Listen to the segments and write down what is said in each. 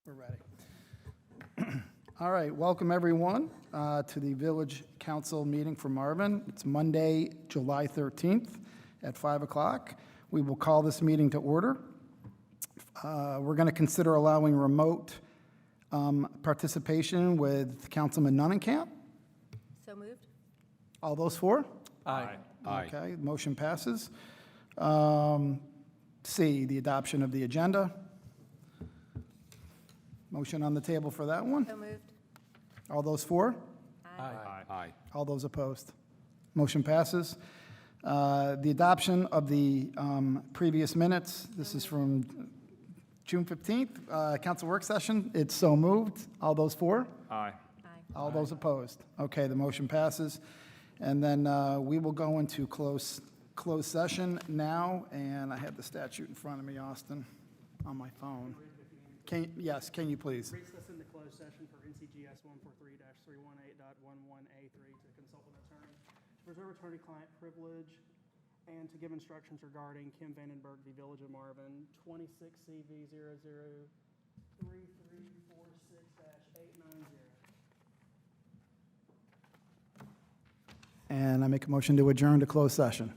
We're ready. All right, welcome everyone to the Village Council meeting for Marvin. It's Monday, July 13th at 5 o'clock. We will call this meeting to order. We're going to consider allowing remote participation with Councilman Nunnenkamp. So moved. All those for? Aye. Okay, motion passes. C, the adoption of the agenda. Motion on the table for that one. So moved. All those for? Aye. All those opposed? Motion passes. The adoption of the previous minutes. This is from June 15th, council work session. It's so moved. All those for? Aye. Aye. All those opposed? Okay, the motion passes. And then we will go into closed session now, and I have the statute in front of me, Austin, on my phone. Yes, can you please? Recess into closed session for NCGS 143-318.11A3 to consult with attorney, to preserve attorney-client privilege, and to give instructions regarding Kim Vandenberg v. Village of Marvin, 26 CV 003346-890. And I make a motion to adjourn to closed session.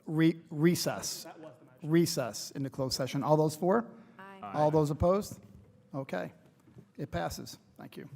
Recess. That was the motion. Recess into closed session. All those for? Aye. All those opposed? Okay, it passes. Thank you.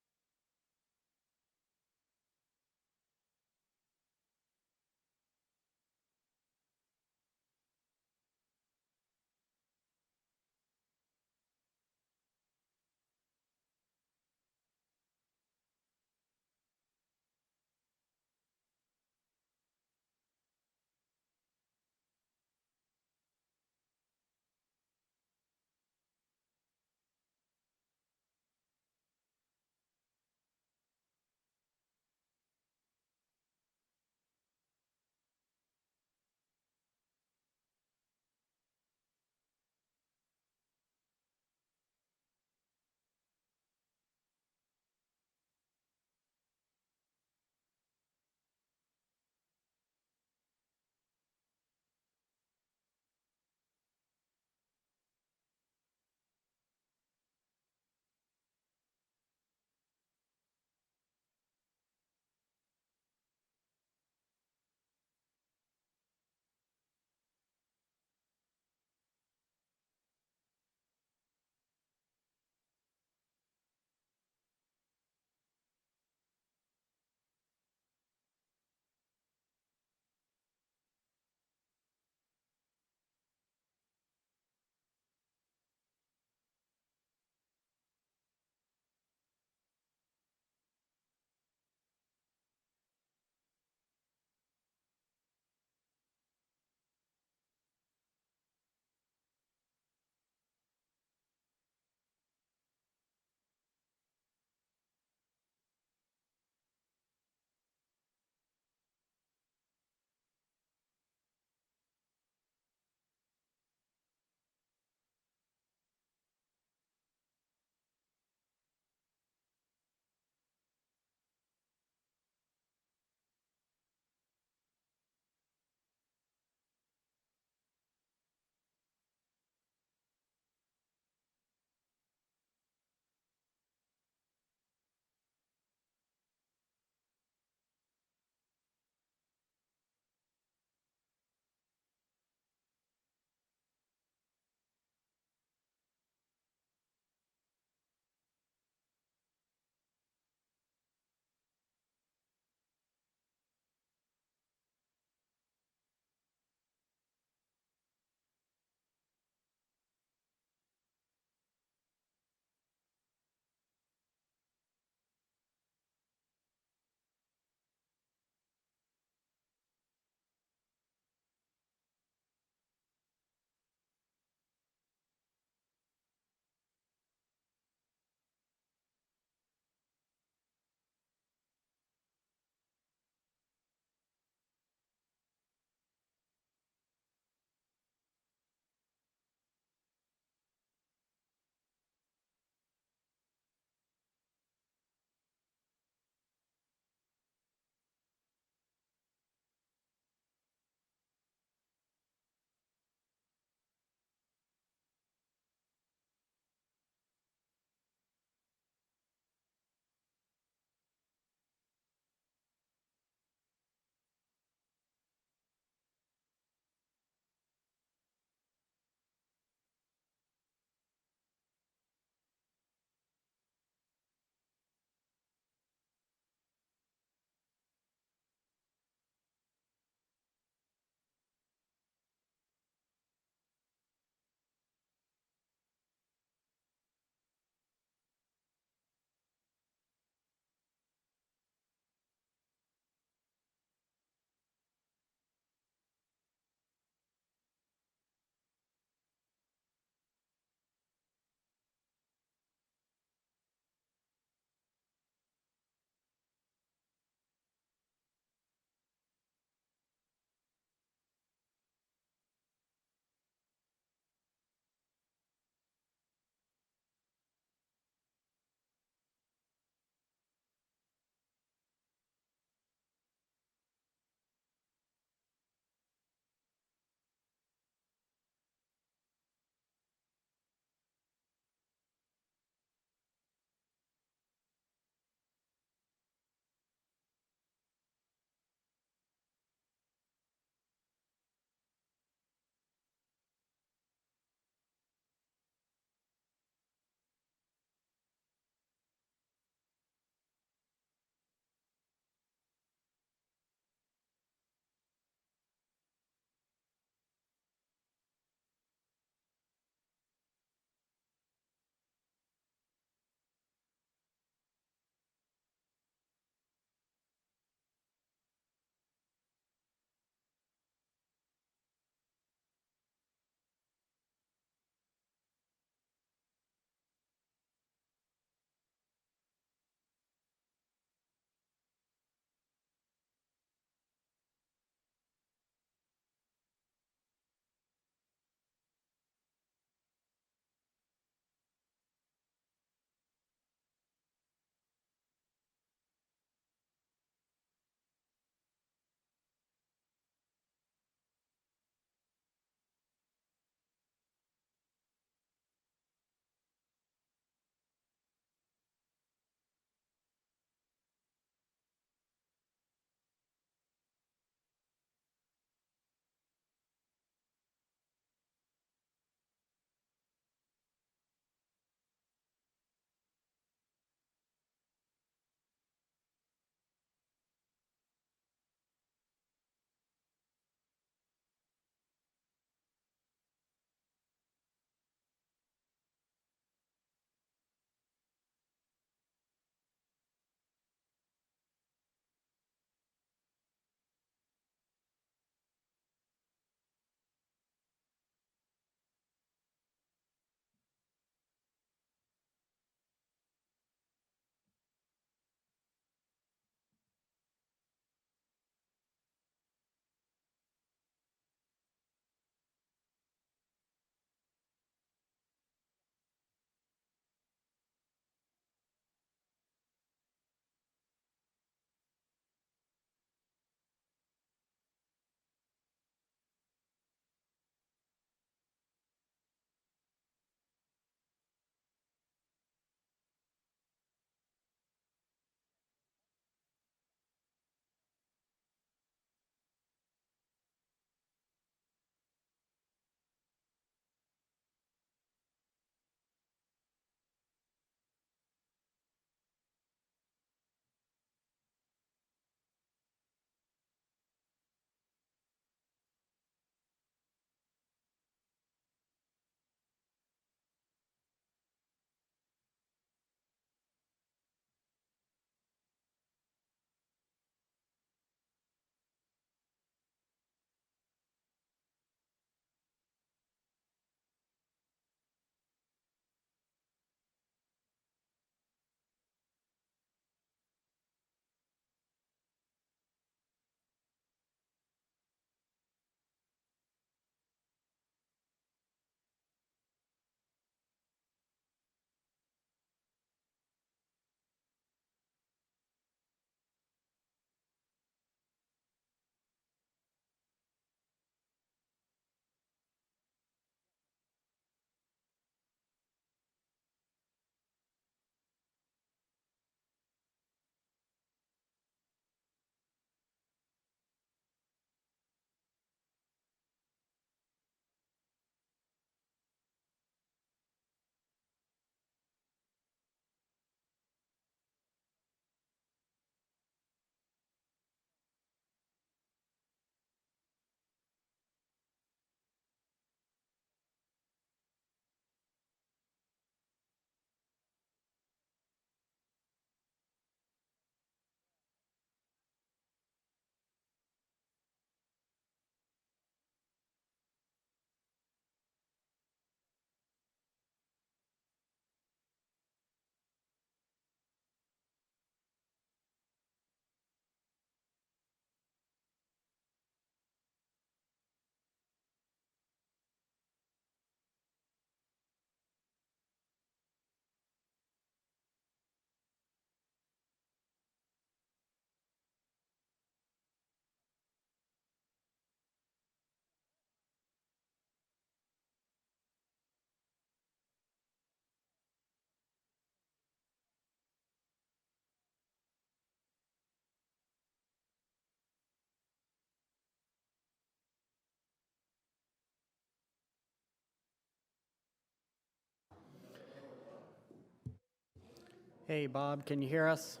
Hey, Bob, can you hear us?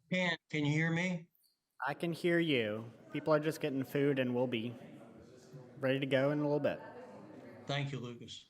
Can you hear me? I can hear you. People are just getting food and we'll be ready to go in a little bit. Thank you, Lucas.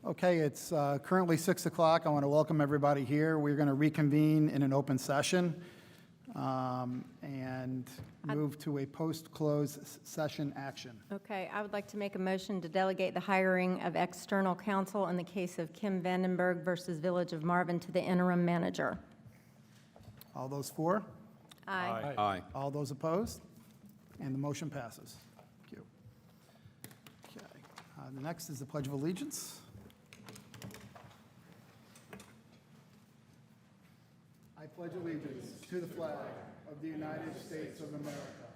Okay, it's currently 6 o'clock. I want to welcome everybody here. We're going to reconvene in an open session and move to a post-close session action. Okay, I would like to make a motion to delegate the hiring of external counsel in the case of Kim Vandenberg versus Village of Marvin to the interim manager. All those for? Aye. Aye. All those opposed? And the motion passes. Thank you. Okay, the next is the Pledge of Allegiance. I pledge allegiance to the flag of the United States of America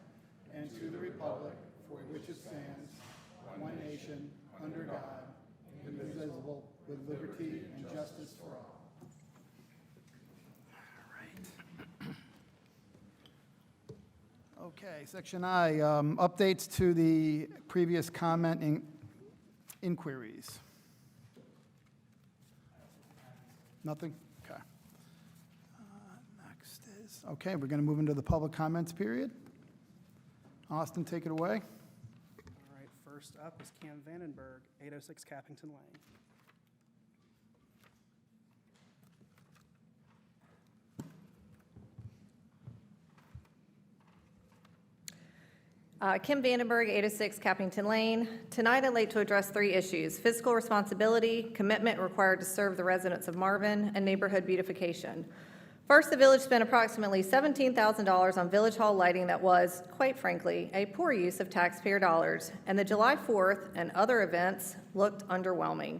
and to the republic for which it stands, one nation, under God, indivisible, with liberty and justice for all. Okay, Section I, updates to the previous comment inquiries. Nothing? Okay. Next is, okay, we're going to move into the public comments period. Austin, take it away. All right, first up is Kim Vandenberg, 806 Cappington Lane. Kim Vandenberg, 806 Cappington Lane. Tonight, I'd like to address 3 issues: fiscal responsibility, commitment required to serve the residents of Marvin, and neighborhood beautification. First, the village spent approximately $17,000 on Village Hall lighting that was, quite frankly, a poor use of taxpayer dollars, and the July 4th and other events looked underwhelming.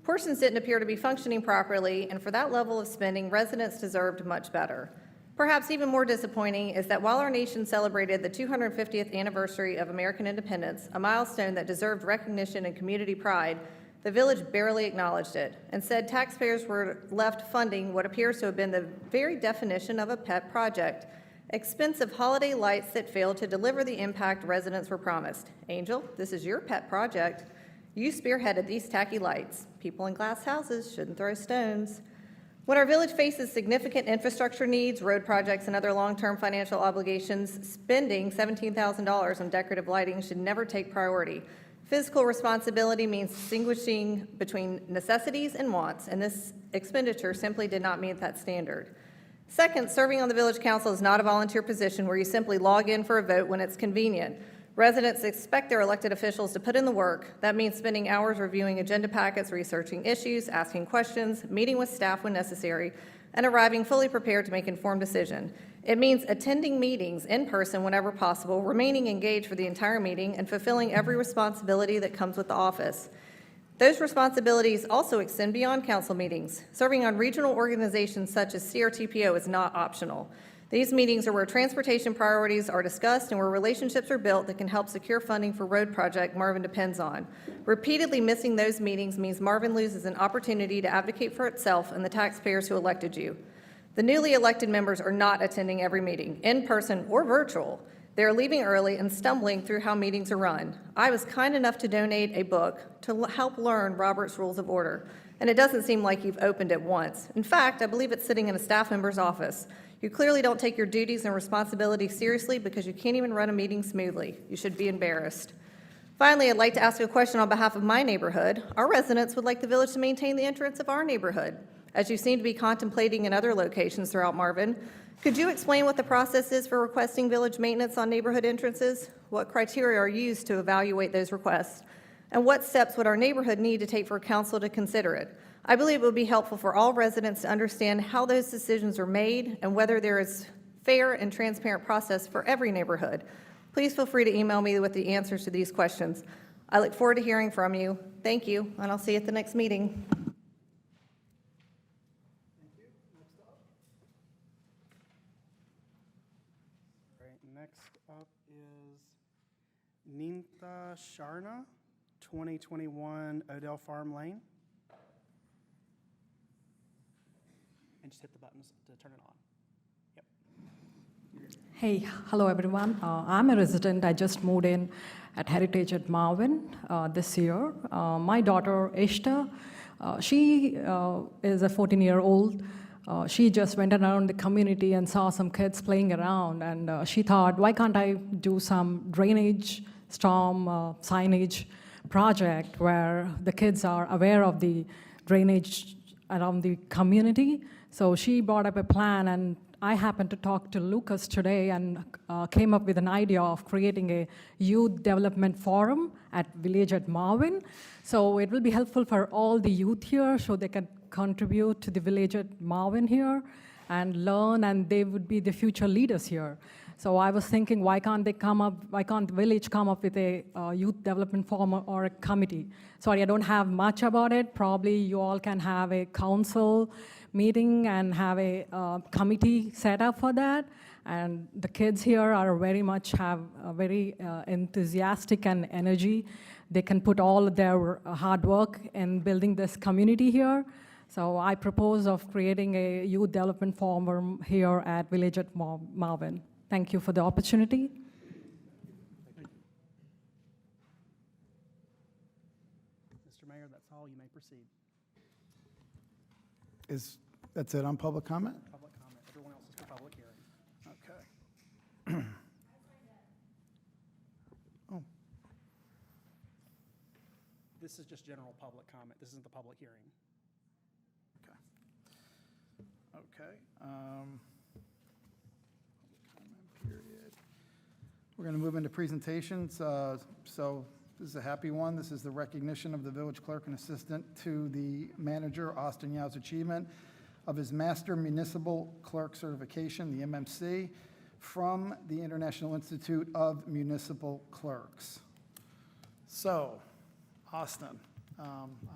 Portions didn't appear to be functioning properly, and for that level of spending, residents deserved much better. Perhaps even more disappointing is that while our nation celebrated the 250th anniversary of American independence, a milestone that deserved recognition and community pride, the village barely acknowledged it and said taxpayers were left funding what appears to have been the very definition of a pet project: expensive holiday lights that failed to deliver the impact residents were promised. Angel, this is your pet project. You spearheaded these tacky lights. People in glass houses shouldn't throw stones. When our village faces significant infrastructure needs, road projects, and other long-term financial obligations, spending $17,000 on decorative lighting should never take priority. Fiscal responsibility means distinguishing between necessities and wants, and this expenditure simply did not meet that standard. Second, serving on the village council is not a volunteer position where you simply log in for a vote when it's convenient. Residents expect their elected officials to put in the work. That means spending hours reviewing agenda packets, researching issues, asking questions, meeting with staff when necessary, and arriving fully prepared to make informed decision. It means attending meetings in person whenever possible, remaining engaged for the entire meeting, and fulfilling every responsibility that comes with the office. Those responsibilities also extend beyond council meetings. Serving on regional organizations such as CRTPO is not optional. These meetings are where transportation priorities are discussed and where relationships are built that can help secure funding for road project Marvin depends on. Repeatedly missing those meetings means Marvin loses an opportunity to advocate for itself and the taxpayers who elected you. The newly elected members are not attending every meeting, in person or virtual. They are leaving early and stumbling through how meetings are run. I was kind enough to donate a book to help learn Robert's Rules of Order, and it doesn't seem like you've opened it once. In fact, I believe it's sitting in a staff member's office. You clearly don't take your duties and responsibilities seriously because you can't even run a meeting smoothly. You should be embarrassed. Finally, I'd like to ask a question on behalf of my neighborhood. Our residents would like the village to maintain the entrance of our neighborhood, as you seem to be contemplating in other locations throughout Marvin. Could you explain what the process is for requesting village maintenance on neighborhood entrances? What criteria are used to evaluate those requests? And what steps would our neighborhood need to take for council to consider it? I believe it would be helpful for all residents to understand how those decisions are made and whether there is fair and transparent process for every neighborhood. Please feel free to email me with the answers to these questions. I look forward to hearing from you. Thank you, and I'll see you at the next meeting. All right, next up is Ninta Sharna, 2021 Odell Farm Lane. And just hit the buttons to turn it on. Yep. Hey, hello everyone. I'm a resident. I just moved in at Heritage at Marvin this year. My daughter, Ishta, she is a 14-year-old. She just went around the community and saw some kids playing around, and she thought, why can't I do some drainage, storm signage project where the kids are aware of the drainage around the community. So she brought up a plan, and I happened to talk to Lucas today and came up with an idea of creating a youth development forum at Village at Marvin. So it will be helpful for all the youth here so they can contribute to the Village at Marvin here and learn, and they would be the future leaders here. So I was thinking, why can't the village come up with a youth development forum or a committee? Sorry, I don't have much about it. Probably you all can have a council meeting and have a committee set up for that. And the kids here are very much have a very enthusiastic and energy. They can put all of their hard work in building this community here. So I propose of creating a youth development forum here at Village at Marvin. Thank you for the opportunity. Mr. Mayor, that's all. You may proceed. That's it on public comment? Public comment. Everyone else is for public hearing. Okay. Oh, This is just general public comment. This isn't the public hearing. okay. Comment period. We're going to move into presentations. So this is a happy one. This is the recognition of the village clerk and assistant to the manager, Austin Yau's achievement of his Master Municipal Clerk Certification, the MMC, from the International Institute of Municipal Clerks. So, Austin, I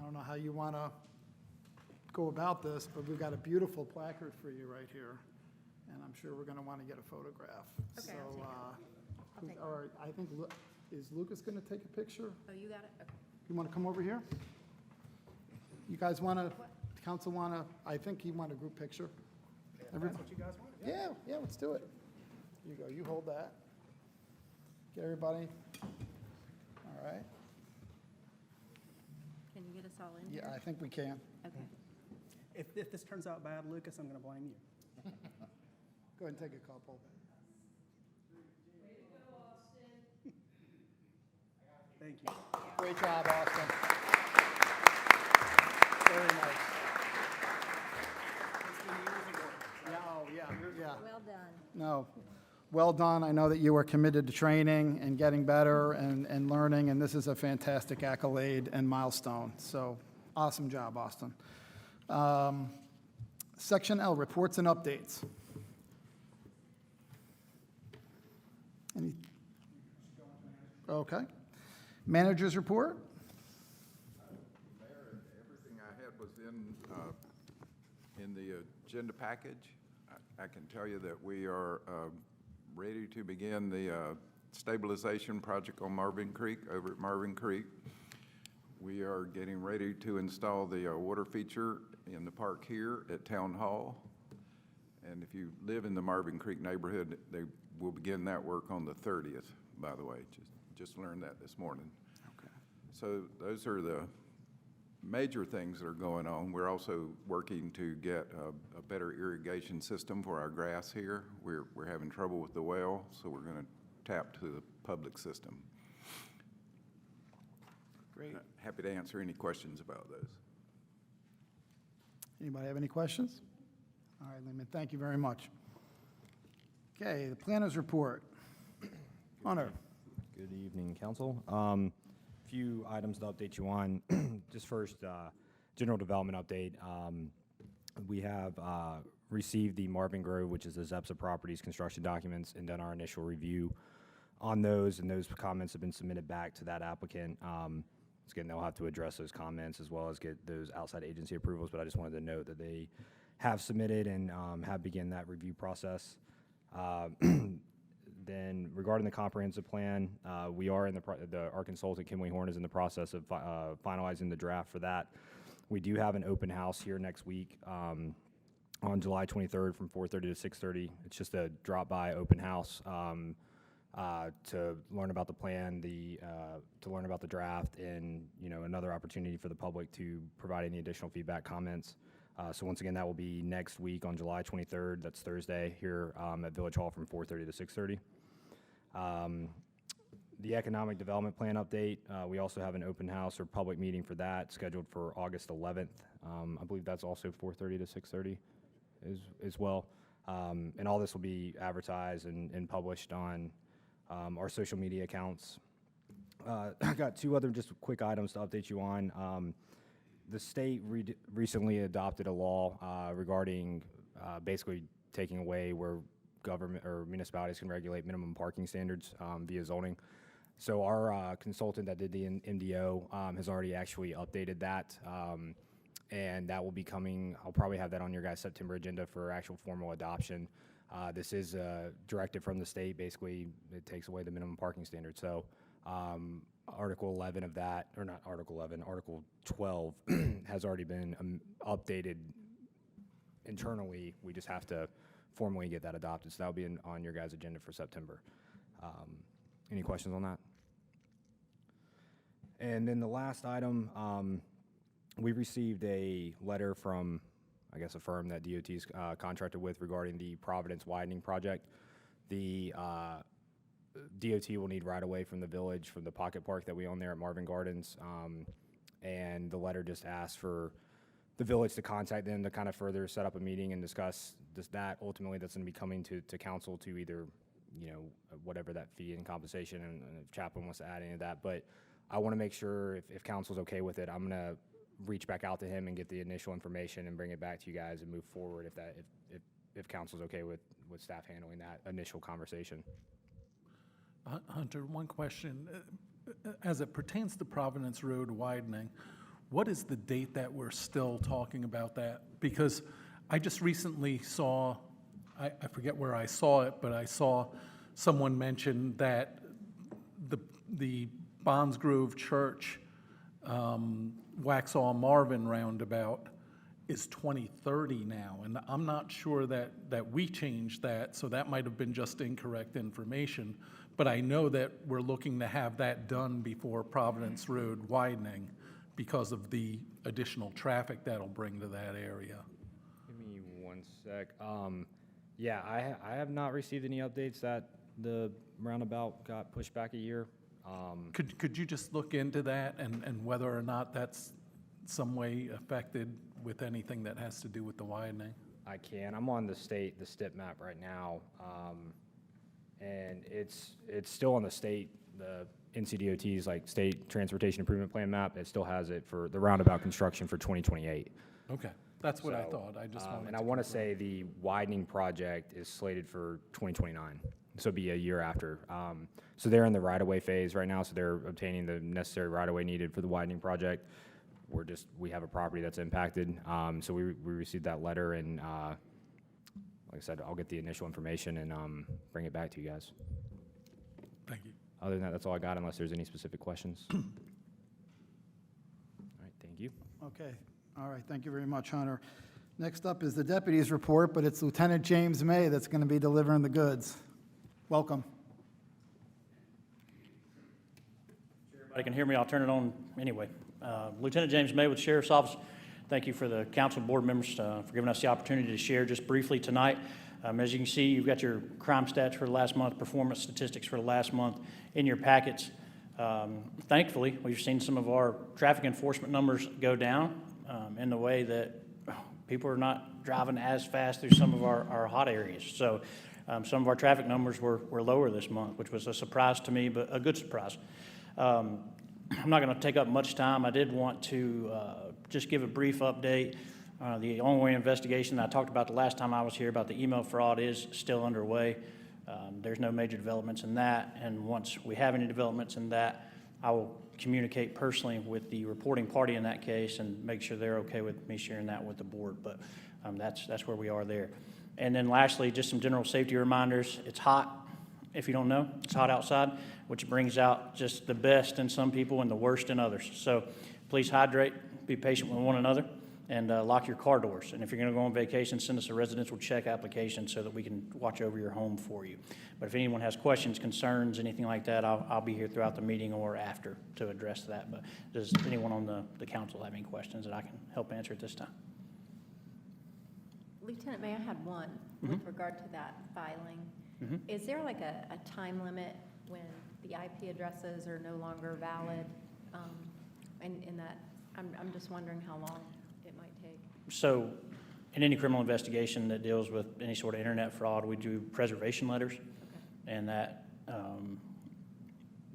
don't know how you want to go about this, but we've got a beautiful placard for you right here, and I'm sure we're going to want to get a photograph. Okay, So, I'll take it. all right, I think, is Lucas going to take a picture? Oh, you got it? Okay. You want to come over here? You guys want to, council want to, I think you want a group picture? That's what you guys want? Yeah, let's do it. You go, you hold that. Get everybody. All right. Can you get us all in Yeah, here? I think we can. Okay. If this turns out bad, Lucas, I'm going to blame you. Go ahead and take a couple. Thank you. Great job, Austin. Very nice. Yeah. Well done. No, well done. I know that you are committed to training and getting better and learning, and this is a fantastic accolade and milestone. So, awesome job, Austin. Section L, reports and updates. Any? Okay. Managers report? Mayor, everything I had was in the agenda package. I can tell you that we are ready to begin the stabilization project on Marvin Creek, over at Marvin Creek. We are getting ready to install the water feature in the park here at Town Hall. And if you live in the Marvin Creek neighborhood, they will begin that work on the 30th, by the way. Just learned that this morning. Okay. So those are the major things that are going on. We're also working to get a better irrigation system for our grass here. We're having trouble with the well, so we're going to tap to the public system. Great. Happy to answer any questions about those. Anybody have any questions? All right, Lehman, thank you very much. Okay, the planners report. Hunter. Good evening, council. Few items to update you on. Just first, general development update. We have received the Marvin Grove, which is the Zepsa Properties construction documents, and done our initial review on those, and those comments have been submitted back to that applicant. Again, they'll have to address those comments as well as get those outside agency approvals, but I just wanted to note that they have submitted and have begun that review process. Then regarding the comprehensive plan, we are in our consultant, Kimley Horn, is in the process of finalizing the draft for that. We do have an open house here next week on July 23rd from 4:30 to 6:30. It's just a drop-by open house to learn about the plan, to learn about the draft, and another opportunity for the public to provide any additional feedback, comments. So once again, that will be next week on July 23rd. That's Thursday here at Village Hall from 4:30 to 6:30. The economic development plan update, we also have an open house or public meeting for that scheduled for August 11th. I believe that's also 4:30 to 6:30 as well. And all this will be advertised and published on our social media accounts. I got two other just quick items to update you on. The state recently adopted a law regarding basically taking away where government or municipalities can regulate minimum parking standards via zoning. So our consultant that did the MDO has already actually updated that, and that will be coming. I'll probably have that on your guys' September agenda for actual formal adoption. This is a directive from the state. Basically, it takes away the minimum parking standard. So Article 11 of that, or not Article 11, Article 12 has already been updated internally. We just have to formally get that adopted. So that'll be on your guys' agenda for September. Any questions on that? And then the last item, we received a letter from, I guess, a firm that DOT's contracted with regarding the Providence widening project. The DOT will need right-of-way from the village, from the pocket park that we own there at Marvin Gardens. And the letter just asked for the village to contact them to kind of further set up a meeting and discuss that. Ultimately, that's going to be coming to council to either, you know, whatever that fee and compensation, and if Chaplain wants to add any of that. But I want to make sure if council's okay with it, I'm going to reach back out to him and get the initial information and bring it back to you guys and move forward if council's okay with staff handling that initial conversation. Hunter, one question. As it pertains to Providence Road widening, what is the date that we're still talking about that? Because I just recently saw, I forget where I saw it, but I saw someone mention that the Bonds Grove Church Waxhaw Marvin roundabout is 2030 now, and I'm not sure that we changed that, so that might have been just incorrect information. But I know that we're looking to have that done before Providence Road widening because of the additional traffic that'll bring to that area. Give me one sec. Yeah, I have not received any updates that the roundabout got pushed back a year. Could you just look into that and whether or not that's some way affected with anything that has to do with the widening? I can. I'm on the STIP map right now, and it's still on the NCDOT's like state transportation improvement plan map. It still has it for the roundabout construction for 2028. Okay, that's what I So, thought. I just wanted and to I want to confirm. say the widening project is slated for 2029, so it'd be a year after. So they're in the right-of-way phase right now, so they're obtaining the necessary right-of-way needed for the widening project. We have a property that's impacted, so we received that letter, and like I said, I'll get the initial information and bring it back to you guys. Thank you. Other than that, that's all I got, unless there's any specific questions. All right, thank you. Okay, all right, thank you very much, Hunter. Next up is the deputy's report, but it's Lieutenant James May that's going to be delivering the goods. Welcome. Everybody can hear me, I'll turn it on anyway. Lieutenant James May with the Sheriff's Office. Thank you for the council board members for giving us the opportunity to share just briefly tonight. As you can see, you've got your crime stats for the last month, performance statistics for the last month in your packets. Thankfully, we've seen some of our traffic enforcement numbers go down in the way that people are not driving as fast through some of our hot areas. So some of our traffic numbers were lower this month, which was a surprise to me, but a good surprise. I'm not going to take up much time. I did want to just give a brief update. The ongoing investigation that I talked about the last time I was here about the email fraud is still underway. There's no major developments in that, and once we have any developments in that, I will communicate personally with the reporting party in that case and make sure they're okay with me sharing that with the board, but that's where we are there. And then lastly, just some general safety reminders. It's hot. If you don't know, it's hot outside, which brings out just the best in some people and the worst in others. So please hydrate, be patient with one another, and lock your car doors. And if you're going to go on vacation, send us a residential check application so that we can watch over your home for you. But if anyone has questions, concerns, anything like that, I'll be here throughout the meeting or after to address that. But does anyone on the council have any questions that I can help answer at this time? Lieutenant May, I had one with regard to that filing. Is there like a time limit when the IP addresses are no longer valid, in that, I'm just wondering how long it might take. So in any criminal investigation that deals with any sort of internet fraud, we do preservation letters. And that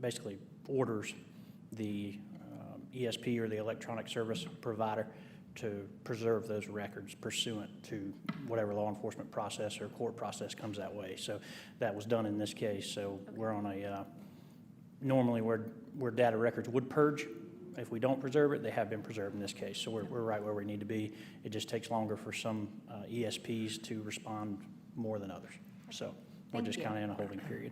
basically orders the ESP or the electronic service provider to preserve those records pursuant to whatever law enforcement process or court process comes that way. So that was done in this case. So we're on a, normally where data records would purge, if we don't preserve it, they have been preserved in this case. So we're right where we need to be. It just takes longer for some ESPs to respond more than others. So we're Thank just you. kind of in a holding period.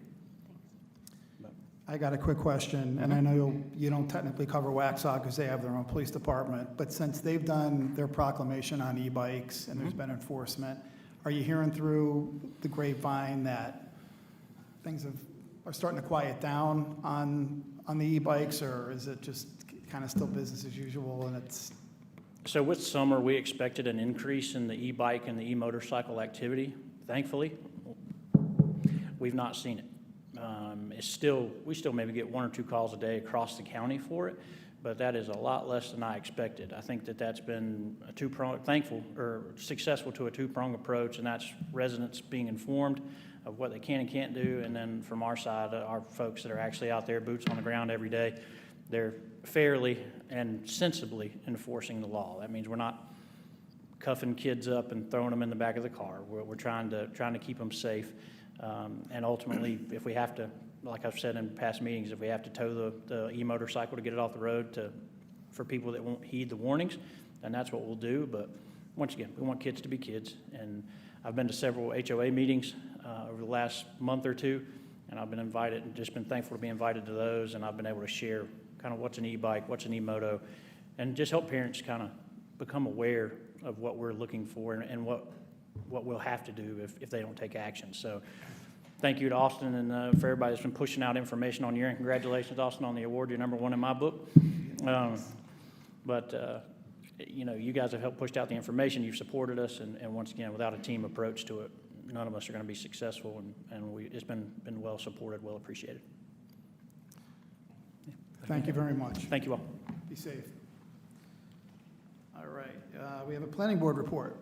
I got a quick question, and I know you don't technically cover Waxhaw because they have their own police department, but since they've done their proclamation on e-bikes and there's been enforcement, are you hearing through the grapevine that things are starting to quiet down on the e-bikes, or is it just kind of still business as usual and it's... So with summer, we expected an increase in the e-bike and the e-motorcycle activity. Thankfully, we've not seen it. We still maybe get 1 or 2 calls a day across the county for it, but that is a lot less than I expected. I think that's been a successful to a two-pronged approach, and that's residents being informed of what they can and can't do, and then from our side, our folks that are actually out there, boots on the ground every day, they're fairly and sensibly enforcing the law. That means we're not cuffing kids up and throwing them in the back of the car. We're trying to keep them safe. And ultimately, if we have to, like I've said in past meetings, if we have to tow the e-motorcycle to get it off the road for people that won't heed the warnings, then that's what we'll do. But once again, we want kids to be kids. And I've been to several HOA meetings over the last month or two, and I've been invited and just been thankful to be invited to those. And I've been able to share kind of what's an e-bike, what's an e-moto, and just help parents kind of become aware of what we're looking for and what we'll have to do if they don't take action. So thank you to Austin and for everybody that's been pushing out information on your end. Congratulations, Austin, on the award. You're #1 in my book. You know, you guys have helped push out the information. You've supported us, and once again, without a team approach to it, none of us are going to be successful, and it's been well supported, well appreciated. Thank you very much. Thank you all. Be safe. All right, we have a planning board report.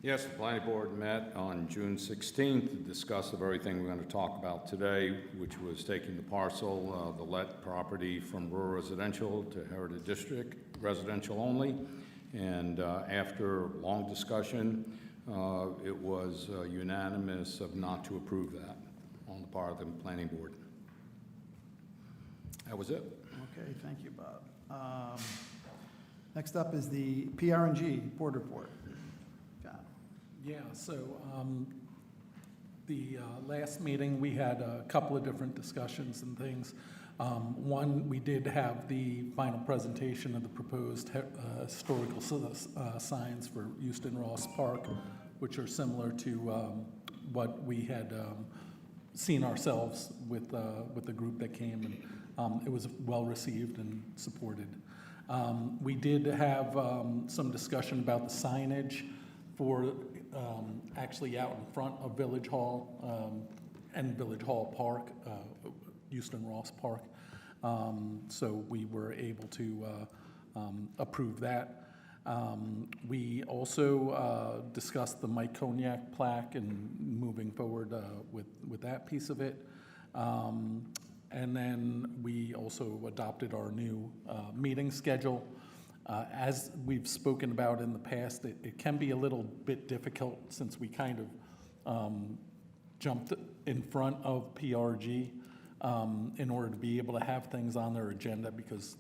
Yes, the planning board met on June 16th to discuss the very thing we're going to talk about today, which was taking the parcel, the let property from rural residential to Heritage District residential only. And after long discussion, it was unanimous of not to approve that on the part of the planning board. That was it. Okay, thank you, Bob. Next up is the PR&G board report. John. Yeah, so the last meeting, we had a couple of different discussions and things. One, we did have the final presentation of the proposed historical signs for Houston Ross Park, which are similar to what we had seen ourselves with the group that came, and it was well received and supported. We did have some discussion about the signage for actually out in front of Village Hall and Village Hall Park, Houston Ross Park. So we were able to approve that. We also discussed the Mike Cognac plaque and moving forward with that piece of it. And then we also adopted our new meeting schedule. As we've spoken about in the past, it can be a little bit difficult since we kind of jumped in front of PRG in order to be able to have things on their agenda because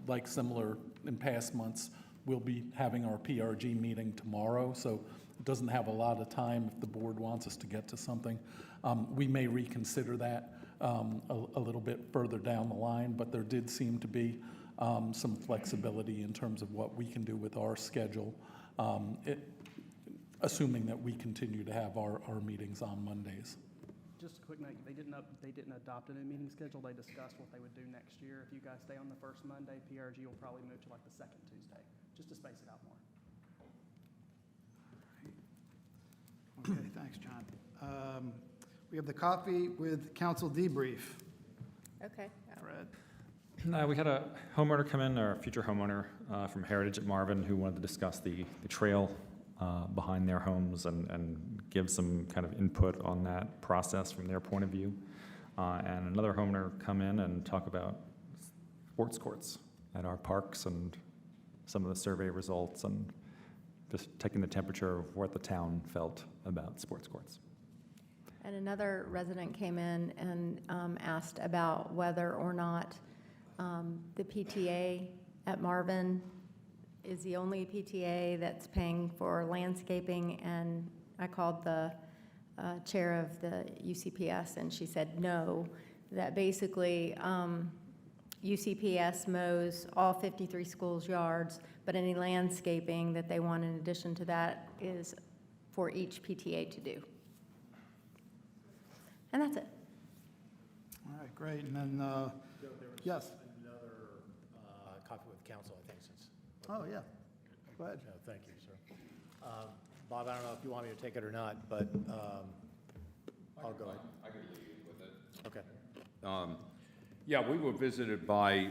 like similar in past months, we'll be having our PRG meeting tomorrow, so it doesn't have a lot of time if the board wants us to get to something. We may reconsider that a little bit further down the line, but there did seem to be some flexibility in terms of what we can do with our schedule, assuming that we continue to have our meetings on Mondays. Just a quick note, they didn't adopt a new meeting schedule. They discussed what they would do next year. If you guys stay on the first Monday, PRG will probably move to like the second Tuesday, just to space it out more. Okay, thanks, John. We have the coffee with council debrief. Okay. Fred? We had a homeowner come in, or a future homeowner from Heritage at Marvin, who wanted to discuss the trail behind their homes and give some kind of input on that process from their point of view. And another homeowner come in and talk about sports courts at our parks and some of the survey results and just taking the temperature of what the town felt about sports courts. And another resident came in and asked about whether or not the PTA at Marvin is the only PTA that's paying for landscaping, and I called the chair of the UCPS, and she said no, that basically UCPS mows all 53 schools' yards, but any landscaping that they want in addition to that is for each PTA to do. And that's it. All right, great. And then, yes. Another copy with council, I think, since. Oh, yeah. Go ahead. No, thank you, sir. Bob, I don't know if you want me to take it or not, but I'll go ahead. I can lead with it. Okay. Yeah, we were visited by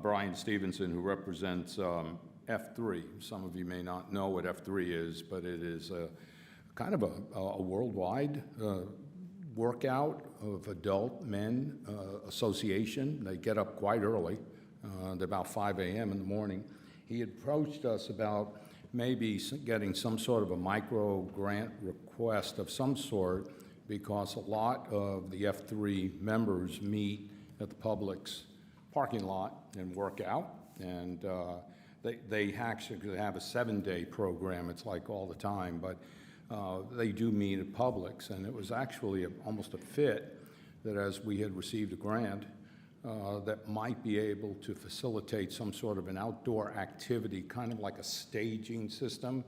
Brian Stevenson, who represents F3. Some of you may not know what F3 is, but it is kind of a worldwide workout of adult men association. They get up quite early, at about 5 a.m. in the morning. He approached us about maybe getting some sort of a micro grant request of some sort, because a lot of the F3 members meet at the Publix parking lot and work out. And they actually have a 7-day program. It's like all the time, but they do meet at Publix. And it was actually almost a fit that as we had received a grant that might be able to facilitate some sort of an outdoor activity, kind of like a staging system,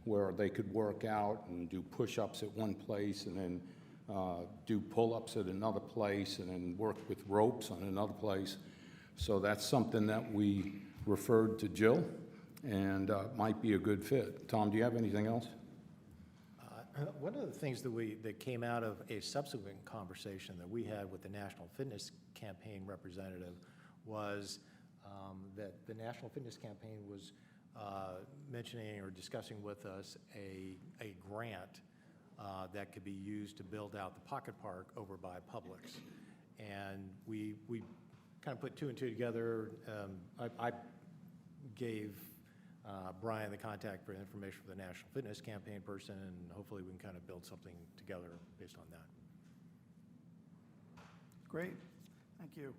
where they could work out and do push-ups at one place and then do pull-ups at another place and then work with ropes on another place. So that's something that we referred to Jill, and might be a good fit. Tom, do you have anything else? One of the things that came out of a subsequent conversation that we had with the National Fitness Campaign representative was that the National Fitness Campaign was mentioning or discussing with us a grant that could be used to build out the pocket park over by Publix. And we kind of put two and two together. I gave Brian the contact for information for the National Fitness Campaign person, and hopefully we can kind of build something together based on that. Great, thank you.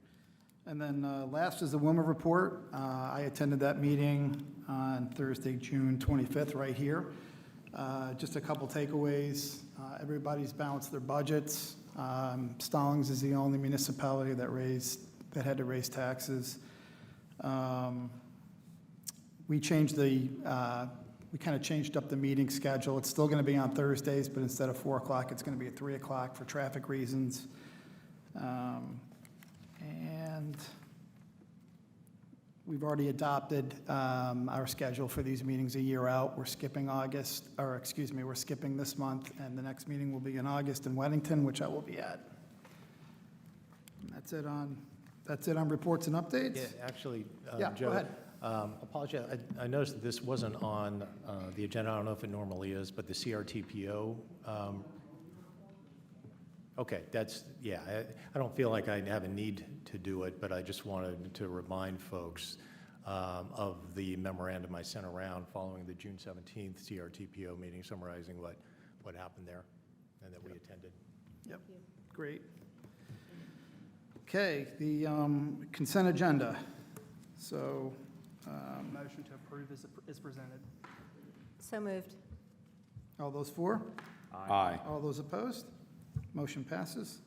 And then last is the WUMA report. I attended that meeting on Thursday, June 25th, right here. Just a couple takeaways. Everybody's balanced their budgets. Stallings is the only municipality that had to raise taxes. We changed we kind of changed up the meeting schedule. It's still going to be on Thursdays, but instead of 4 o'clock, it's going to be at 3 o'clock for traffic reasons. And we've already adopted our schedule for these meetings a year out. We're skipping we're skipping this month, and the next meeting will be in August in Weddington, which I will be at. And that's it on reports and updates. Yeah, actually, Yeah, Joe. go ahead. Apologize, I noticed that this wasn't on the agenda. I don't know if it normally is, but the CRTPO. Okay, yeah, I don't feel like I have a need to do it, but I just wanted to remind folks of the memorandum I sent around following the June 17th CRTPO meeting, summarizing what happened there and that we attended. Yep, great. Okay, the consent agenda. So, Motion to approve is presented. So moved. all those for? Aye. All those opposed? Motion passes.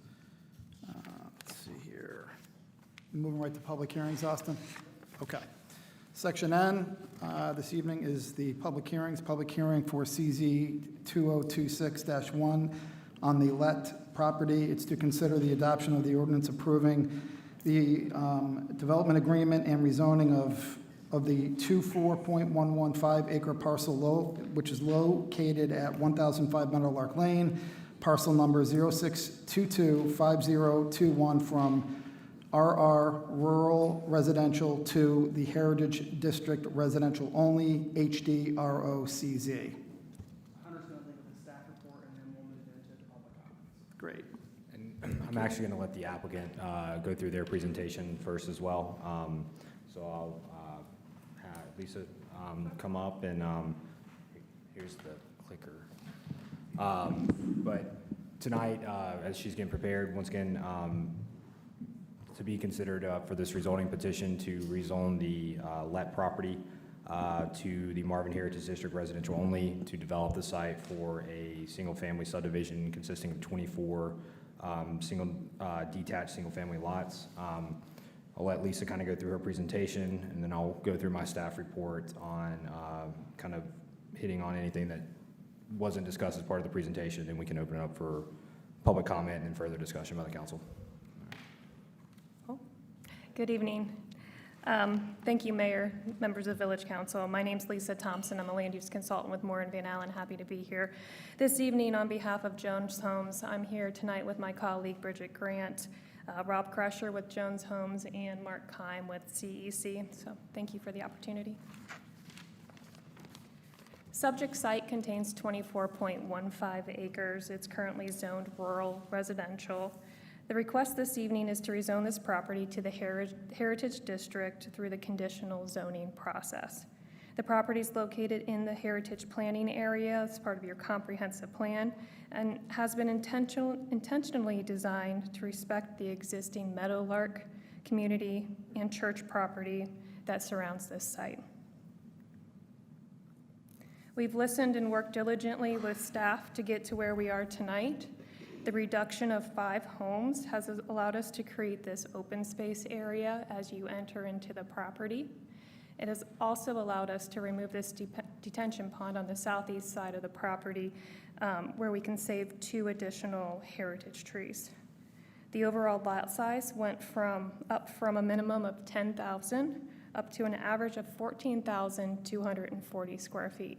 Let's see here. Moving right to public hearings, Austin? Okay. Section N, this evening is the public hearings. Public hearing for CZ 2026-1 on the Let property. It's to consider the adoption of the ordinance approving the development agreement and rezoning of the 24.115 acre parcel which is located at 1005 Meadowlark Lane, parcel number 06225021 from RR Rural Residential to the Heritage District Residential Only, HDROCZ. Hunter's going to lead with the staff report, and then we'll move into the public comments. Great. And I'm actually going to let the applicant go through their presentation first as well. So I'll have Lisa come up, and here's the clicker. But tonight, as she's getting prepared, once again, to be considered for this rezoning petition to rezone the Lett property to the Marvin Heritage District Residential Only to develop the site for a single-family subdivision consisting of 24 detached single-family lots. I'll let Lisa kind of go through her presentation, and then I'll go through my staff report on kind of hitting on anything that wasn't discussed as part of the presentation, and we can open it up for public comment and further discussion by the council. Good evening. Thank you, Mayor, members of Village Council. My name's Lisa Thompson. I'm a land use consultant with Moore & Van Allen. Happy to be here this evening on behalf of Jones Homes. I'm here tonight with my colleague Bridget Grant, Rob Crusher with Jones Homes, and Mark Keim with CEC. So thank you for the opportunity. Subject site contains 24.15 acres. It's currently zoned rural residential. The request this evening is to rezone this property to the Heritage District through the conditional zoning process. The property is located in the Heritage Planning Area as part of your comprehensive plan and has been intentionally designed to respect the existing Meadowlark community and church property that surrounds this site. We've listened and worked diligently with staff to get to where we are tonight. The reduction of 5 homes has allowed us to create this open space area as you enter into the property. It has also allowed us to remove this detention pond on the southeast side of the property where we can save 2 additional heritage trees. The overall lot size went up from a minimum of 10,000 up to an average of 14,240 square feet.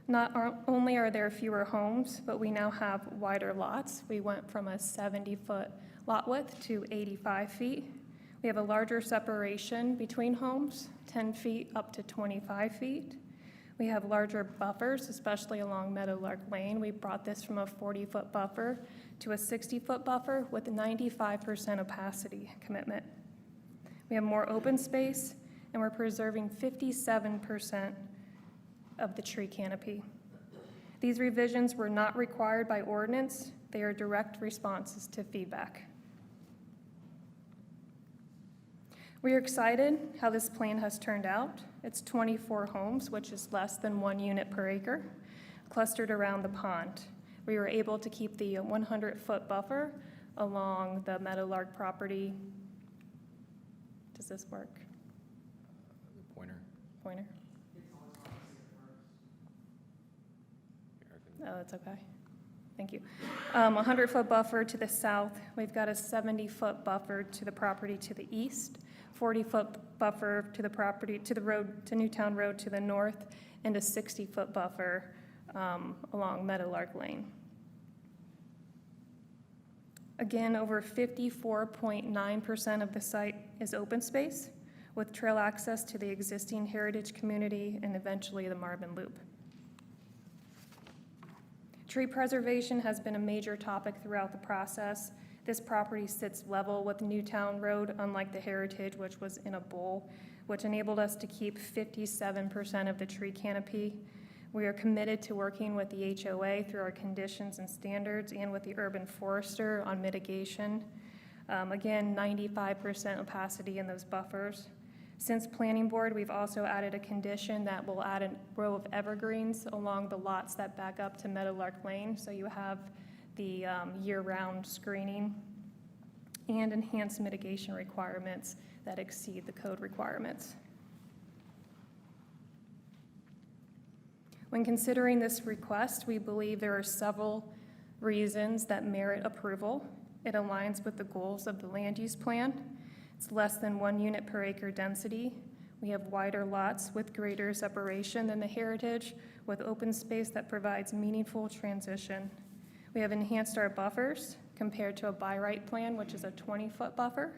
Not only are there fewer homes, but we now have wider lots. We went from a 70-foot lot width to 85 feet. We have a larger separation between homes, 10 feet up to 25 feet. We have larger buffers, especially along Meadowlark Lane. We brought this from a 40-foot buffer to a 60-foot buffer with a 95% opacity commitment. We have more open space, and we're preserving 57% of the tree canopy. These revisions were not required by ordinance. They are direct responses to feedback. We are excited how this plan has turned out. It's 24 homes, which is less than 1 unit per acre, clustered around the pond. We were able to keep the 100-foot buffer along the Meadowlark property. Does this work? Pointer? Oh, that's okay. Thank you. 100-foot buffer to the south. We've got a 70-foot buffer to the property to the east, 40-foot buffer to the property, to the road, to Newtown Road to the north, and a 60-foot buffer along Meadowlark Lane. Again, over 54.9% of the site is open space, with trail access to the existing heritage community and eventually the Marvin Loop. Tree preservation has been a major topic throughout the process. This property sits level with Newtown Road, unlike the Heritage, which was in a bowl, which enabled us to keep 57% of the tree canopy. We are committed to working with the HOA through our conditions and standards and with the urban forester on mitigation. Again, 95% opacity in those buffers. Since planning board, we've also added a condition that will add a row of evergreens along the lots that back up to Meadowlark Lane, so you have the year-round screening and enhanced mitigation requirements that exceed the code requirements. When considering this request, we believe there are several reasons that merit approval. It aligns with the goals of the land use plan. It's less than 1 unit per acre density. We have wider lots with greater separation than the Heritage, with open space that provides meaningful transition. We have enhanced our buffers compared to a by right plan, which is a 20-foot buffer.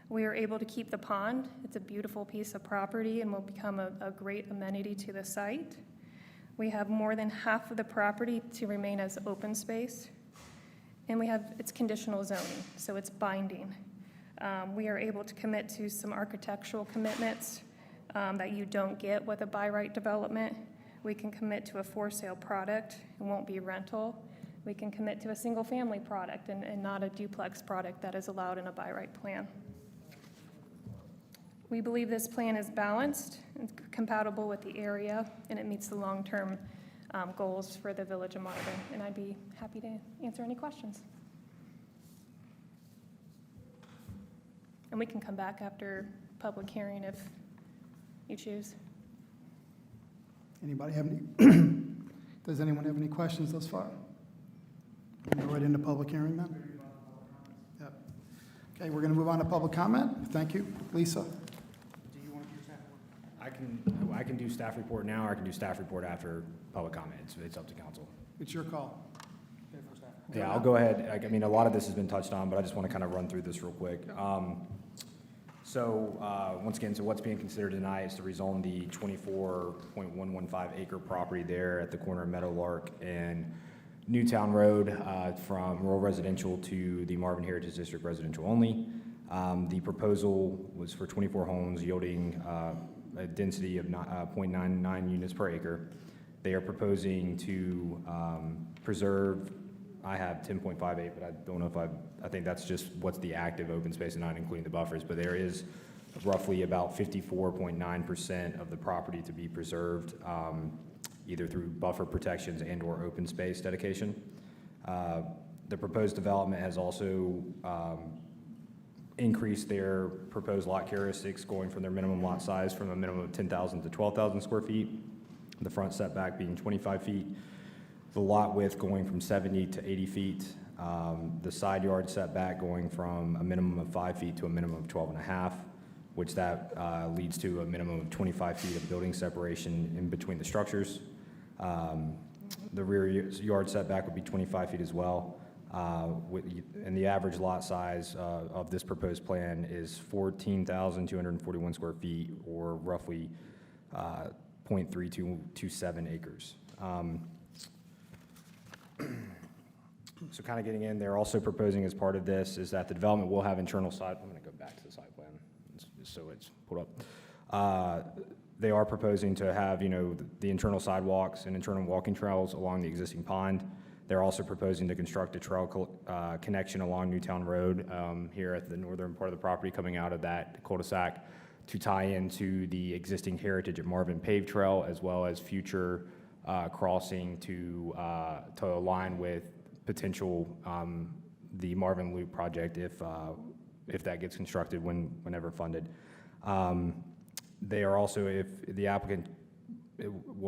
We are able to keep the pond. It's a beautiful piece of property and will become a great amenity to the site. We have more than half of the property to remain as open space. And it's conditional zoning, so it's binding. We are able to commit to some architectural commitments that you don't get with a by right development. We can commit to a for sale product. It won't be rental. We can commit to a single family product and not a duplex product that is allowed in a by right plan. We believe this plan is balanced and compatible with the area, and it meets the long-term goals for the Village of Marvin. And I'd be happy to answer any questions. And we can come back after public hearing if you choose. Anybody have any, does anyone have any questions thus far? Go right into public hearing then? Yep. Okay, we're going to move on to public comment. Thank you. Lisa? I can do staff report now, or I can do staff report after public comment. It's up to council. It's your call. Yeah, I'll go ahead. I mean, a lot of this has been touched on, but I just want to kind of run through this real quick. Once again, so what's being considered tonight is to rezone the 24.115 acre property there at the corner of Meadowlark and Newtown Road from rural residential to the Marvin Heritage District residential only. The proposal was for 24 homes yielding a density of 0.99 units per acre. They are proposing to preserve, I have 10.58, but I don't know if I think that's just what's the active open space and not including the buffers, but there is roughly about 54.9% of the property to be preserved, either through buffer protections and or open space dedication. The proposed development has also increase their proposed lot characteristics, going from their minimum lot size from a minimum of 10,000 to 12,000 square feet, the front setback being 25 feet, the lot width going from 70 to 80 feet, the side yard setback going from a minimum of 5 feet to a minimum of 12.5, which that leads to a minimum of 25 feet of building separation in between the structures. The rear yard setback would be 25 feet as well. And the average lot size of this proposed plan is 14,241 square feet, or roughly 0.3227 acres. So kind of getting in, they're also proposing as part of this is that the development will have internal side, I'm going to go back to the site plan just so it's pulled up. They are proposing to have, the internal sidewalks and internal walking trails along the existing pond. They're also proposing to construct a trail connection along Newtown Road here at the northern part of the property coming out of that cul-de-sac to tie into the existing Heritage at Marvin paved trail, as well as future crossing to align with potential the Marvin Loop project if that gets constructed whenever funded. They are also, if the applicant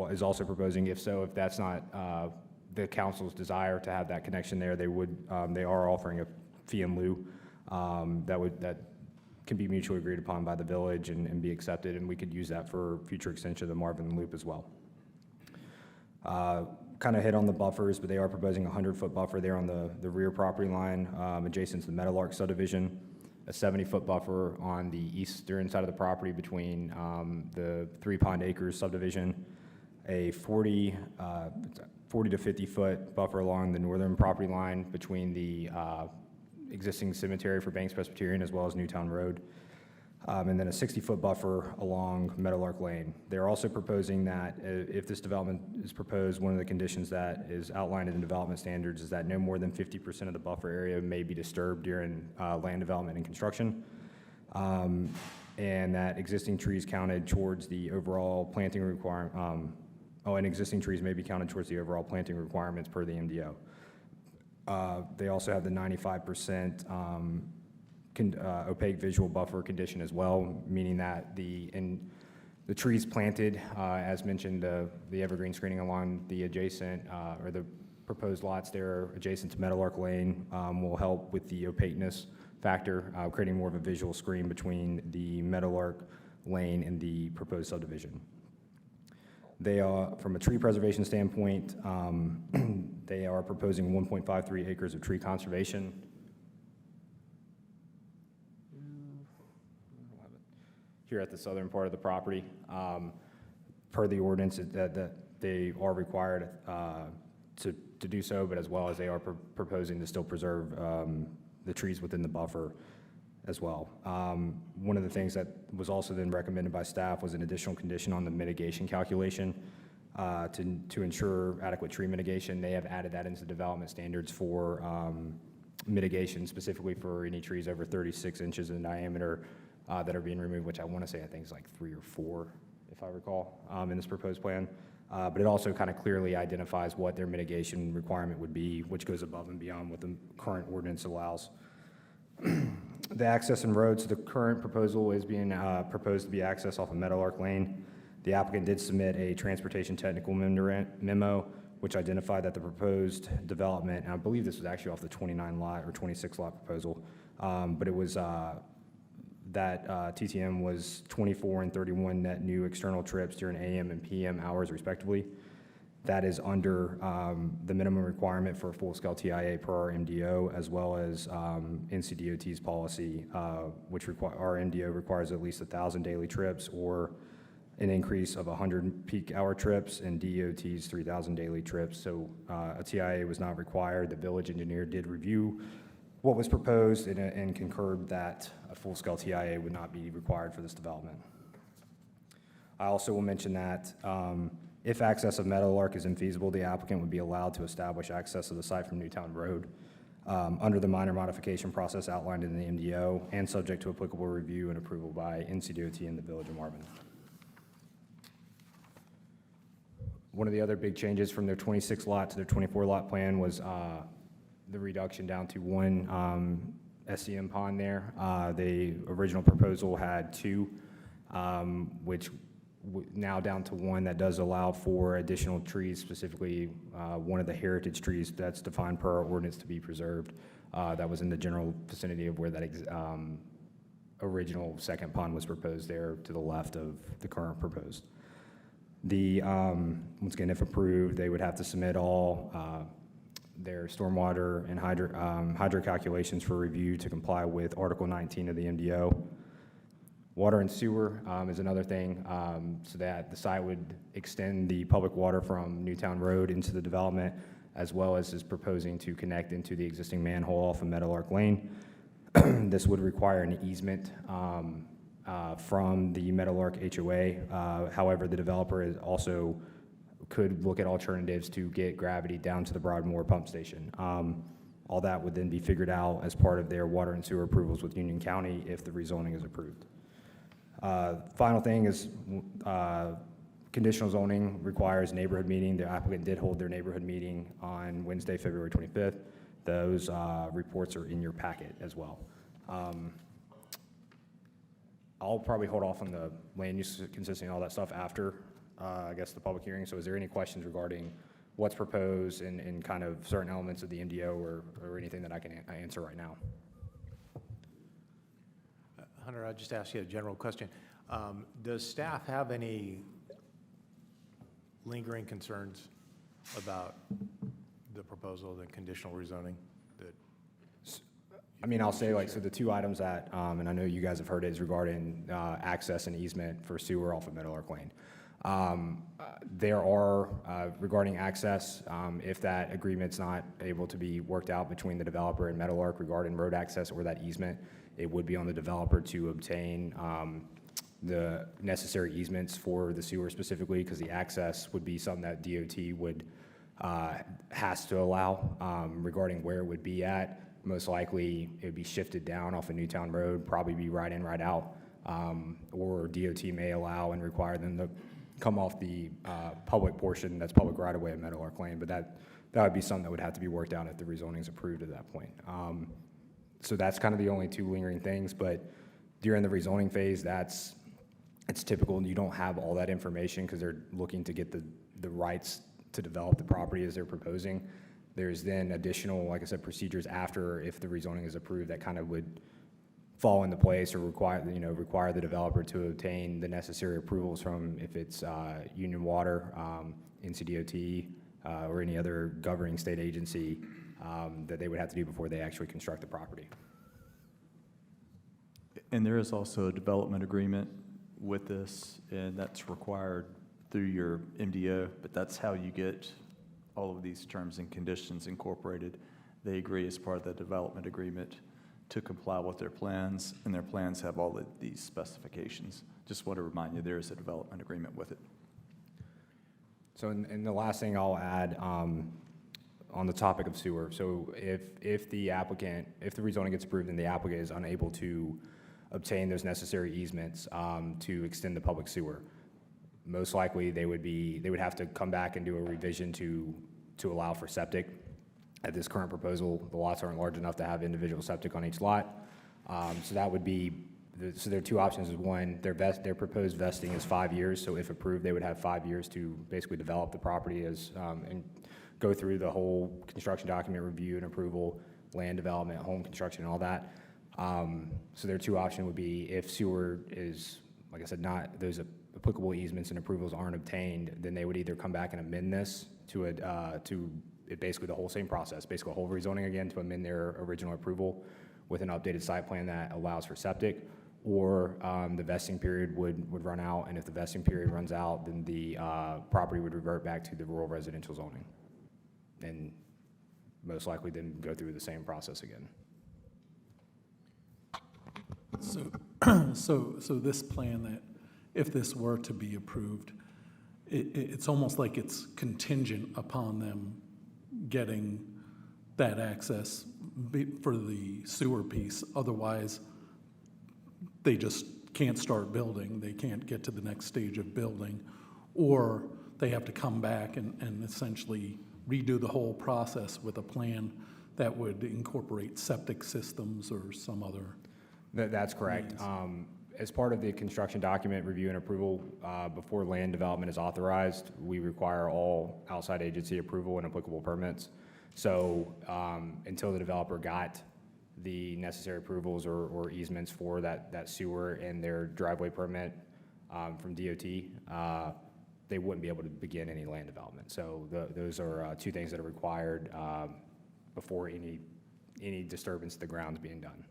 is also proposing, if that's not the council's desire to have that connection there, they are offering a fee in lieu that can be mutually agreed upon by the village and be accepted, and we could use that for future extension of the Marvin Loop as well. Kind of hit on the buffers, but they are proposing a 100-foot buffer there on the rear property line adjacent to the Meadowlark subdivision, a 70-foot buffer on the eastern side of the property between the 3 Pond Acres subdivision, a 40 to 50-foot buffer along the northern property line between the existing cemetery for Banks Presbyterian as well as Newtown Road, and then a 60-foot buffer along Meadowlark Lane. They're also proposing that if this development is proposed, one of the conditions that is outlined in the development standards is that no more than 50% of the buffer area may be disturbed during land development and construction, and that existing trees counted towards the overall planting requirement. And existing trees may be counted towards the overall planting requirements per the MDO. They also have the 95% opaque visual buffer condition as well, meaning that the trees planted, as mentioned, the evergreen screening along the adjacent or the proposed lots there adjacent to Meadowlark Lane will help with the opaqueness factor, creating more of a visual screen between the Meadowlark lane in the proposed subdivision. They are, from a tree preservation standpoint, they are proposing 1.53 acres of tree conservation. Here at the southern part of the property. Per the ordinance, that they are required to do so, but as well as they are proposing to still preserve the trees within the buffer as well. One of the things that was also then recommended by staff was an additional condition on the mitigation calculation to ensure adequate tree mitigation. They have added that into development standards for mitigation, specifically for any trees over 36 inches in diameter that are being removed, which I want to say I think is like 3 or 4, if I recall, in this proposed plan. But it also kind of clearly identifies what their mitigation requirement would be, which goes above and beyond what the current ordinance allows. The access and roads, the current proposal is being proposed to be accessed off of Meadowlark Lane. The applicant did submit a transportation technical memo, which identified that the proposed development, and I believe this was actually off the 29 lot or 26 lot proposal, but it was that TTM was 24 and 31 net new external trips during AM and PM hours respectively. That is under the minimum requirement for a full-scale TIA per our MDO, as well as NCDOT's policy, which our MDO requires at least 1,000 daily trips or an increase of 100 peak hour trips, and DOT's 3,000 daily trips. So a TIA was not required. The village engineer did review what was proposed and concurred that a full-scale TIA would not be required for this development. I also will mention that if access of Meadowlark is infeasible, the applicant would be allowed to establish access to the site from Newtown Road under the minor modification process outlined in the MDO and subject to applicable review and approval by NCDOT and the Village of Marvin. One of the other big changes from their 26 lot to their 24 lot plan was the reduction down to one SCM pond there. The original proposal had 2, which now down to 1 that does allow for additional trees, specifically one of the heritage trees that's defined per our ordinance to be preserved. That was in the general vicinity of where that original second pond was proposed there to the left of the current proposed. The, once again, if approved, they would have to submit all their stormwater and hydro calculations for review to comply with Article 19 of the MDO. Water and sewer is another thing, so that the site would extend the public water from Newtown Road into the development, as well as is proposing to connect into the existing manhole off of Meadowlark Lane. This would require an easement from the Meadowlark HOA. However, the developer is also could look at alternatives to get gravity down to the Broadmoor pump station. All that would then be figured out as part of their water and sewer approvals with Union County if the rezoning is approved. Final thing is conditional zoning requires neighborhood meeting. The applicant did hold their neighborhood meeting on Wednesday, February 25th. Those reports are in your packet as well. I'll probably hold off on the land use consistency and all that stuff after, I guess, the public hearing. So is there any questions regarding what's proposed and kind of certain elements of the MDO or anything that I can answer right now? Hunter, I'll just ask you a general question. Does staff have any lingering concerns about the proposal, the conditional rezoning? I mean, I'll say, like, so the 2 items that, and I know you guys have heard it, is regarding access and easement for sewer off of Meadowlark Lane. There are, regarding access, if that agreement's not able to be worked out between the developer and Meadowlark regarding road access or that easement, it would be on the developer to obtain the necessary easements for the sewer specifically, because the access would be something that DOT would, has to allow regarding where it would be at. Most likely, it would be shifted down off of Newtown Road, probably be right in, right out, or DOT may allow and require them to come off the public portion that's public right-of-way at Meadowlark Lane, but that would be something that would have to be worked out if the rezoning is approved at that point. So that's kind of the only 2 lingering things, but during the rezoning phase, it's typical, and you don't have all that information because they're looking to get the rights to develop the property as they're proposing. There's then additional, like I said, procedures after if the rezoning is approved that kind of would fall into place or require the developer to obtain the necessary approvals from, if it's Union Water, NCDOT, or any other governing state agency that they would have to do before they actually construct the property. And there is also a development agreement with this, and that's required through your MDO, but that's how you get all of these terms and conditions incorporated. They agree as part of the development agreement to comply with their plans, and their plans have all of these specifications. Just want to remind you, there is a development agreement with it. So, and the last thing I'll add, on the topic of sewer, so if the rezoning gets approved and the applicant is unable to obtain those necessary easements to extend the public sewer, most likely they would have to come back and do a revision to allow for septic. At this current proposal, the lots aren't large enough to have individual septic on each lot. So that would be, so there are two options. One, their proposed vesting is 5 years. So if approved, they would have 5 years to basically develop the property and go through the whole construction document review and approval, land development, home construction, and all that. So their two options would be, if sewer is, like I said, not, those applicable easements and approvals aren't obtained, then they would either come back and amend this to basically the whole same process, basically a whole rezoning again to amend their original approval with an updated site plan that allows for septic, or the vesting period would run out, and if the vesting period runs out, then the property would revert back to the rural residential zoning, and most likely then go through the same process again. So this plan, that if this were to be approved, it's almost like it's contingent upon them getting that access for the sewer piece. Otherwise, they just can't start building. They can't get to the next stage of building, or they have to come back and essentially redo the whole process with a plan that would incorporate septic systems or some other. That's correct. As part of the construction document review and approval, before land development is authorized, we require all outside agency approval and applicable permits. So until the developer got the necessary approvals or easements for that sewer and their driveway permit from DOT, they wouldn't be able to begin any land development. So those are two things that are required before any disturbance to the ground is being done.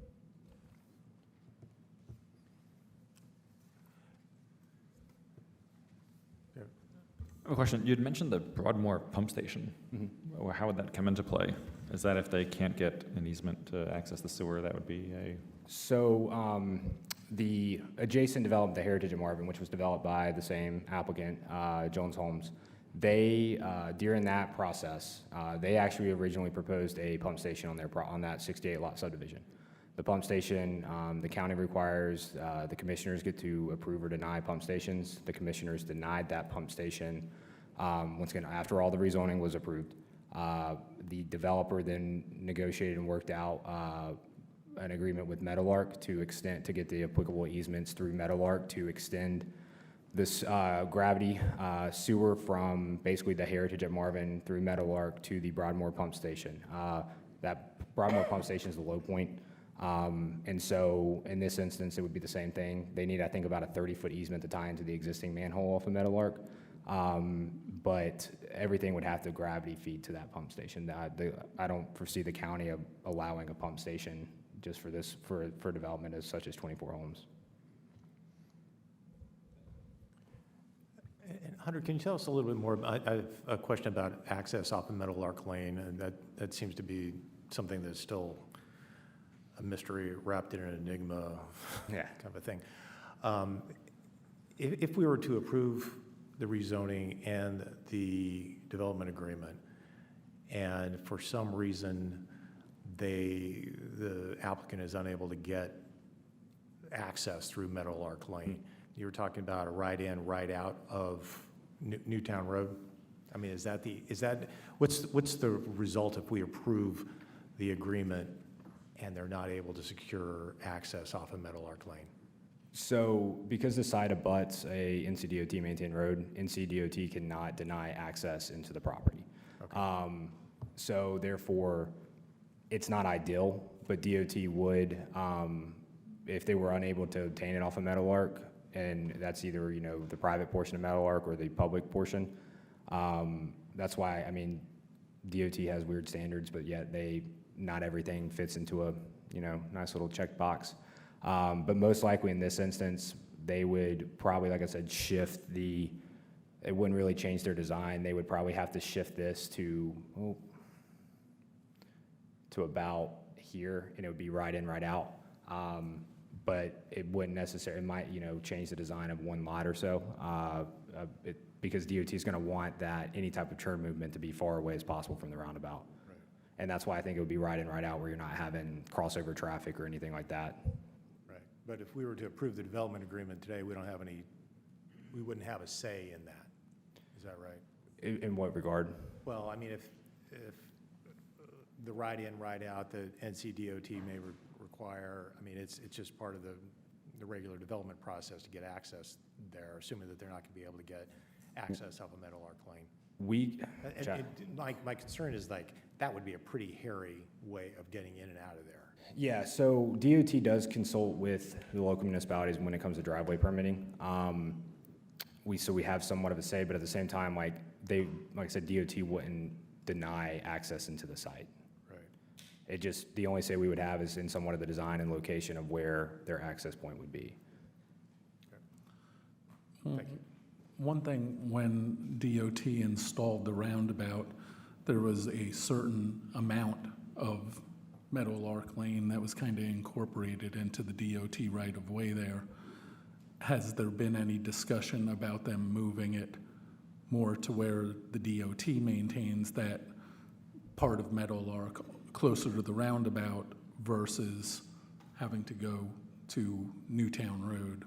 A question, you'd mentioned the Broadmoor pump station. Mm-hmm. How would that come into play? Is that if they can't get an easement to access the sewer, that would be a... So the adjacent development, the Heritage at Marvin, which was developed by the same applicant, Jones Homes, they, during that process, they actually originally proposed a pump station on that 68 lot subdivision. The pump station, the county requires the commissioners get to approve or deny pump stations. The commissioners denied that pump station. Once again, after all the rezoning was approved, the developer then negotiated and worked out an agreement with Meadowlark to get the applicable easements through Meadowlark to extend this gravity sewer from basically the Heritage at Marvin through Meadowlark to the Broadmoor pump station. That Broadmoor pump station is the low point. And so in this instance, it would be the same thing. They need, I think, about a 30-foot easement to tie into the existing manhole off of Meadowlark. But everything would have to gravity feed to that pump station. I don't foresee the county allowing a pump station just for development as such as 24 homes. And Hunter, can you tell us a little bit more? I have a question about access off of Meadowlark Lane, and that seems to be something that's still a mystery wrapped in an enigma, kind of a thing. If we were to approve the rezoning and the development agreement, and for some reason the applicant is unable to get access through Meadowlark Lane, you were talking about a right in, right out of Newtown Road. I mean, what's the result if we approve the agreement and they're not able to secure access off of Meadowlark Lane? So because the site abuts a NCDOT maintained road, NCDOT cannot deny access into the property. Okay. So therefore, it's not ideal, but DOT would if they were unable to obtain it off of Meadowlark, and that's either, you know, the private portion of Meadowlark or the public portion. That's why, I mean, DOT has weird standards, but yet not everything fits into a, you know, nice little check box. But most likely in this instance, they would probably, like I said, it wouldn't really change their design. They would probably have to shift this to about here, and it would be right in, right out. But it wouldn't necessarily, it might, you know, change the design of one lot or so, because DOT is going to want that any type of turn movement to be far away as possible from the roundabout. Right. And that's why I think it would be right in, right out, where you're not having crossover traffic or anything like that. Right. But if we were to approve the development agreement today, we wouldn't have a say in that. Is that right? In what regard? Well, I mean, if the ride-in, ride-out, the NCDOT may require, I mean, it's just part of the regular development process to get access there, assuming that they're not going to be able to get access off a Meadowlark Lane. My concern is like, that would be a pretty hairy way of getting in and out of there. Yeah, so DOT does consult with the local municipalities when it comes to driveway permitting. We have somewhat of a say, but at the same time, like I said, DOT wouldn't deny access into the site. Right. The only say we would have is in somewhat of the design and location of where their access point would be. Okay. Thank you. One thing, when DOT installed the roundabout, there was a certain amount of Meadowlark Lane that was kind of incorporated into the DOT right-of-way there. Has there been any discussion about them moving it more to where the DOT maintains that part of Meadowlark closer to the roundabout versus having to go to Newtown Road?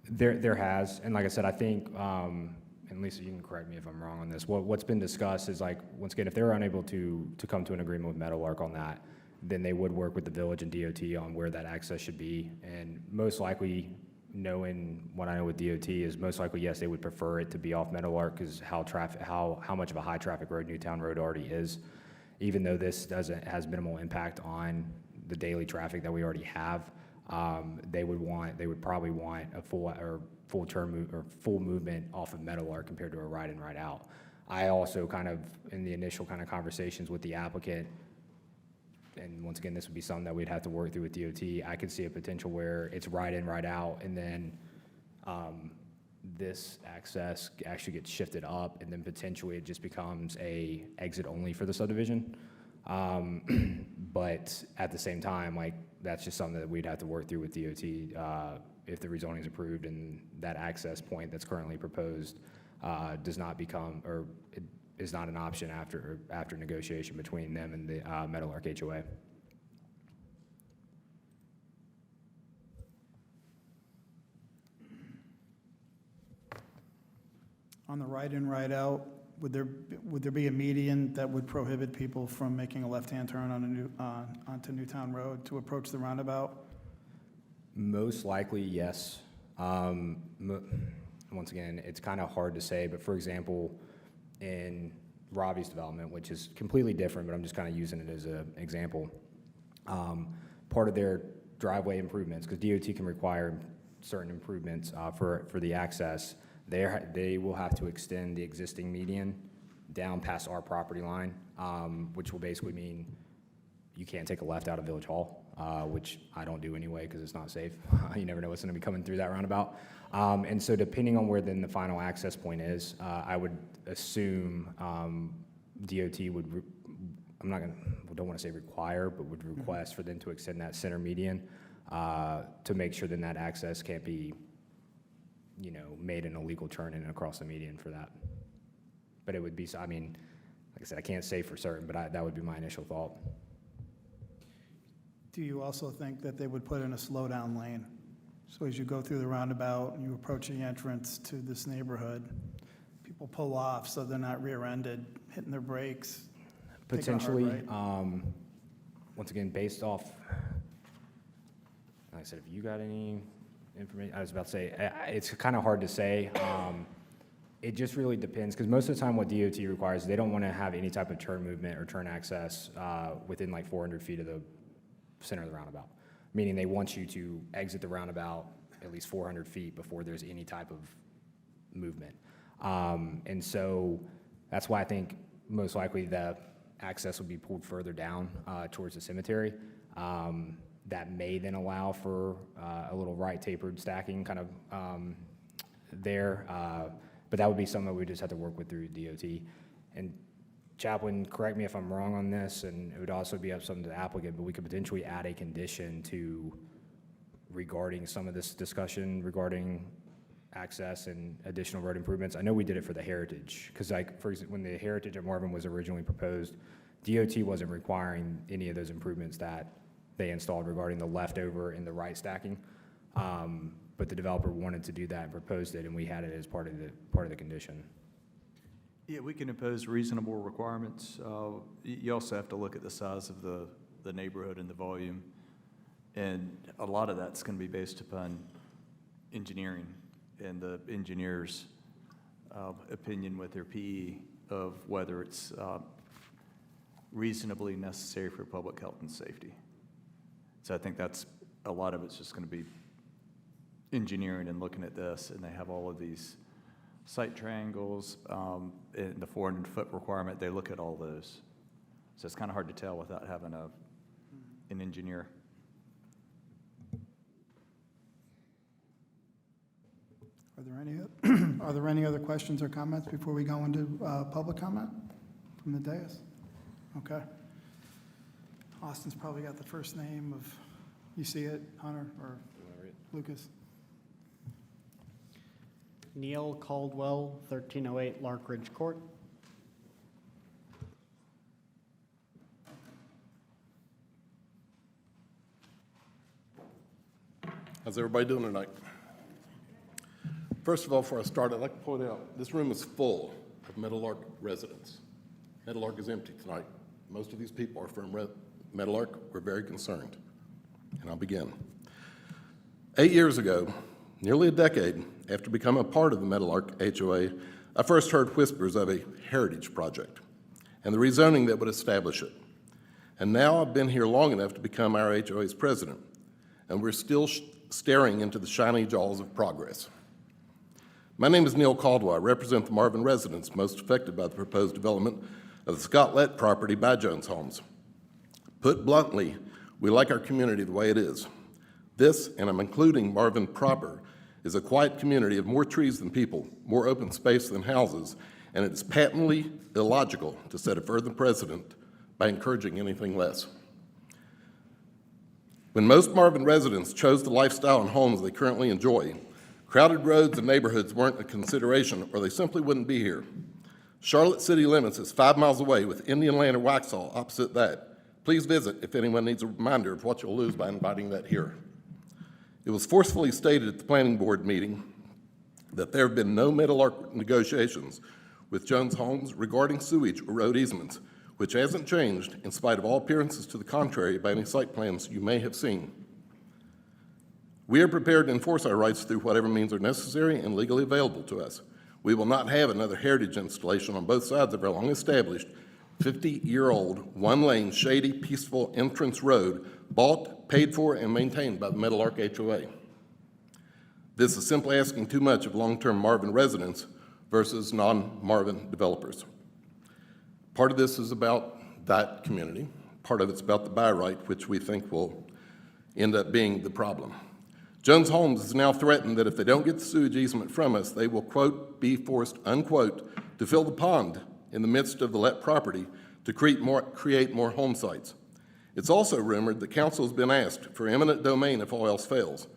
There has, and like I said, I think, and Lisa, you can correct me if I'm wrong on this, what's been discussed is, like, once again, if they're unable to come to an agreement with Meadowlark on that, then they would work with the village and DOT on where that access should be. And most likely, knowing what I know with DOT, is most likely, yes, they would prefer it to be off Meadowlark, because how much of a high traffic road Newtown Road already is. Even though this has minimal impact on the daily traffic that we already have, they would probably want a full turn or full movement off of Meadowlark compared to a ride in, ride out. I also kind of, in the initial kind of conversations with the applicant, and once again, this would be something that we'd have to work through with DOT, I could see a potential where it's ride in, ride out, and then this access actually gets shifted up, and then potentially it just becomes a exit only for the subdivision. But at the same time, like, that's just something that we'd have to work through with DOT if the rezoning is approved and that access point that's currently proposed does not become, or it is not an option after negotiation between them and the Meadowlark HOA. On the ride-in, ride-out, would there be a median that would prohibit people from making a left-hand turn onto Newtown Road to approach the roundabout? Most likely, yes. Once again, it's kind of hard to say, but for example, in Robbie's development, which is completely different, but I'm just kind of using it as an example, part of their driveway improvements, because DOT can require certain improvements for the access, they will have to extend the existing median down past our property line, which will basically mean you can't take a left out of Village Hall, which I don't do anyway because it's not safe. You never know what's going to be coming through that roundabout. And so depending on where then the final access point is, I would assume DOT would, don't want to say require, but would request for them to extend that center median to make sure then that access can't be, made an illegal turn in across the median for that. But it would be, I mean, like I said, I can't say for certain, but that would be my initial thought. Do you also think that they would put in a slow-down lane? So as you go through the roundabout and you approach the entrance to this neighborhood, people pull off so they're not rear-ended, hitting their brakes? Potentially. Take a hard right? Once again, based off, like I said, if you got any information, I was about to say, it's kind of hard to say. It just really depends, because most of the time what DOT requires, they don't want to have any type of turn movement or turn access within like 400 feet of the center of the roundabout. meaning they want you to exit the roundabout at least 400 feet before there's any type of movement. And so that's why I think most likely the access would be pulled further down towards the cemetery. That may then allow for a little right tapered stacking kind of there. But that would be something that we just have to work with through DOT. And Chaplain, correct me if I'm wrong on this, and it would also be up something to the applicant, but we could potentially add a condition to regarding some of this discussion regarding access and additional road improvements. I know we did it for the Heritage, because like, for example, when the Heritage at Marvin was originally proposed, DOT wasn't requiring any of those improvements that they installed regarding the leftover and the right stacking. But the developer wanted to do that and proposed it, and we had it as part of the condition. Yeah, we can impose reasonable requirements. You also have to look at the size of the neighborhood and the volume. And a lot of that's going to be based upon engineering and the engineer's opinion with their PE of whether it's reasonably necessary for public health and safety. So I think that's, a lot of it's just going to be engineering and looking at this, and they have all of these site triangles, and the 400-foot requirement, they look at all those. So it's kind of hard to tell without having an engineer. Are there any other questions or comments before we go into public comment from the dais? Okay. Austin's probably got the first name of, you see it, Hunter or Lucas? Neil Caldwell, 1308 Lark Ridge Court. How's everybody doing tonight? First of all, before I start, I'd like to point out this room is full of Meadowlark residents. Meadowlark is empty tonight. Most of these people are from Meadowlark. We're very concerned. And I'll begin. 8 years ago, nearly a decade after becoming a part of the Meadowlark HOA, I first heard whispers of a heritage project and the rezoning that would establish it. And now I've been here long enough to become our HOA's president, and we're still staring into the shiny jaws of progress. My name is Neil Caldwell. I represent the Marvin residents most affected by the proposed development of the Scott Lett property by Jones Homes. Put bluntly, we like our community the way it is. This, and I'm including Marvin proper, is a quiet community of more trees than people, more open space than houses, and it is patently illogical to set a further precedent by encouraging anything less. When most Marvin residents chose the lifestyle and homes they currently enjoy, crowded roads and neighborhoods weren't a consideration, or they simply wouldn't be here. Charlotte city limits is 5 miles away, with Indian Land and Waxhaw opposite that. Please visit if anyone needs a reminder of what you'll lose by inviting that here. It was forcefully stated at the planning board meeting that there have been no Meadowlark negotiations with Jones Homes regarding sewage or road easements, which hasn't changed in spite of all appearances to the contrary by any site plans you may have seen. We are prepared to enforce our rights through whatever means are necessary and legally available to us. We will not have another heritage installation on both sides of our long-established 50-year-old, one-lane, shady, peaceful entrance road bought, paid for, and maintained by the Meadowlark HOA. This is simply asking too much of long-term Marvin residents versus non-Marvin developers. Part of this is about that community. Part of it's about the buy right, which we think will end up being the problem. Jones Homes has now threatened that if they don't get the sewage easement from us, they will, quote, be forced, unquote, to fill the pond in the midst of the Lett property to create more home sites. It's also rumored that council has been asked for eminent domain if all else fails.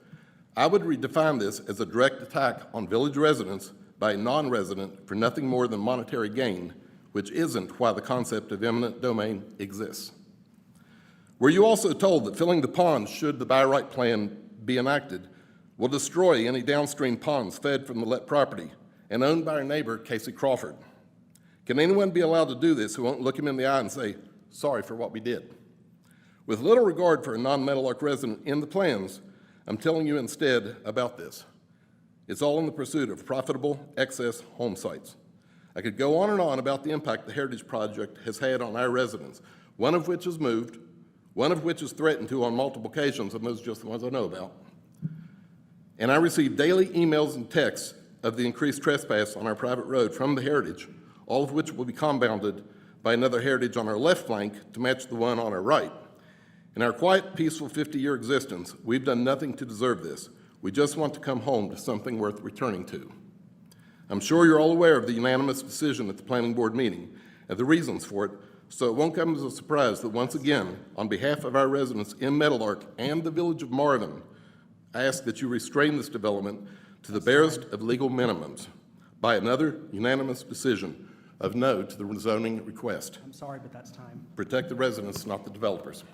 I would redefine this as a direct attack on village residents by a non-resident for nothing more than monetary gain, which isn't why the concept of eminent domain exists. Were you also told that filling the pond, should the by right plan be enacted, will destroy any downstream ponds fed from the Lett property and owned by our neighbor, Casey Crawford? Can anyone be allowed to do this who won't look him in the eye and say, sorry for what we did? With little regard for a non-Meadowlark resident in the plans, I'm telling you instead about this. It's all in the pursuit of profitable excess home sites. I could go on and on about the impact the Heritage Project has had on our residents, one of which has moved, one of which is threatened to on multiple occasions, and those are just the ones I know about. And I receive daily emails and texts of the increased trespass on our private road from the Heritage, all of which will be compounded by another Heritage on our left flank to match the one on our right. In our quiet, peaceful 50-year existence, we've done nothing to deserve this. We just want to come home to something worth returning to. I'm sure you're all aware of the unanimous decision at the Planning Board meeting and the reasons for it, so it won't come as a surprise that once again, on behalf of our residents in Meadowlark and the village of Marvin, I ask that you restrain this development to the barest of legal minimums by another unanimous decision of no to the rezoning request. I'm sorry, but that's time. Protect the residents, not the developers.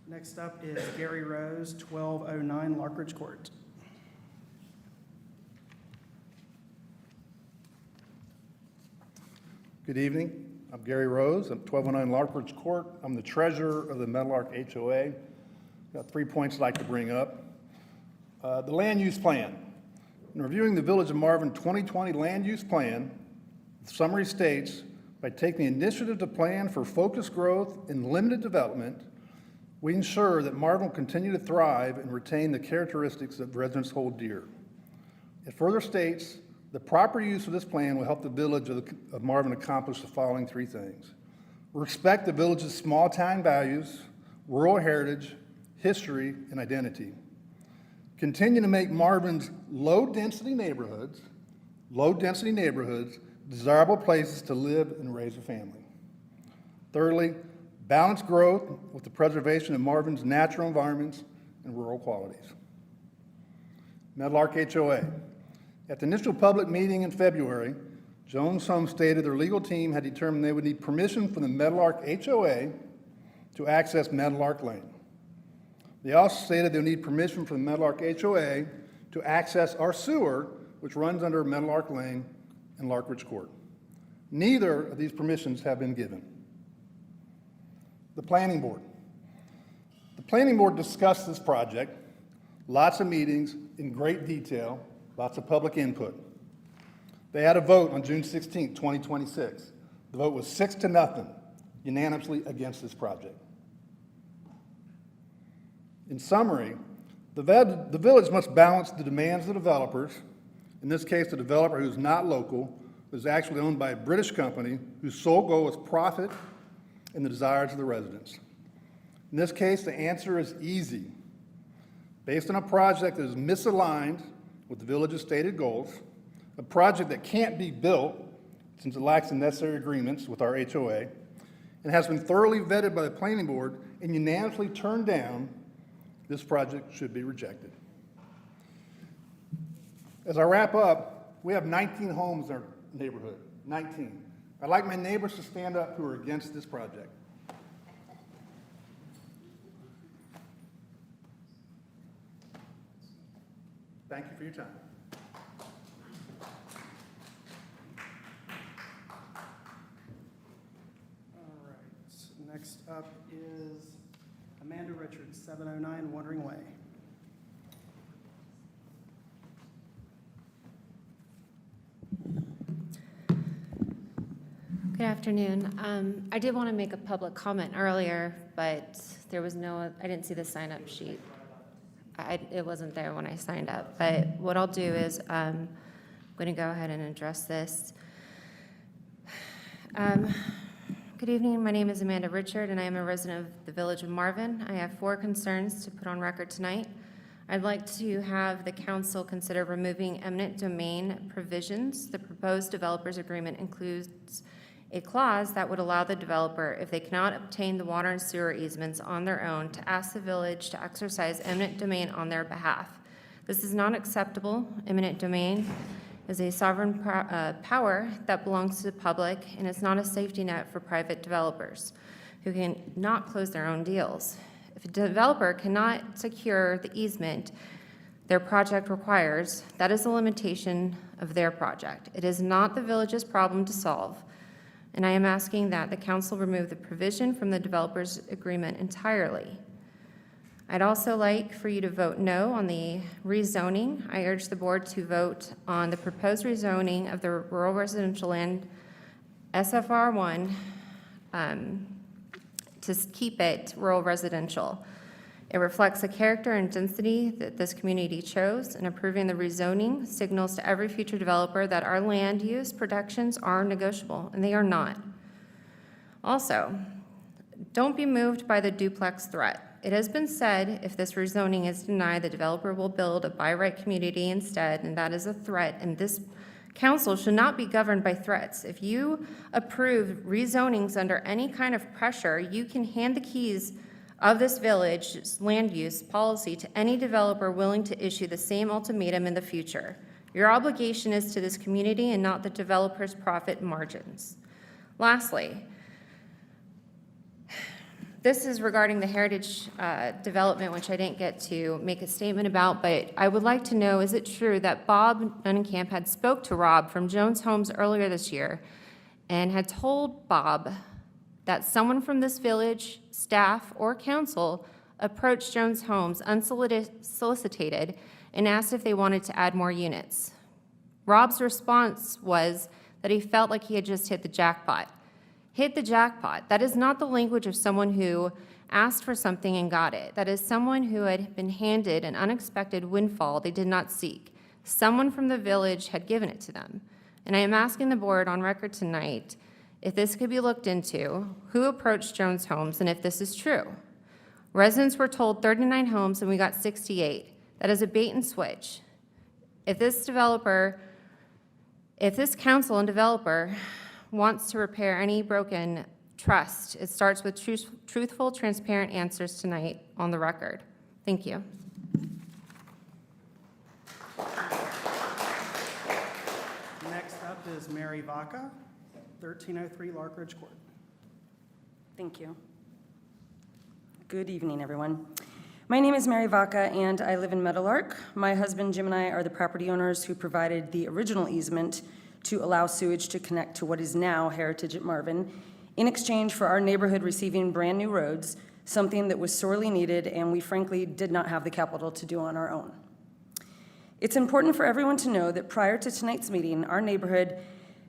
Next up is Gary Rose, 1209 Larkridge Court. Good evening. I'm Gary Rose. I'm 1209 Larkridge Court. I'm the treasurer of the Meadowlark HOA. Got 3 points I'd like to bring up. The land use plan. In reviewing the Village of Marvin 2020 land use plan, the summary states, by taking the initiative to plan for focused growth and limited development, we ensure that Marvin will continue to thrive and retain the characteristics that residents hold dear. It further states, the proper use of this plan will help the village of Marvin accomplish the following 3 things. Respect the village's small town values, rural heritage, history, and identity. Continue to make Marvin's low-density neighborhoods desirable places to live and raise a family. Thirdly, balance growth with the preservation of Marvin's natural environments and rural qualities. Meadowlark HOA. At the initial public meeting in February, Jones Homes stated their legal team had determined they would need permission from the Meadowlark HOA to access Meadowlark Lane. They also stated they would need permission from the Meadowlark HOA to access our sewer, which runs under Meadowlark Lane and Larkridge Court. Neither of these permissions have been given. The Planning Board. The Planning Board discussed this project, lots of meetings in great detail, lots of public input. They had a vote on June 16, 2026. The vote was 6-0, unanimously against this project. In summary, the village must balance the demands of the developers, in this case, the developer who's not local, but is actually owned by a British company whose sole goal is profit and the desires of the residents. In this case, the answer is easy. Based on a project that is misaligned with the village's stated goals, a project that can't be built since it lacks the necessary agreements with our HOA, and has been thoroughly vetted by the Planning Board and unanimously turned down, this project should be rejected. As I wrap up, we have 19 homes in our neighborhood, 19. I'd like my neighbors to stand up who are against this project. Thank you for your time. All right, next up is Amanda Richards, 709 Wandering Way. Good afternoon. I did want to make a public comment earlier, but there was no, I didn't see the sign-up sheet. It wasn't there when I signed up. But what I'll do is I'm going to go ahead and address this. Good evening. My name is Amanda Richard, and I am a resident of the Village of Marvin. I have 4 concerns to put on record tonight. I'd like to have the council consider removing eminent domain provisions. The proposed developers agreement includes a clause that would allow the developer, if they cannot obtain the water and sewer easements on their own, to ask the village to exercise eminent domain on their behalf. This is not acceptable. Eminent domain is a sovereign power that belongs to the public, and it's not a safety net for private developers who can not close their own deals. If a developer cannot secure the easement their project requires, that is a limitation of their project. It is not the village's problem to solve, and I am asking that the council remove the provision from the developer's agreement entirely. I'd also like for you to vote no on the rezoning. I urge the board to vote on the proposed rezoning of the rural residential land SFR1 to keep it rural residential. It reflects the character and density that this community chose, and approving the rezoning signals to every future developer that our land use protections are negotiable, and they are not. Also, don't be moved by the duplex threat. It has been said if this rezoning is denied, the developer will build a by-right community instead, and that is a threat, and this council should not be governed by threats. If you approve rezonings under any kind of pressure, you can hand the keys of this village's land use policy to any developer willing to issue the same ultimatum in the future. Your obligation is to this community and not the developer's profit margins. Lastly, this is regarding the heritage development, which I didn't get to make a statement about, but I would like to know, is it true that Bob Nunnenkamp had spoke to Rob from Jones Homes earlier this year and had told Bob that someone from this village, staff, or council approached Jones Homes unsolicited and asked if they wanted to add more units? Rob's response was that he felt like he had just hit the jackpot. Hit the jackpot. That is not the language of someone who asked for something and got it. That is someone who had been handed an unexpected windfall they did not seek. Someone from the village had given it to them. And I am asking the board on record tonight if this could be looked into, who approached Jones Homes, and if this is true. Residents were told 39 homes and we got 68. That is a bait and switch. If this council and developer wants to repair any broken trust, it starts with truthful, transparent answers tonight on the record. Thank you. Next up is Mary Vaca, 1303 Larkridge Court. Thank you. Good evening, everyone. My name is Mary Vaca, and I live in Meadowlark. My husband, Jim, and I are the property owners who provided the original easement to allow sewage to connect to what is now Heritage at Marvin, in exchange for our neighborhood receiving brand-new roads, something that was sorely needed and we frankly did not have the capital to do on our own. It's important for everyone to know that prior to tonight's meeting, our neighborhood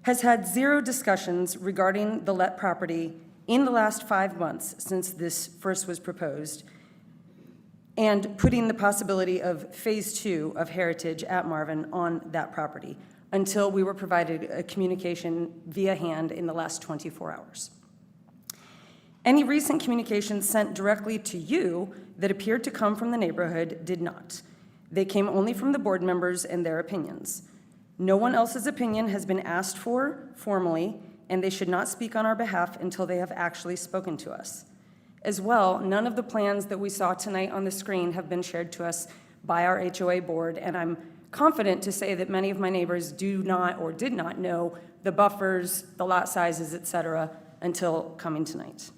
has had 0 discussions regarding the let property in the last 5 months since this first was proposed, and putting the possibility of Phase 2 of Heritage at Marvin on that property, until we were provided a communication via hand in the last 24 hours. Any recent communications sent directly to you that appeared to come from the neighborhood did not. They came only from the board members and their opinions. No one else's opinion has been asked for formally, and they should not speak on our behalf until they have actually spoken to us. As well, none of the plans that we saw tonight on the screen have been shared to us by our HOA board, and I'm confident to say that many of my neighbors do not or did not know the buffers, the lot sizes, et cetera, until coming tonight.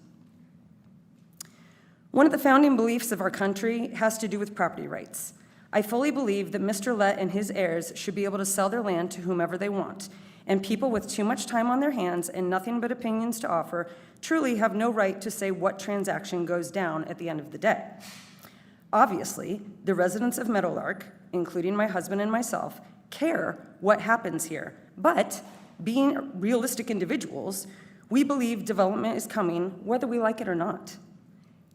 One of the founding beliefs of our country has to do with property rights. I fully believe that Mr. Lett and his heirs should be able to sell their land to whomever they want, and people with too much time on their hands and nothing but opinions to offer truly have no right to say what transaction goes down at the end of the day. Obviously, the residents of Meadowlark, including my husband and myself, care what happens here. But being realistic individuals, we believe development is coming whether we like it or not.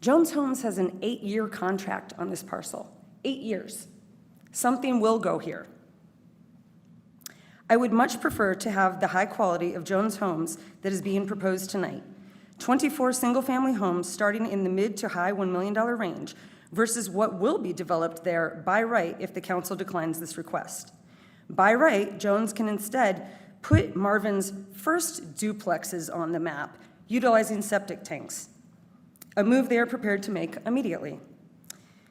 Jones Homes has an 8-year contract on this parcel. 8 years. Something will go here. I would much prefer to have the high quality of Jones Homes that is being proposed tonight. 24 single-family homes starting in the mid to high $1 million range, versus what will be developed there by right if the council declines this request. By right, Jones can instead put Marvin's first duplexes on the map, utilizing septic tanks, a move they are prepared to make immediately.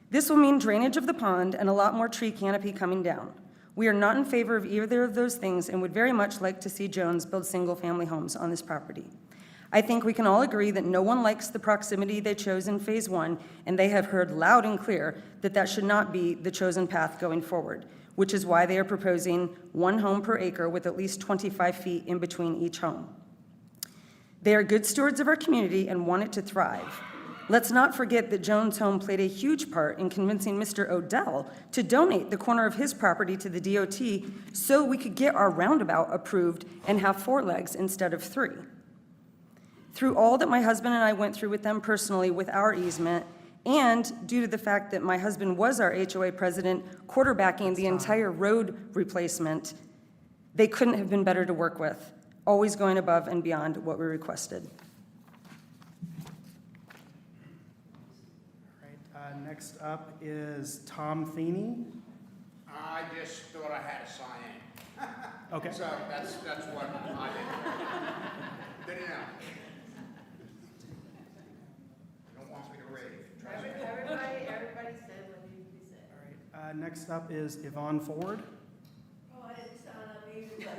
This will mean drainage of the pond and a lot more tree canopy coming down. We are not in favor of either of those things and would very much like to see Jones build single-family homes on this property. I think we can all agree that no one likes the proximity they chose in Phase 1, and they have heard loud and clear that that should not be the chosen path going forward, which is why they are proposing 1 home per acre with at least 25 feet in between each home. They are good stewards of our community and want it to thrive. Let's not forget that Jones Home played a huge part in convincing Mr. Odell to donate the corner of his property to the DOT so we could get our roundabout approved and have 4 legs instead of 3. Through all that my husband and I went through with them personally with our easement, and due to the fact that my husband was our HOA president, quarterbacking the entire road replacement, they couldn't have been better to work with, always going above and beyond what we requested. Next up is Tom Feeney. I just thought I had to sign in. Okay. So that's what I did. Didn't know. Don't want me to rave. Everybody said what needed to be said. Next up is Yvonne Ford. Oh, I didn't sign up either.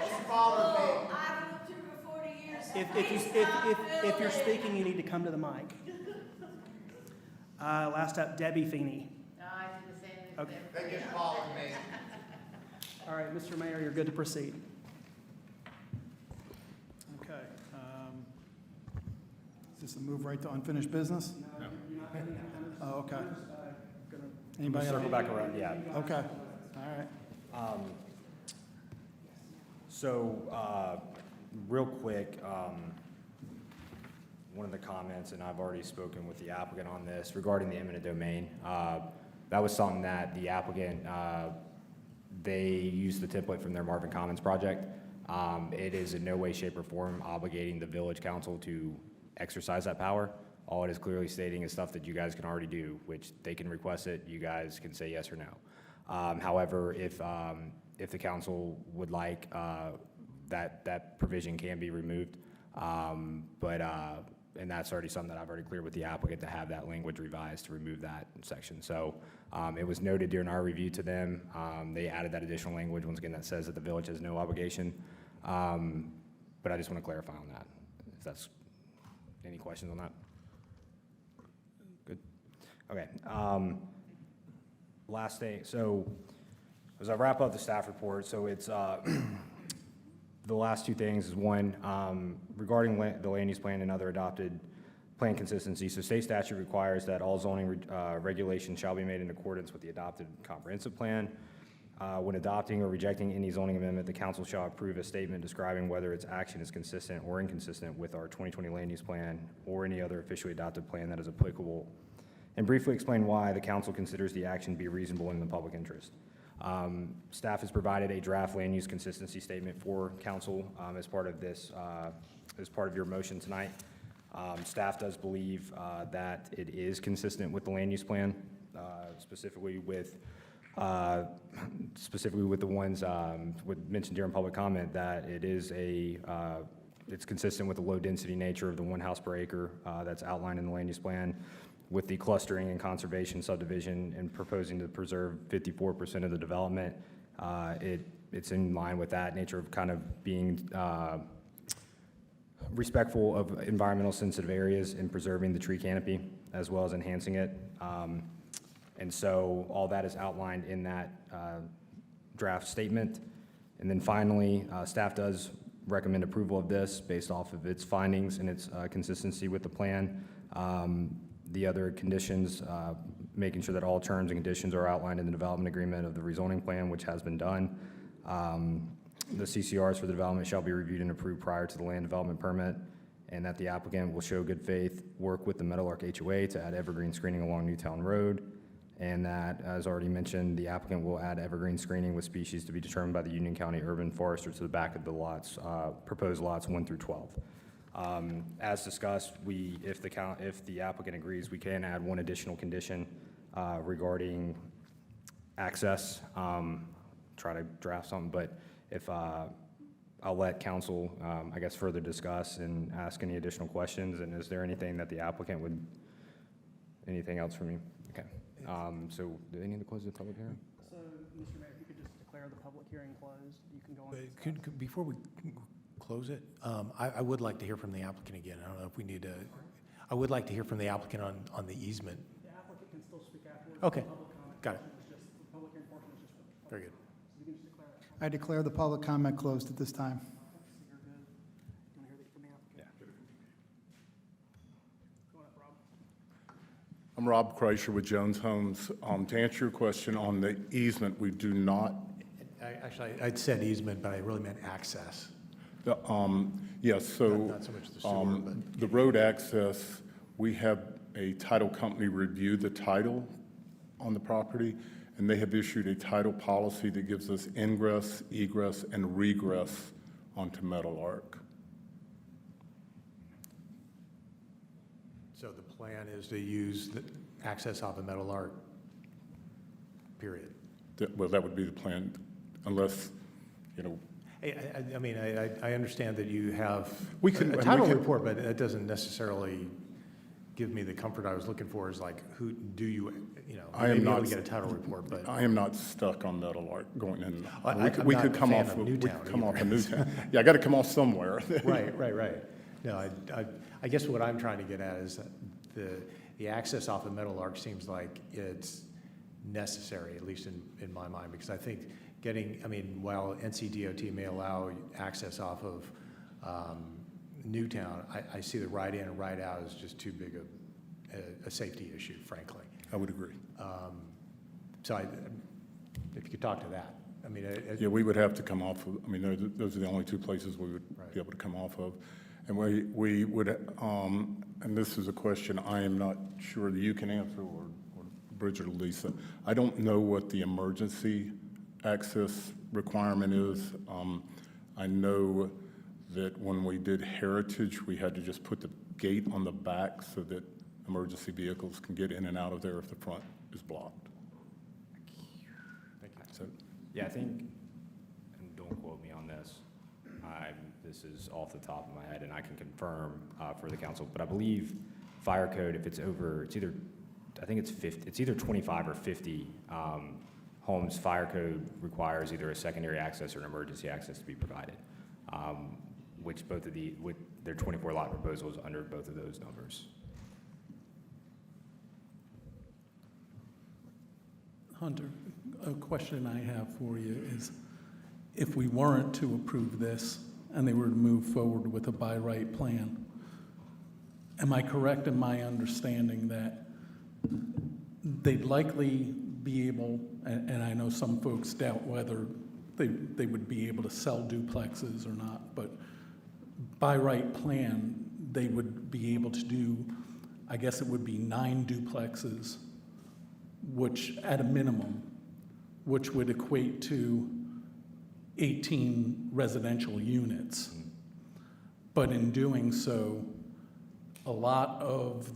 Don't bother me. I've lived here for 40 years. If you're speaking, you need to come to the mic. Last up, Debbie Feeney. No, I did the same thing. Okay. They just bothered me. All right, Mr. Mayor, you're good to proceed. Okay. Is this a move right to unfinished business? Oh, okay. Anybody? Circle back around, yeah. Okay, all right. So, real quick, one of the comments, and I've already spoken with the applicant on this, regarding the eminent domain. That was something that the applicant, they used the template from their Marvin Commons project. It is in no way, shape, or form obligating the village council to exercise that power. All it is clearly stating is stuff that you guys can already do, which they can request it, you guys can say yes or no. However, if the council would like, that provision can be removed. And that's already something that I've already cleared with the applicant to have that language revised to remove that section. So it was noted during our review to them. They added that additional language, once again, that says that the village has no obligation. But I just want to clarify on that, if that's, any questions on that? Good. Okay. Last thing, so as I wrap up the staff report, so it's, the last 2 things is one, regarding the land use plan and other adopted plan consistency. So state statute requires that all zoning regulations shall be made in accordance with the adopted comprehensive plan. When adopting or rejecting any zoning amendment, the council shall approve a statement describing whether its action is consistent or inconsistent with our 2020 land use plan or any other officially adopted plan that is applicable, and briefly explain why the council considers the action to be reasonable in the public interest. Staff has provided a draft land use consistency statement for council as part of this, as part of your motion tonight. Staff does believe that it is consistent with the land use plan, specifically with the ones mentioned during public comment, that it is it's consistent with the low density nature of the 1 house per acre that's outlined in the land use plan, with the clustering and conservation subdivision and proposing to preserve 54% of the development. It's in line with that nature of kind of being respectful of environmental sensitive areas and preserving the tree canopy as well as enhancing it. And so all that is outlined in that draft statement. And then finally, staff does recommend approval of this based off of its findings and its consistency with the plan. The other conditions, making sure that all terms and conditions are outlined in the development agreement of the rezoning plan, which has been done. The CCRs for the development shall be reviewed and approved prior to the land development permit, and that the applicant will show good faith, work with the Meadowlark HOA to add evergreen screening along Newtown Road, and that, as already mentioned, the applicant will add evergreen screening with species to be determined by the Union County Urban Forester to the back of the lots, proposed lots 1 through 12. As discussed, if the applicant agrees, we can add one additional condition regarding access. Try to draft something, but if I'll let council, I guess, further discuss and ask any additional questions. And is there anything that the applicant would, anything else from you? Okay. So do they need to close the public hearing? So, Mr. Mayor, if you could just declare the public hearing closed, you can go on. Before we close it, I would like to hear from the applicant again. I don't know if we need to, I would like to hear from the applicant on the easement. The applicant can still speak afterwards. Okay. Public comment Got it. portion is just- the public hearing portion is just for the Very good. So you can just declare that. I declare the public comment closed at this time. You're good. You want to hear from the applicant? Yeah. Go on up, Rob. I'm Rob Kreischer with Jones Homes. To answer your question on the easement, we do not. Actually, I'd said easement, but I really meant access. Yes, so Not so much the sewer, but. the road access, we have a title company review the title on the property, and they have issued a title policy that gives us ingress, egress, and regress onto Metal Arc. So the plan is to use the access off of Metal Arc, period. Well, that would be the plan, unless, I mean, I understand that you have We can- a and we title can- report, but that doesn't necessarily give me the comfort I was looking for, is like, who, do you know, I you am may be able not. to get a title report, but. I am not stuck on Metal Arc going in. I'm We not could a come fan off, of we could Newtown come off either. of Newtown. Yeah, I got to come off somewhere. Right. No, I guess what I'm trying to get at is that the access off of Metal Arc seems like it's necessary, at least in my mind, because I think while NCDOT may allow access off of Newtown, I see the ride in and ride out as just too big a safety issue, frankly. I would agree. So if you could talk to that. I mean, Yeah, we would have to come off of, those are the only two places we would be able to come off of. And we would, and this is a question I am not sure that you can answer, or Bridget or Lisa. I don't know what the emergency access requirement is. I know that when we did Heritage, we had to just put the gate on the back so that emergency vehicles can get in and out of there if the front is blocked. Thank you. So, Yeah, I think, and don't quote me on this, this is off the top of my head, and I can confirm for the council, but I believe fire code, if it's over, it's either 50, it's either 25 or 50 homes, fire code requires either a secondary access or an emergency access to be provided, which with their 24 lot proposals under both of those numbers. Hunter, a question I have for you is, if we weren't to approve this and they were to move forward with a by right plan, am I correct in my understanding that they'd likely be able, and I know some folks doubt whether they would be able to sell duplexes or not, but by right plan, they would be able to do, I guess it would be 9 duplexes, which at a minimum, which would equate to 18 residential units. But in doing so, a lot of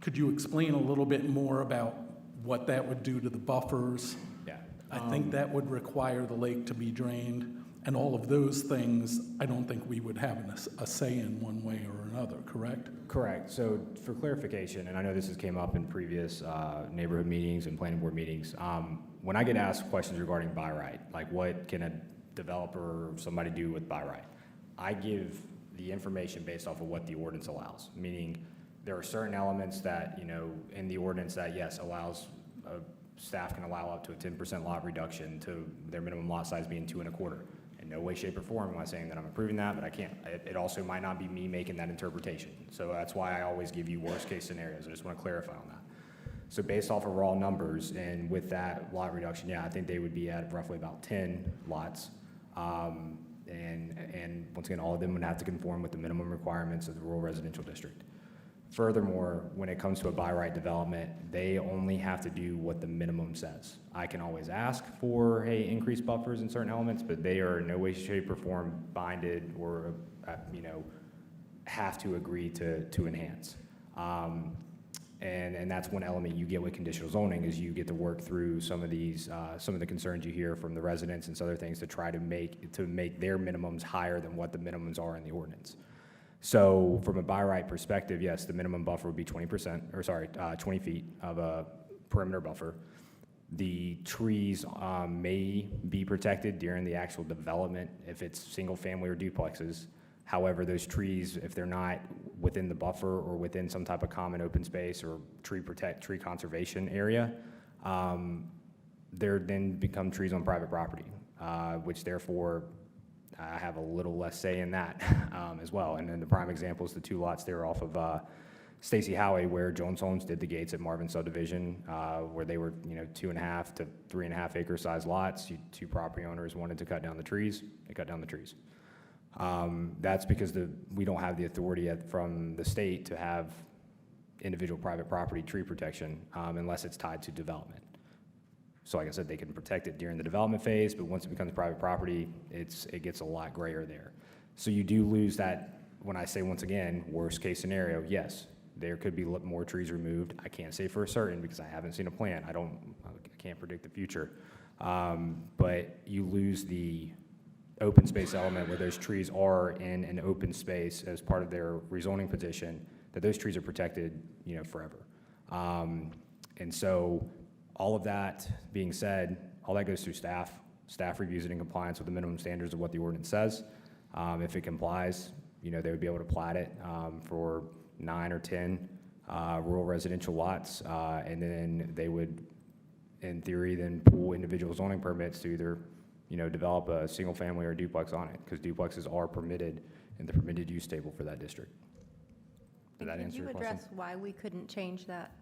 could you explain a little bit more about what that would do to the buffers? Yeah. I think that would require the lake to be drained, and all of those things, I don't think we would have a say in one way or another, correct? Correct. So for clarification, and I know this has came up in previous neighborhood meetings and planning board meetings, when I get asked questions regarding by right, like what can a developer or somebody do with by right, I give the information based off of what the ordinance allows, meaning there are certain elements that, in the ordinance that, yes, allows, staff can allow up to a 10% lot reduction to their minimum lot size being 2 1/4. In no way, shape, or form am I saying that I'm approving that, but I can't. It also might not be me making that interpretation. So that's why I always give you worst case scenarios. I just want to clarify on that. So based off of raw numbers and with that lot reduction, yeah, I think they would be at roughly about 10 lots. And once again, all of them would have to conform with the minimum requirements of the rural residential district. Furthermore, when it comes to a by right development, they only have to do what the minimum says. I can always ask for, hey, increased buffers in certain elements, but they are in no way, shape, or form binded or, have to agree to enhance. And that's one element you get with conditional zoning is you get to work through some of these, some of the concerns you hear from the residents and some other things to try to make their minimums higher than what the minimums are in the ordinance. So from a by right perspective, yes, the minimum buffer would be 20 feet of a perimeter buffer. The trees may be protected during the actual development if it's single family or duplexes. However, those trees, if they're not within the buffer or within some type of common open space or tree conservation area, they then become trees on private property, which therefore I have a little less say in that as well. And then the prime example is the 2 lots there off of Stacy Howie, where Jones Homes did the gates at Marvin subdivision, where they were, 2.5 to 3.5 acre size lots. Two property owners wanted to cut down the trees. They cut down the trees. That's because we don't have the authority from the state to have individual private property tree protection unless it's tied to development. So like I said, they can protect it during the development phase, but once it becomes private property, it gets a lot grayer there. So you do lose that. When I say, once again, worst case scenario, yes, there could be more trees removed. I can't say for certain because I haven't seen a plan. I can't predict the future. But you lose the open space element where those trees are in an open space as part of their rezoning petition, that those trees are protected, forever. And so all of that being said, all that goes through staff. Staff reviews it in compliance with the minimum standards of what the ordinance says. If it complies, they would be able to plat it for 9 or 10 rural residential lots, and then they would, in theory, then pull individual zoning permits to either, develop a single family or a duplex on it, because duplexes are permitted in the permitted use table for that district. Did that answer your question? Could you address why we couldn't change that?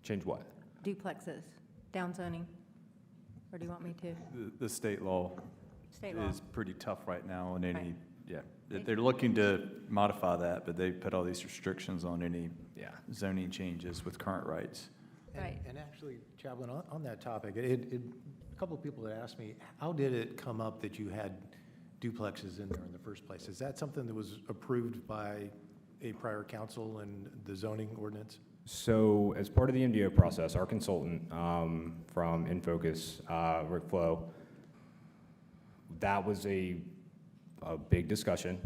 Change what? Duplexes, downzoning? Or do you want me to? The state law State law. is pretty tough right now on any, Right. yeah. They're looking to modify that, but they put all these restrictions on any zoning changes with current rights. Right. And actually, Chaplain, on that topic, a couple of people had asked me, how did it come up that you had duplexes in there in the first place? Is that something that was approved by a prior council and the zoning ordinance? So as part of the MDO process, our consultant from InFocus, Rick Flo, that was a big discussion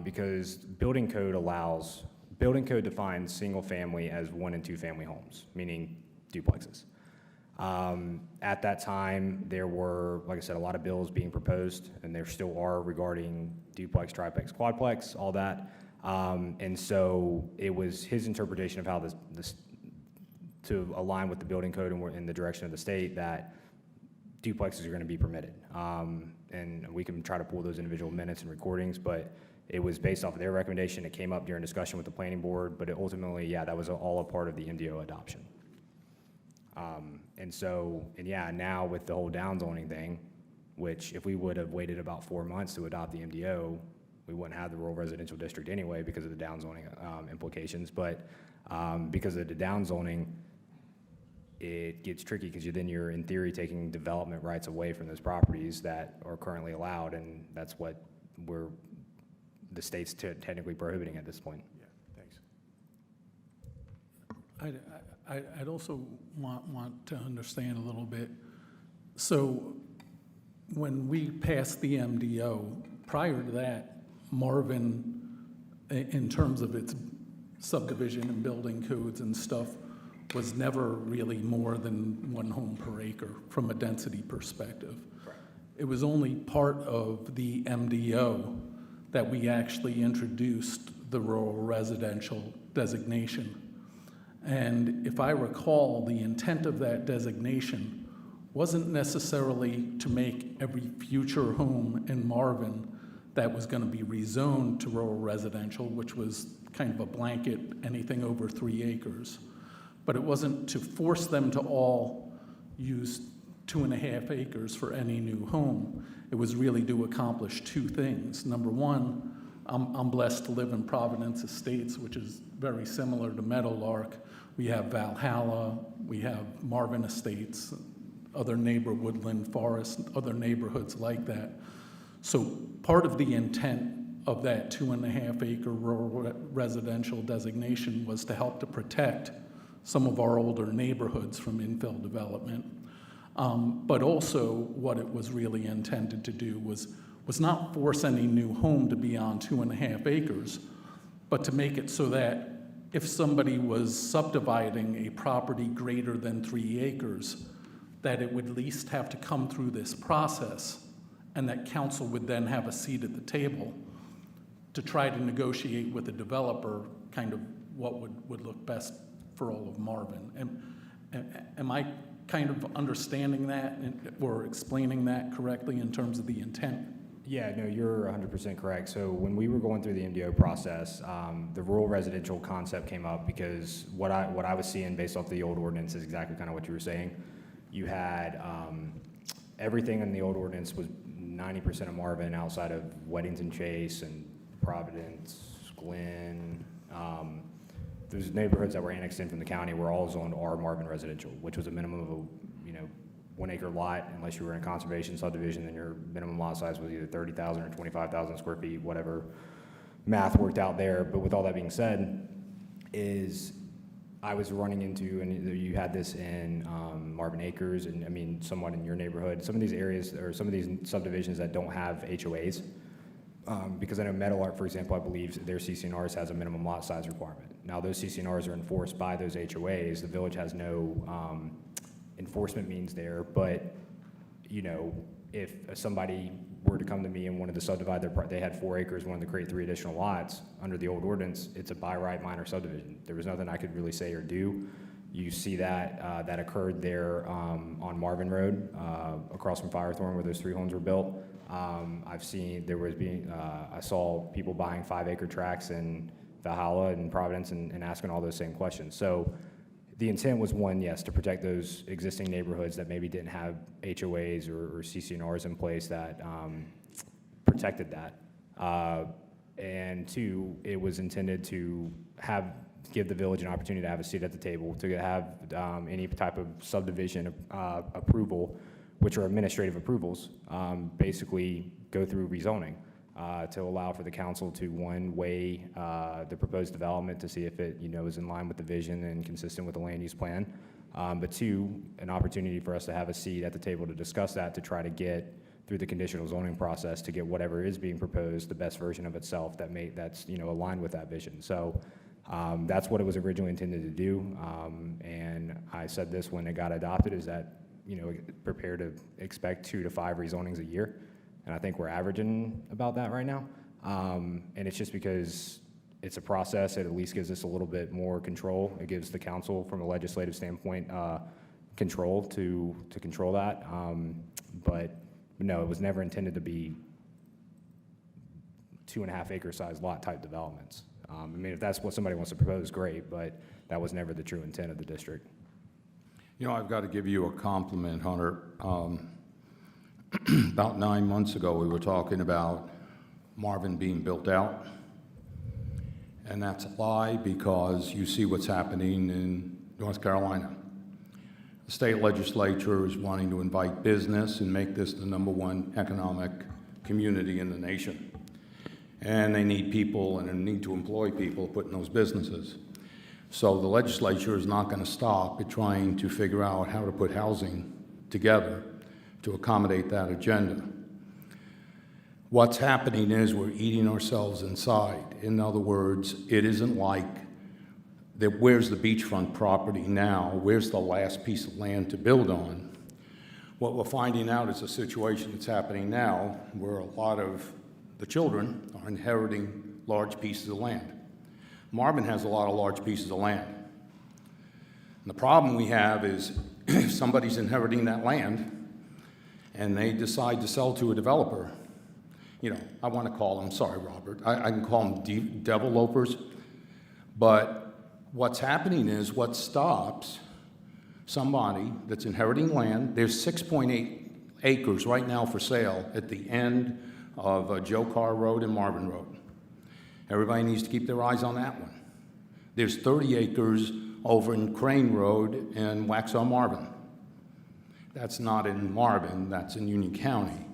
because building code defines single family as 1 and 2 family homes, meaning duplexes. At that time, there were, like I said, a lot of bills being proposed, and there still are regarding duplex, triplex, quadplex, all that. And so it was his interpretation of how this to align with the building code and in the direction of the state that duplexes are going to be permitted. And we can try to pull those individual minutes and recordings, but it was based off of their recommendation. It came up during discussion with the planning board, but ultimately, that was all a part of the MDO adoption. Now with the whole downzoning thing, which if we would have waited about 4 months to adopt the MDO, we wouldn't have the rural residential district anyway because of the downzoning implications. But because of the downzoning, it gets tricky because you're in theory taking development rights away from those properties that are currently allowed, and that's what the state's technically prohibiting at this point. Yeah, thanks. I'd also want to understand a little bit. So when we passed the MDO, prior to that, Marvin, in terms of its subdivision and building codes and stuff, was never really more than 1 home per acre from a density perspective. It was only part of the MDO that we actually introduced the rural residential designation. And if I recall, the intent of that designation wasn't necessarily to make every future home in Marvin that was going to be rezoned to rural residential, which was kind of a blanket, anything over 3 acres. But it wasn't to force them to all use 2.5 acres for any new home. It was really to accomplish 2 things. Number one, I'm blessed to live in Providence Estates, which is very similar to Meadowlark. We have Valhalla, we have Marvin Estates, other neighbor Woodland Forest, other neighborhoods like that. So part of the intent of that 2.5 acre rural residential designation was to help to protect some of our older neighborhoods from infill development. But also what it was really intended to do was not force any new home to be on 2.5 acres, but to make it so that if somebody was subdividing a property greater than 3 acres, that it would at least have to come through this process, and that council would then have a seat at the table to try to negotiate with the developer kind of what would look best for all of Marvin. Am I kind of understanding that or explaining that correctly in terms of the intent? Yeah, no, you're 100% correct. So when we were going through the MDO process, the rural residential concept came up because what I was seeing based off the old ordinance is exactly kind of what you were saying. You had everything in the old ordinance was 90% of Marvin outside of Weddington Chase and Providence, Glen. Those neighborhoods that were annexed in from the county were all zoned R Marvin residential, which was a minimum of a 1 acre lot, unless you were in a conservation subdivision, then your minimum lot size was either 30,000 or 25,000 square feet, whatever math worked out there. But with all that being said, I was running into, and you had this in Marvin Acres, and I mean, somewhat in your neighborhood, some of these areas, or some of these subdivisions that don't have HOAs, because I know Metal Art, for example, I believe their CCNRs has a minimum lot size requirement. Now, those CCNRs are enforced by those HOAs. The village has no enforcement means there, but if somebody were to come to me and wanted to subdivide they had 4 acres, wanted to create 3 additional lots under the old ordinance, it's a by right minor subdivision. There was nothing I could really say or do. You see that that occurred there on Marvin Road, across from Firethorn, where those 3 homes were built. I've seen I saw people buying 5 acre tracts in Valhalla and Providence and asking all those same questions. So the intent was, one, yes, to protect those existing neighborhoods that maybe didn't have HOAs or CCNRs in place that protected that. And 2, it was intended to give the village an opportunity to have a seat at the table, to have any type of subdivision approval, which are administrative approvals, basically go through rezoning. To allow for the council to, one, weigh the proposed development to see if it, is in line with the vision and consistent with the land use plan. But 2, an opportunity for us to have a seat at the table to discuss that, to try to get through the conditional zoning process to get whatever is being proposed, the best version of itself that's aligned with that vision. So that's what it was originally intended to do. And I said this when it got adopted, is that, prepare to expect 2 to 5 rezonings a year. And I think we're averaging about that right now. And it's just because it's a process. It at least gives us a little bit more control. It gives the council, from a legislative standpoint, control to control that. But no, it was never intended to be 2.5 acre size lot type developments. I mean, if that's what somebody wants to propose, great, but that was never the true intent of the district. I've got to give you a compliment, Hunter. About 9 months ago, we were talking about Marvin being built out. And that's a lie, because you see what's happening in North Carolina. The state legislature is wanting to invite business and make this the #1 economic community in the nation. And they need people, and they need to employ people to put in those businesses. So the legislature is not going to stop at trying to figure out how to put housing together to accommodate that agenda. What's happening is we're eating ourselves inside. In other words, it isn't like where's the beachfront property now? Where's the last piece of land to build on? What we're finding out is a situation that's happening now where a lot of the children are inheriting large pieces of land. Marvin has a lot of large pieces of land. And the problem we have is if somebody's inheriting that land and they decide to sell to a developer, I want to call them, sorry, Robert, I can call them developers, but what's happening is what stops somebody that's inheriting land, there's 6.8 acres right now for sale at the end of Joe Carr Road and Marvin Road. Everybody needs to keep their eyes on that one. There's 30 acres over in Crane Road and Waxhaw Marvin. That's not in Marvin, that's in Union County.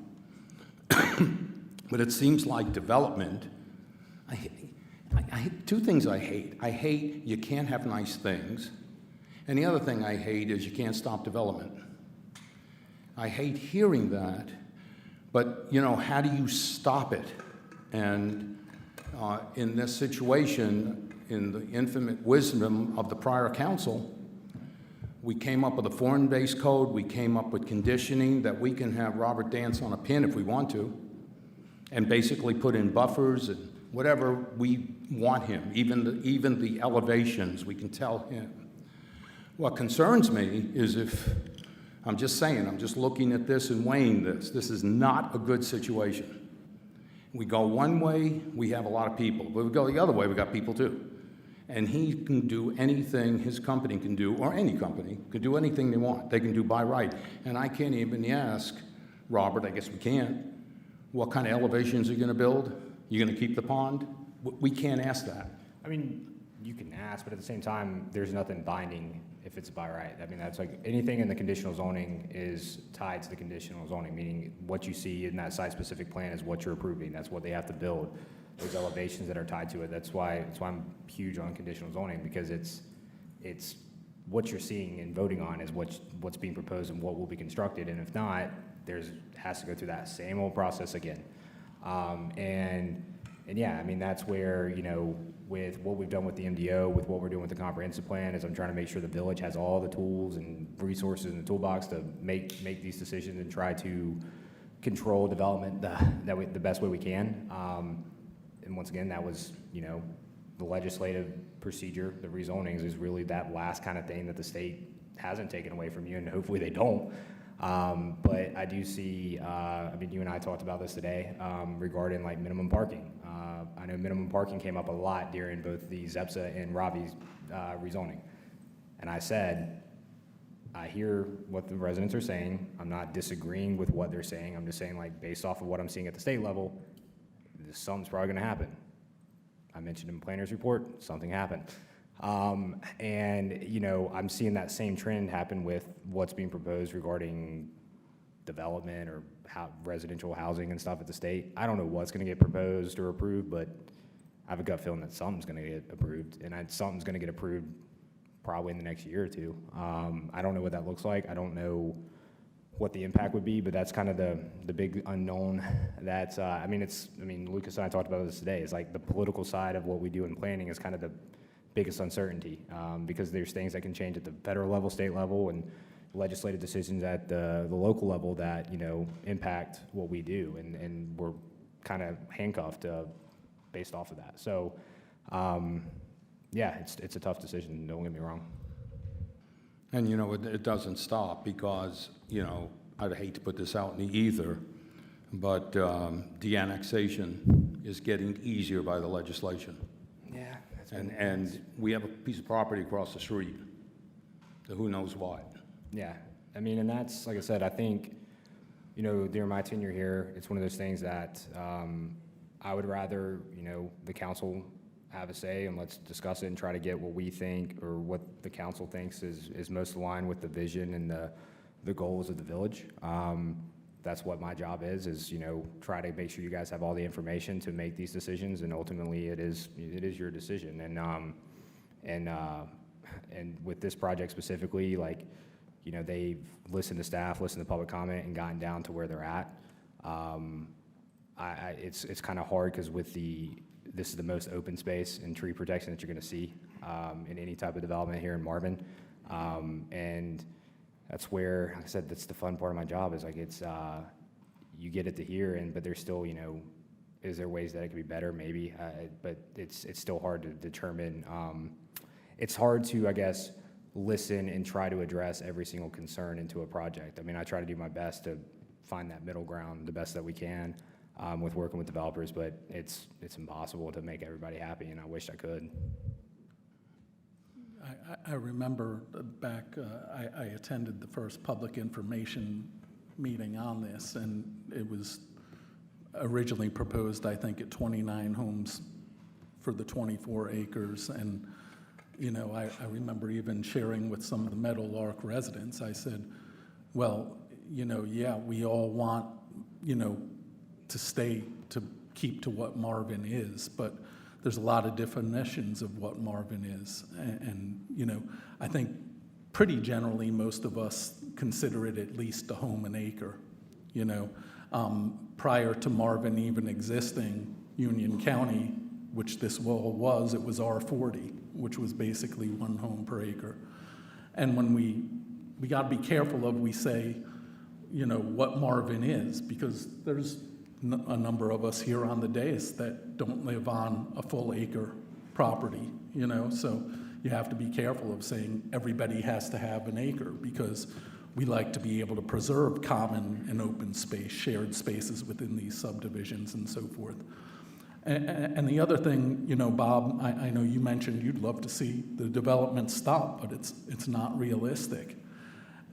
But it seems like development, I 2 things I hate. I hate you can't have nice things, and the other thing I hate is you can't stop development. I hate hearing that, but how do you stop it? And in this situation, in the infinite wisdom of the prior council, we came up with a foreign-based code. We came up with conditioning that we can have Robert dance on a pin if we want to, and basically put in buffers and whatever we want him, even the elevations, we can tell him. What concerns me is if, I'm just saying, I'm just looking at this and weighing this. This is not a good situation. We go one way, we have a lot of people. But we go the other way, we got people too. And he can do anything his company can do, or any company can do anything they want. They can do by right. And I can't even ask Robert, I guess we can't, what kind of elevations are you going to build? You going to keep the pond? We can't ask that. I mean, you can ask, but at the same time, there's nothing binding if it's by right. I mean, that's like, anything in the conditional zoning is tied to the conditional zoning, meaning what you see in that site-specific plan is what you're approving. That's what they have to build. There's elevations that are tied to it. That's why I'm huge on conditional zoning, because it's what you're seeing and voting on is what's being proposed and what will be constructed. And if not, has to go through that same old process again. And yeah, I mean, that's where, you know, with what we've done with the MDO, with what we're doing with the comprehensive plan, is I'm trying to make sure the village has all the tools and resources in the toolbox to make these decisions and try to control development the best way we can. And once again, that was, you know, the legislative procedure, the rezonings is really that last kind of thing that the state hasn't taken away from you, and hopefully they don't. But I do see, I mean, you and I talked about this today regarding like minimum parking. I know minimum parking came up a lot during both the ZEPSA and Ravi's rezoning. And I said, I hear what the residents are saying. I'm not disagreeing with what they're saying. I'm just saying, like, based off of what I'm seeing at the state level, something's probably going to happen. I mentioned in the planner's report, something happened. And, you know, I'm seeing that same trend happen with what's being proposed regarding development or residential housing and stuff at the state. I don't know what's going to get proposed or approved, but I have a gut feeling that something's going to get approved, and something's going to get approved probably in the next year or two. I don't know what that looks like. I don't know what the impact would be, but that's kind of the big unknown. That's, I mean, Lucas and I talked about this today. It's like the political side of what we do in planning is kind of the biggest uncertainty, because there's things that can change at the federal level, state level, and legislative decisions at the local level that, you know, impact what we do, and we're kind of handcuffed based off of that. So, yeah, it's a tough decision, don't get me wrong. And, you know, it doesn't stop because, you know, I'd hate to put this out in the ether, but de-annexation is getting easier by the legislation. Yeah. And we have a piece of property across the street, so who knows what. Yeah, I mean, and that's, like I said, I think, you know, during my tenure here, it's one of those things that I would rather, you know, the council have a say, and let's discuss it and try to get what we think or what the council thinks is most aligned with the vision and the goals of the village. That's what my job is, you know, try to make sure you guys have all the information to make these decisions, and ultimately it is your decision. And with this project specifically, like, you know, they've listened to staff, listened to public comment, and gotten down to where they're at. It's kind of hard because this is the most open space and tree protection that you're going to see in any type of development here in Marvin, and that's where, like I said, that's the fun part of my job, is like you get it to here, but there's still, you know, is there ways that it could be better? Maybe, but it's still hard to determine. It's hard to, I guess, listen and try to address every single concern into a project. I mean, I try to do my best to find that middle ground the best that we can with working with developers, but it's impossible to make everybody happy, and I wish I could. I remember back, I attended the first public information meeting on this, and it was originally proposed, I think, at 29 homes for the 24 acres. And, you know, I remember even sharing with some of the Meadowlark residents, I said, well, you know, yeah, we all want, you know, to keep to what Marvin is, but there's a lot of definitions of what Marvin is. And, you know, I think pretty generally most of us consider it at least a home an acre, you know. Prior to Marvin even existing, Union County, which this well was, it was R40, which was basically one home per acre. And when we got to be careful of, we say, you know, what Marvin is, because there's a number of us here on the dais that don't live on a full acre property, you know, so you have to be careful of saying everybody has to have an acre, because we like to be able to preserve common and open space, shared spaces within these subdivisions and so forth. And the other thing, you know, Bob, I know you mentioned you'd love to see the development stop, but it's not realistic.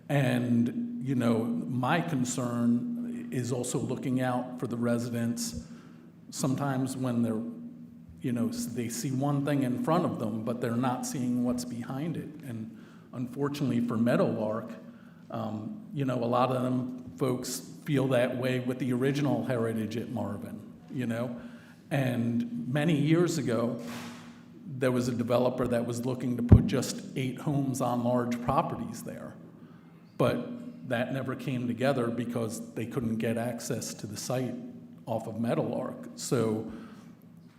And, you know, my concern is also looking out for the residents. Sometimes when they're, you know, they see one thing in front of them, but they're not seeing what's behind it. And unfortunately for Meadowlark, you know, a lot of them folks feel that way with the original Heritage at Marvin, you know? And many years ago, there was a developer that was looking to put just 8 homes on large properties there. But that never came together because they couldn't get access to the site off of Meadowlark. So,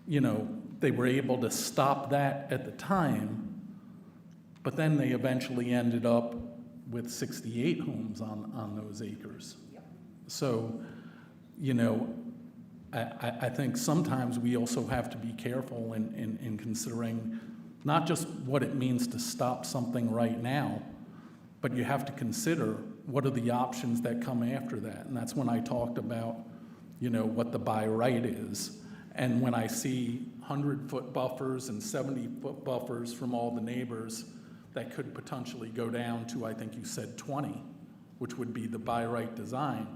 you know, they were able to stop that at the time, but then they eventually ended up with 68 homes on those acres. So, you know, I think sometimes we also have to be careful in considering not just what it means to stop something right now, but you have to consider what are the options that come after that. And that's when I talked about, you know, what the by right is. And when I see 100-foot buffers and 70-foot buffers from all the neighbors that could potentially go down to, I think you said 20, which would be the by right design.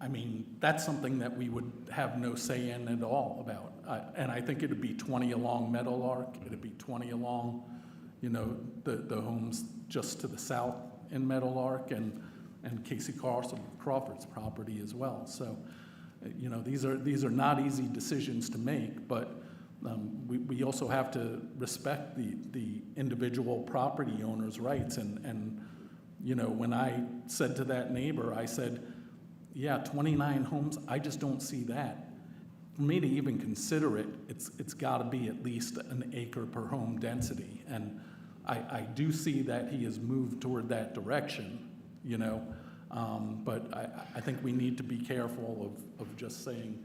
I mean, that's something that we would have no say in at all about. And I think it'd be 20 along Meadowlark, it'd be 20 along, you know, the homes just to the south in Meadowlark and Casey Crawford's property as well. So, you know, these are not easy decisions to make, but we also have to respect the individual property owner's rights. And, you know, when I said to that neighbor, I said, yeah, 29 homes, I just don't see that. For me to even consider it, it's got to be at least an acre per home density. And I do see that he has moved toward that direction, you know, but I think we need to be careful of just saying,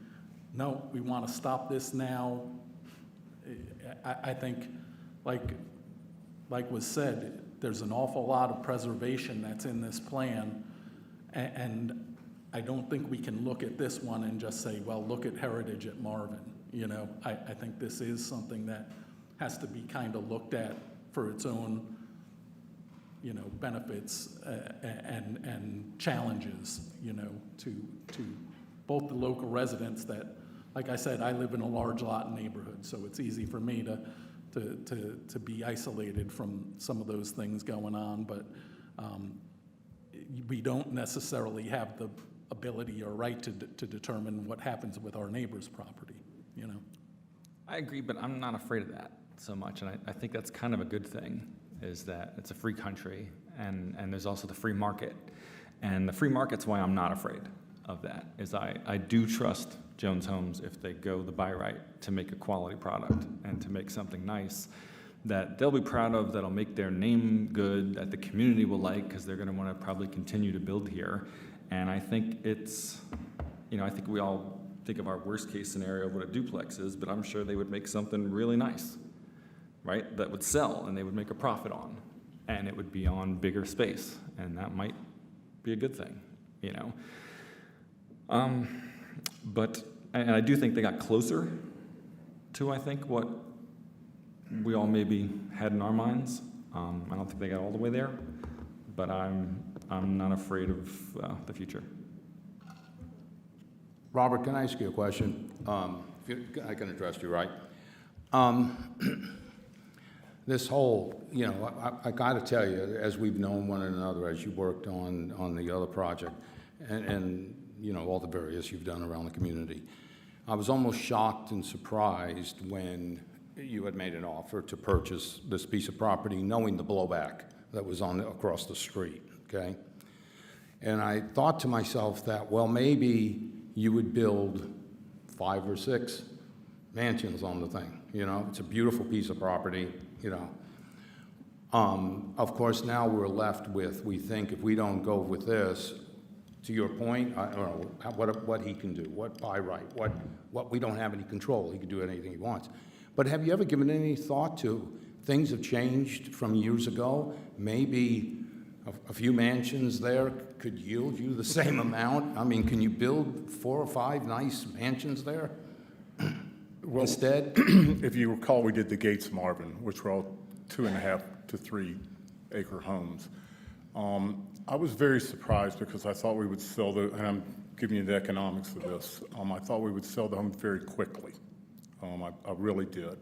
no, we want to stop this now. I think, like was said, there's an awful lot of preservation that's in this plan, and I don't think we can look at this one and just say, well, look at Heritage at Marvin. You know, I think this is something that has to be kind of looked at for its own, you know, benefits and challenges, you know, to both the local residents that, like I said, I live in a large lot neighborhood, so it's easy for me to be isolated from some of those things going on, but we don't necessarily have the ability or right to determine what happens with our neighbor's property, you know? I agree, but I'm not afraid of that so much, and I think that's kind of a good thing, is that it's a free country, and there's also the free market. And the free market's why I'm not afraid of that, is I do trust Jones Homes, if they go the by right, to make a quality product and to make something nice that they'll be proud of, that'll make their name good, that the community will like, because they're going to want to probably continue to build here. And I think it's, you know, I think we all think of our worst case scenario of what a duplex is, but I'm sure they would make something really nice, right? That would sell and they would make a profit on, and it would be on bigger space, and that might be a good thing, you know? And I do think they got closer to, I think, what we all maybe had in our minds. I don't think they got all the way there, but I'm not afraid of the future. Robert, can I ask you a question? I can address you, right? This whole, you know, I got to tell you, as we've known one another, as you worked on the other project, and you know, all the various you've done around the community, I was almost shocked and surprised when you had made an offer to purchase this piece of property, knowing the blowback that was across the street, okay? And I thought to myself that, well, maybe you would build 5 or 6 mansions on the thing, you know? It's a beautiful piece of property, you know? Of course, now we're left with, we think if we don't go with this, to your point, I don't know what he can do, what by right, what we don't have any control. He can do anything he wants. But have you ever given any thought to things have changed from years ago? Maybe a few mansions there could yield you the same amount? I mean, can you build 4 or 5 nice mansions there instead? If you recall, we did the Gates Marvin, which were all 2.5 to 3 acre homes. I was very surprised because I thought we would sell and I'm giving you the economics of this. I thought we would sell the home very quickly. I really did.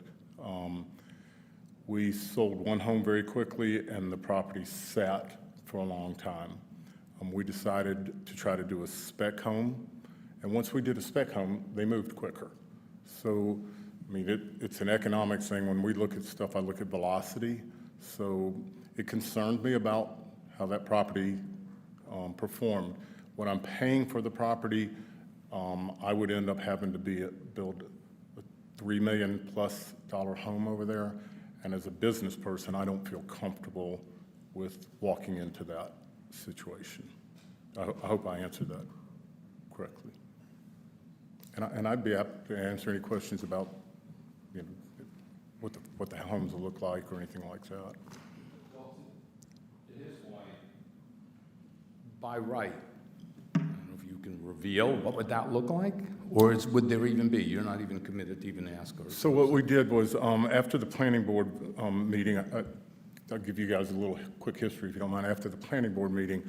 We sold one home very quickly and the property sat for a long time. We decided to try to do a spec home. And once we did a spec home, they moved quicker. So, I mean, it's an economics thing. When we look at stuff, I look at velocity. So it concerned me about how that property performed. What I'm paying for the property, I would end up having to build a $3 million plus home over there. And as a business person, I don't feel comfortable with walking into that situation. I hope I answered that correctly. And I'd be happy to answer any questions about, you know, what the homes will look like or anything like that. Well, to his point, by right, I don't know if you can reveal, what would that look like? Or would there even be? You're not even committed to even ask her. So what we did was, after the planning board meeting, I'll give you guys a little quick history if you don't mind. After the planning board meeting,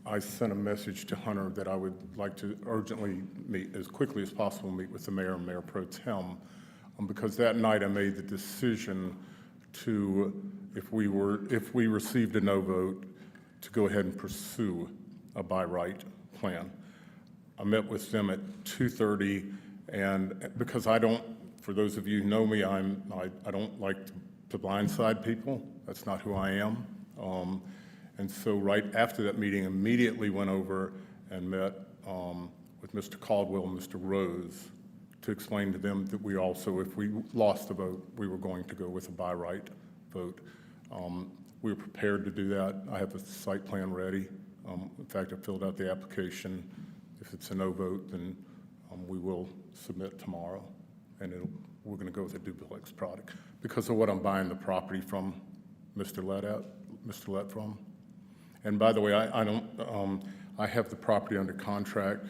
I sent a message to Hunter that I would like to urgently meet, as quickly as possible, meet with the mayor and Mayor Pro Tem, because that night I made the decision to, if we received a no vote, to go ahead and pursue a by right plan. I met with them at 2:30, and because for those of you who know me, I don't like to blindside people. That's not who I am. And so right after that meeting, immediately went over and met with Mr. Caldwell and Mr. Rose to explain to them that we also, if we lost the vote, we were going to go with a by right vote. We were prepared to do that. I have the site plan ready. In fact, I filled out the application. If it's a no vote, then we will submit tomorrow, and we're going to go with a duplex product because of what I'm buying the property from Mr. Lett from. And by the way, I have the property under contract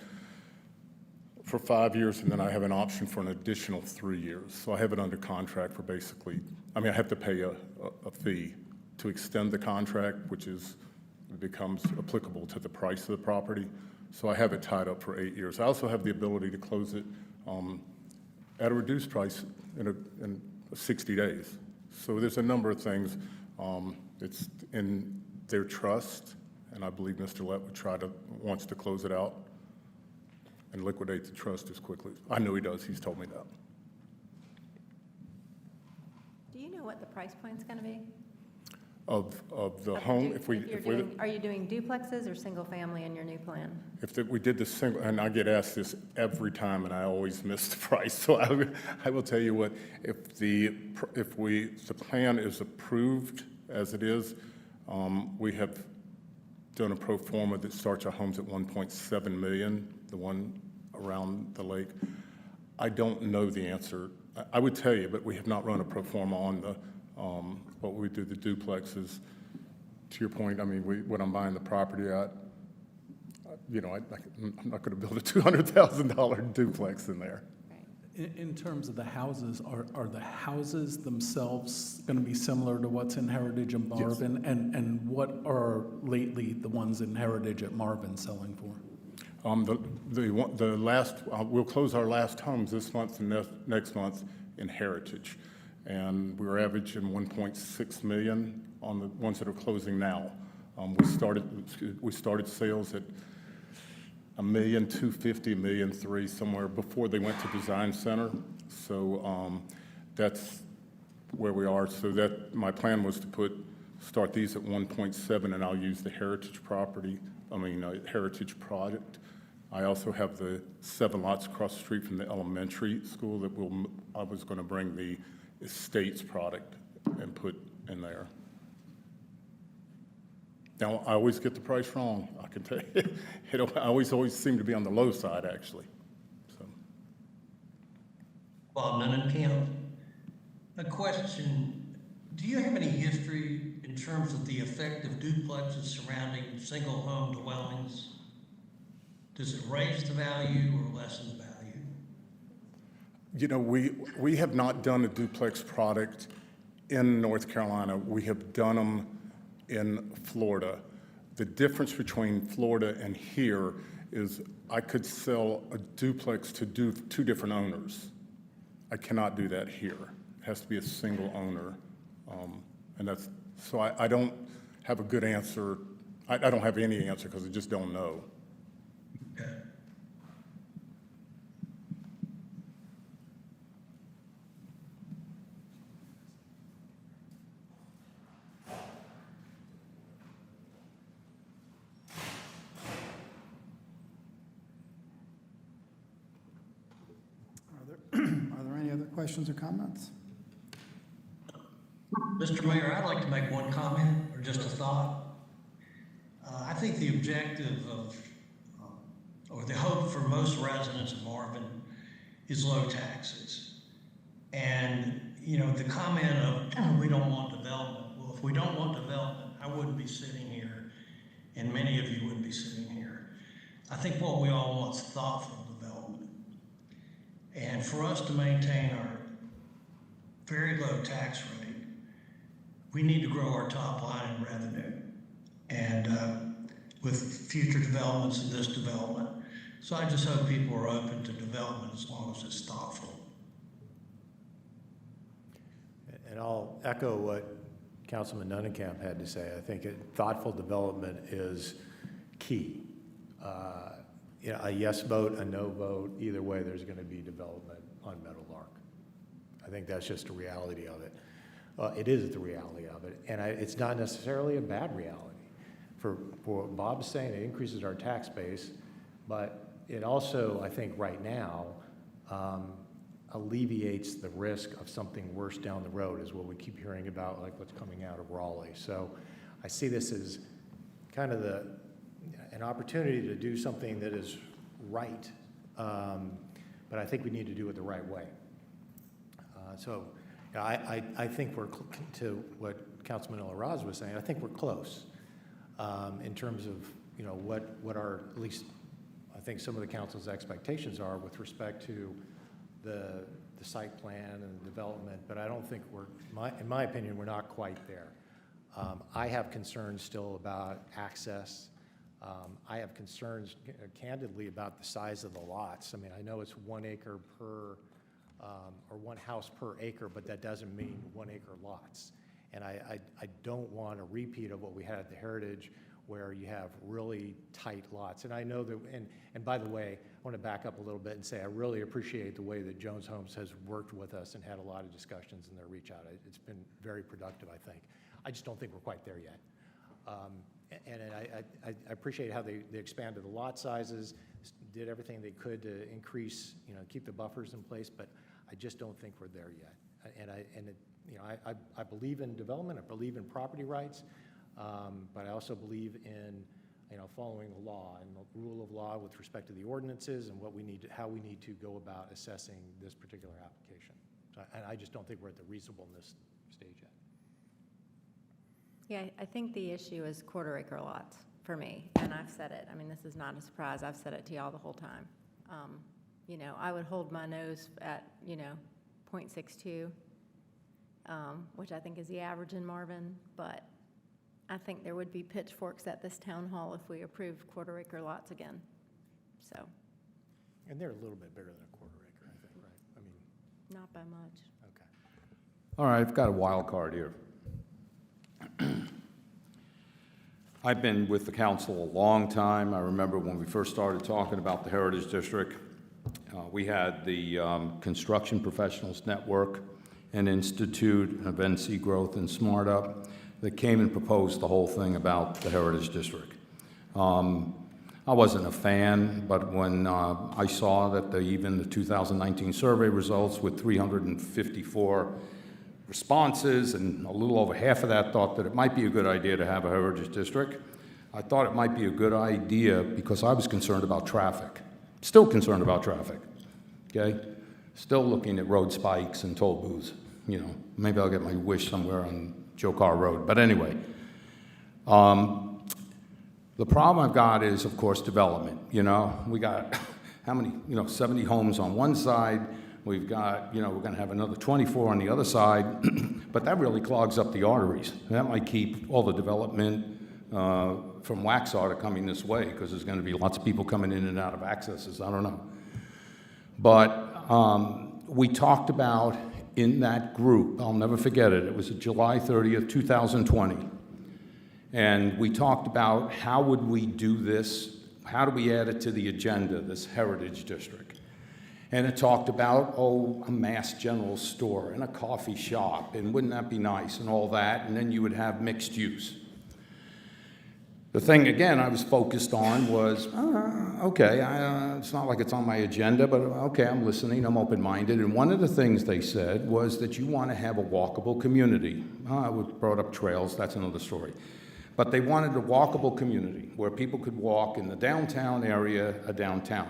for 5 years, and then I have an option for an additional 3 years. So I have it under contract for basically, I have to pay a fee to extend the contract, which becomes applicable to the price of the property. So I have it tied up for 8 years. I also have the ability to close it at a reduced price in 60 days. So there's a number of things. It's in their trust, and I believe Mr. Lett wants to close it out and liquidate the trust as quickly. I know he does. He's told me that. Do you know what the price point's going to be? Of the home, Are you doing duplexes or single family in your new plan? We did the single, and I get asked this every time, and I always miss the price. So I will tell you what, if the plan is approved as it is, we have done a pro forma that starts our homes at 1.7 million, the one around the lake. I don't know the answer. I would tell you, but we have not run a pro forma on the what we do the duplexes. To your point, what I'm buying the property at, I'm not going to build a $200,000 duplex in there. In terms of the houses, are the houses themselves going to be similar to what's in Heritage and Marvin? Yes. And what are lately the ones in Heritage at Marvin selling for? We'll close our last homes this month and next month in Heritage. And we're averaging 1.6 million on the ones that are closing now. We started sales at $1,250,000, $1,300,000, somewhere before they went to Design Center. So that's where we are. So my plan was to start these at 1.7, and I'll use the Heritage Heritage project. I also have the 7 lots across the street from the elementary school that I was going to bring the Estates product and put in there. Now, I always get the price wrong, I can tell you. I always seem to be on the low side, actually. So. Bob Nunnenkamp, a question. do you have any history in terms of the effect of duplexes surrounding single-home dwellings? Does it raise the value or lessen the value? You know, we have not done a duplex product in North Carolina. We have done them in Florida. The difference between Florida and here is I could sell a duplex to two different owners. I cannot do that here. It has to be a single owner. And that's, so I don't have a good answer. I don't have any answer because I just don't know. Okay. Are there any other questions or comments? Mr. Mayor, I'd like to make one comment or just a thought. I think the objective of, or the hope for most residents of Marvin is low taxes. And, you know, the comment of we don't want development. Well, if we don't want development, I wouldn't be sitting here, and many of you wouldn't be sitting here. I think what we all want is thoughtful development. And for us to maintain our very low tax rate, we need to grow our top line in revenue, and with future developments and this development. So I just hope people are open to development as long as it's thoughtful. And I'll echo what Councilman Nunnenkamp had to say. I think thoughtful development is key. You know, a yes vote, a no vote, either way, there's going to be development on Meadowlark. I think that's just a reality of it. It is the reality of it, and it's not necessarily a bad reality. For what Bob's saying, it increases our tax base, but it also, I think right now, alleviates the risk of something worse down the road, is what we keep hearing about, like what's coming out of Raleigh. So I see this as kind of an opportunity to do something that is right, but I think we need to do it the right way. I think we're, to what Councilman El-Raz was saying, I think we're close in terms of, you know, what our, at least I think some of the council's expectations are with respect to the site plan and development, but I don't think in my opinion, we're not quite there. I have concerns still about access. I have concerns candidly about the size of the lots. I mean, I know it's 1 acre per or one house per acre, but that doesn't mean 1 acre lots. And I don't want a repeat of what we had at the Heritage, where you have really tight lots. And I know that, and by the way, I want to back up a little bit and say I really appreciate the way that Jones Homes has worked with us and had a lot of discussions in their reach out. It's been very productive, I think. I just don't think we're quite there yet. And I appreciate how they expanded the lot sizes, did everything they could to increase, you know, keep the buffers in place, but I just don't think we're there yet. I believe in development, I believe in property rights, but I also believe in, you know, following the law and the rule of law with respect to the ordinances and how we need to go about assessing this particular application. And I just don't think we're at the reasonableness stage yet. Yeah, I think the issue is quarter-acre lots for me, and I've said it. I mean, this is not a surprise. I've said it to y'all the whole time. You know, I would hold my nose at, you know, 0.62, which I think is the average in Marvin, but I think there would be pitchforks at this town hall if we approved quarter-acre lots again, so. And they're a little bit bigger than a quarter acre, I think, right? I mean. Not by much. Okay. All right, I've got a wild card here. I've been with the council a long time. I remember when we first started talking about the Heritage District, we had the Construction Professionals Network, an institute of NC Growth and SmartUp that came and proposed the whole thing about the Heritage District. I wasn't a fan, but when I saw that even the 2019 survey results with 354 responses, and a little over half of that thought that it might be a good idea to have a Heritage District, I thought it might be a good idea because I was concerned about traffic. Still concerned about traffic, okay? Still looking at road spikes and toll booths, you know, maybe I'll get my wish somewhere on Joe Carr Road. But anyway, the problem I've got is, of course, development. You know, we got how many, 70 homes on one side. We've got, we're going to have another 24 on the other side. But that really clogs up the arteries. That might keep all the development from Waxhaw coming this way, because there's going to be lots of people coming in and out of accesses. I don't know. But we talked about in that group, I'll never forget it, it was July 30th, 2020. And we talked about how would we do this, how do we add it to the agenda, this Heritage District. And it talked about, a Mass General store and a coffee shop, and wouldn't that be nice, and all that, and then you would have mixed use. The thing, again, I was focused on was, okay, it's not like it's on my agenda, but okay, I'm listening, I'm open-minded, and one of the things they said was that you want to have a walkable community. I brought up trails, that's another story. But they wanted a walkable community where people could walk in the downtown area, downtown.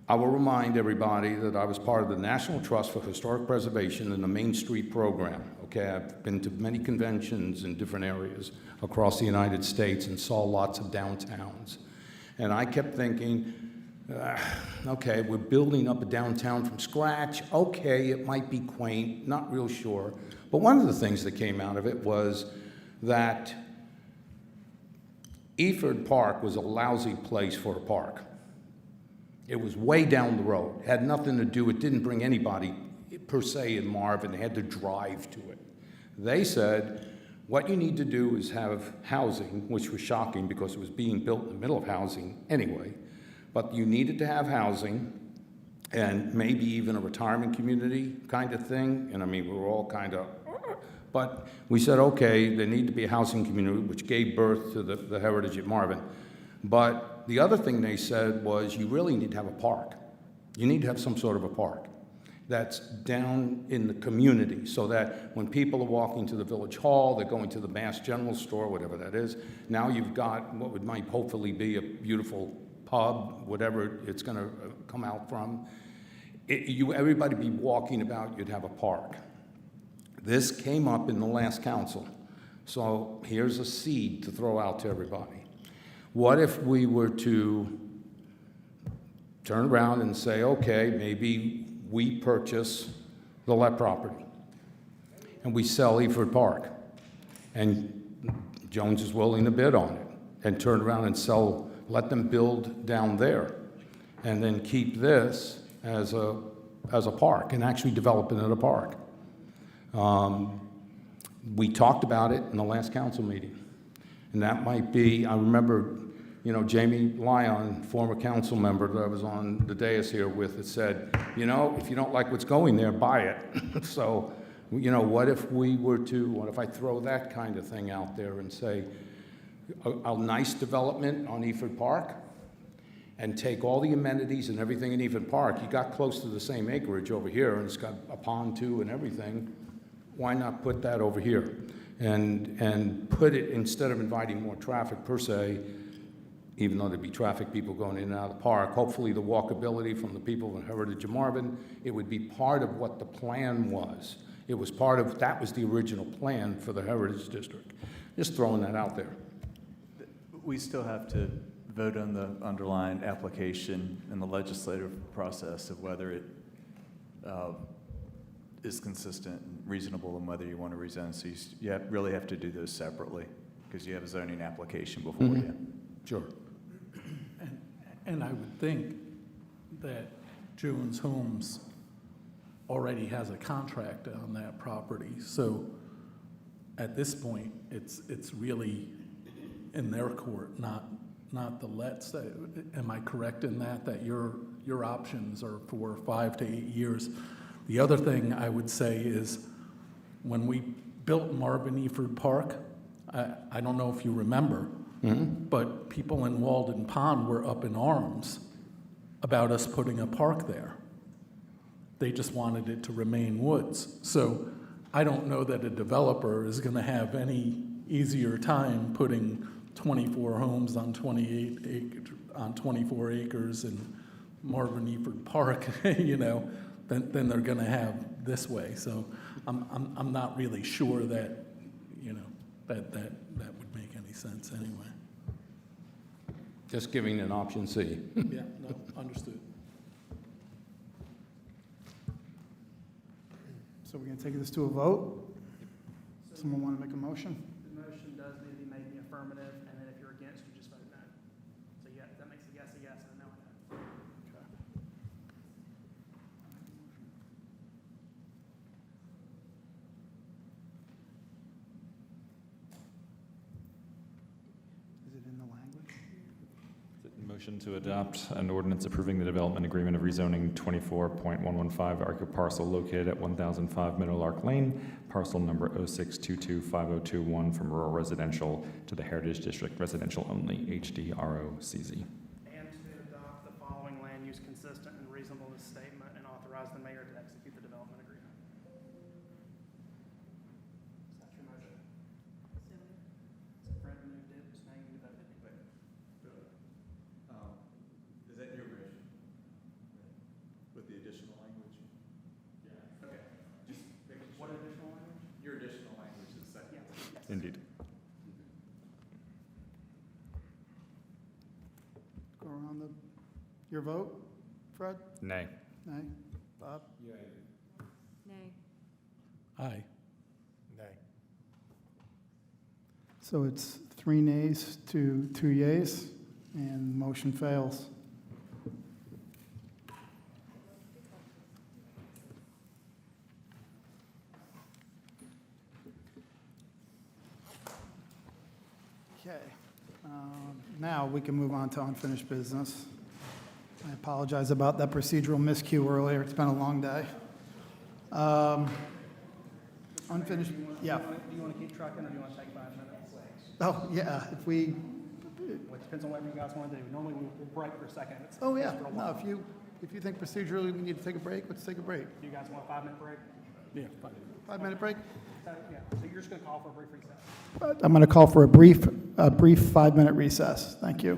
I will remind everybody that I was part of the National Trust for Historic Preservation and the Main Street program. Okay, I've been to many conventions in different areas across the United States and saw lots of downtowns. And I kept thinking, okay, we're building up a downtown from scratch. Okay, it might be quaint, not real sure. But one of the things that came out of it was that Eford Park was a lousy place for a park. It was way down the road, had nothing to do, it didn't bring anybody per se in Marvin, they had to drive to it. They said, what you need to do is have housing, which was shocking because it was being built in the middle of housing anyway, but you needed to have housing and maybe even a retirement community kind of thing, and I mean, we were all kind of, but we said, okay, there need to be a housing community, which gave birth to the Heritage at Marvin. But the other thing they said was you really need to have a park. You need to have some sort of a park that's down in the community so that when people are walking to the Village Hall, they're going to the Mass General store, whatever that is, now you've got what might hopefully be a beautiful pub, whatever it's going to come out from. Everybody be walking about, you'd have a park. This came up in the last council. So here's a seed to throw out to everybody. What if we were to turn around and say, okay, maybe we purchase the Lett property and we sell Eford Park and Jones is willing to bid on it and turn around and let them build down there and then keep this as a park and actually develop it in a park. We talked about it in the last council meeting. And that might be, I remember, Jamie Lyon, former council member that I was on the dais here with, that said, if you don't like what's going there, buy it. So, what if I throw that kind of thing out there and say, a nice development on Eford Park and take all the amenities and everything in Eford Park. You got close to the same acreage over here and it's got a pond too and everything. Why not put that over here? And put it, instead of inviting more traffic per se, even though there'd be traffic, people going in and out of the park, hopefully the walkability from the people in Heritage of Marvin, it would be part of what the plan was. It was that was the original plan for the Heritage District. Just throwing that out there. We still have to vote on the underlying application in the legislative process of whether it is consistent and reasonable and whether you want to rezone. So you really have to do those separately because you have a zoning application before you. Sure. And I would think that Jones Homes already has a contract on that property. So at this point, it's really in their court, not the Letts. Am I correct in that your options are for 5 to 8 years? The other thing I would say is when we built Marvin Eford Park, I don't know if you remember, but people in Walden Pond were up in arms about us putting a park there. They just wanted it to remain woods. So I don't know that a developer is going to have any easier time putting 24 homes on 24 acres in Marvin Eford Park, than they're going to have this way. So I'm not really sure that, you know, that would make any sense anyway. Just giving an option C. Yeah, no, understood. So we're going to take this to a vote? Someone want to make a motion? The motion does need to be made in the affirmative, and then if you're against, you just vote no. So yeah, that makes a yes and a no a no. Is it in the language? Motion to adopt an ordinance approving the development agreement of rezoning 24.115 acre parcel located at 1005 Meadowlark Lane, parcel number 06225021 from rural residential to the Heritage District residential only, HDRO-CZ. And to adopt the following land use consistent and reasonableness statement and authorize the mayor to execute the development agreement. That's your motion. So Fred moved it, now you need to vote it. Is that your motion? With the additional language? Yeah. Okay. Just making sure. What additional language? Your additional language is second. Yes. Indeed. Go around your vote, Fred? Nay. Nay? Bob? Nay. Aye. Nay. So it's 3 nays to 2 yays, and motion fails. Okay. Now we can move on to unfinished business. I apologize about that procedural miscue earlier. It's been a long day. Unfinished, yeah. Do you want to keep trucking, or do you want to take 5 minutes? Oh, yeah, if we, Well, it depends on whatever you guys want to do. Normally, we'll break for a second. It's oh, yeah, for a no, while. if you think procedurally we need to take a break, let's take a break. Do you guys want a 5-minute break? Yeah, fine. 5-minute break? Yeah, so you're just going to call for a brief recess. I'm going to call for a brief 5-minute recess. Thank you.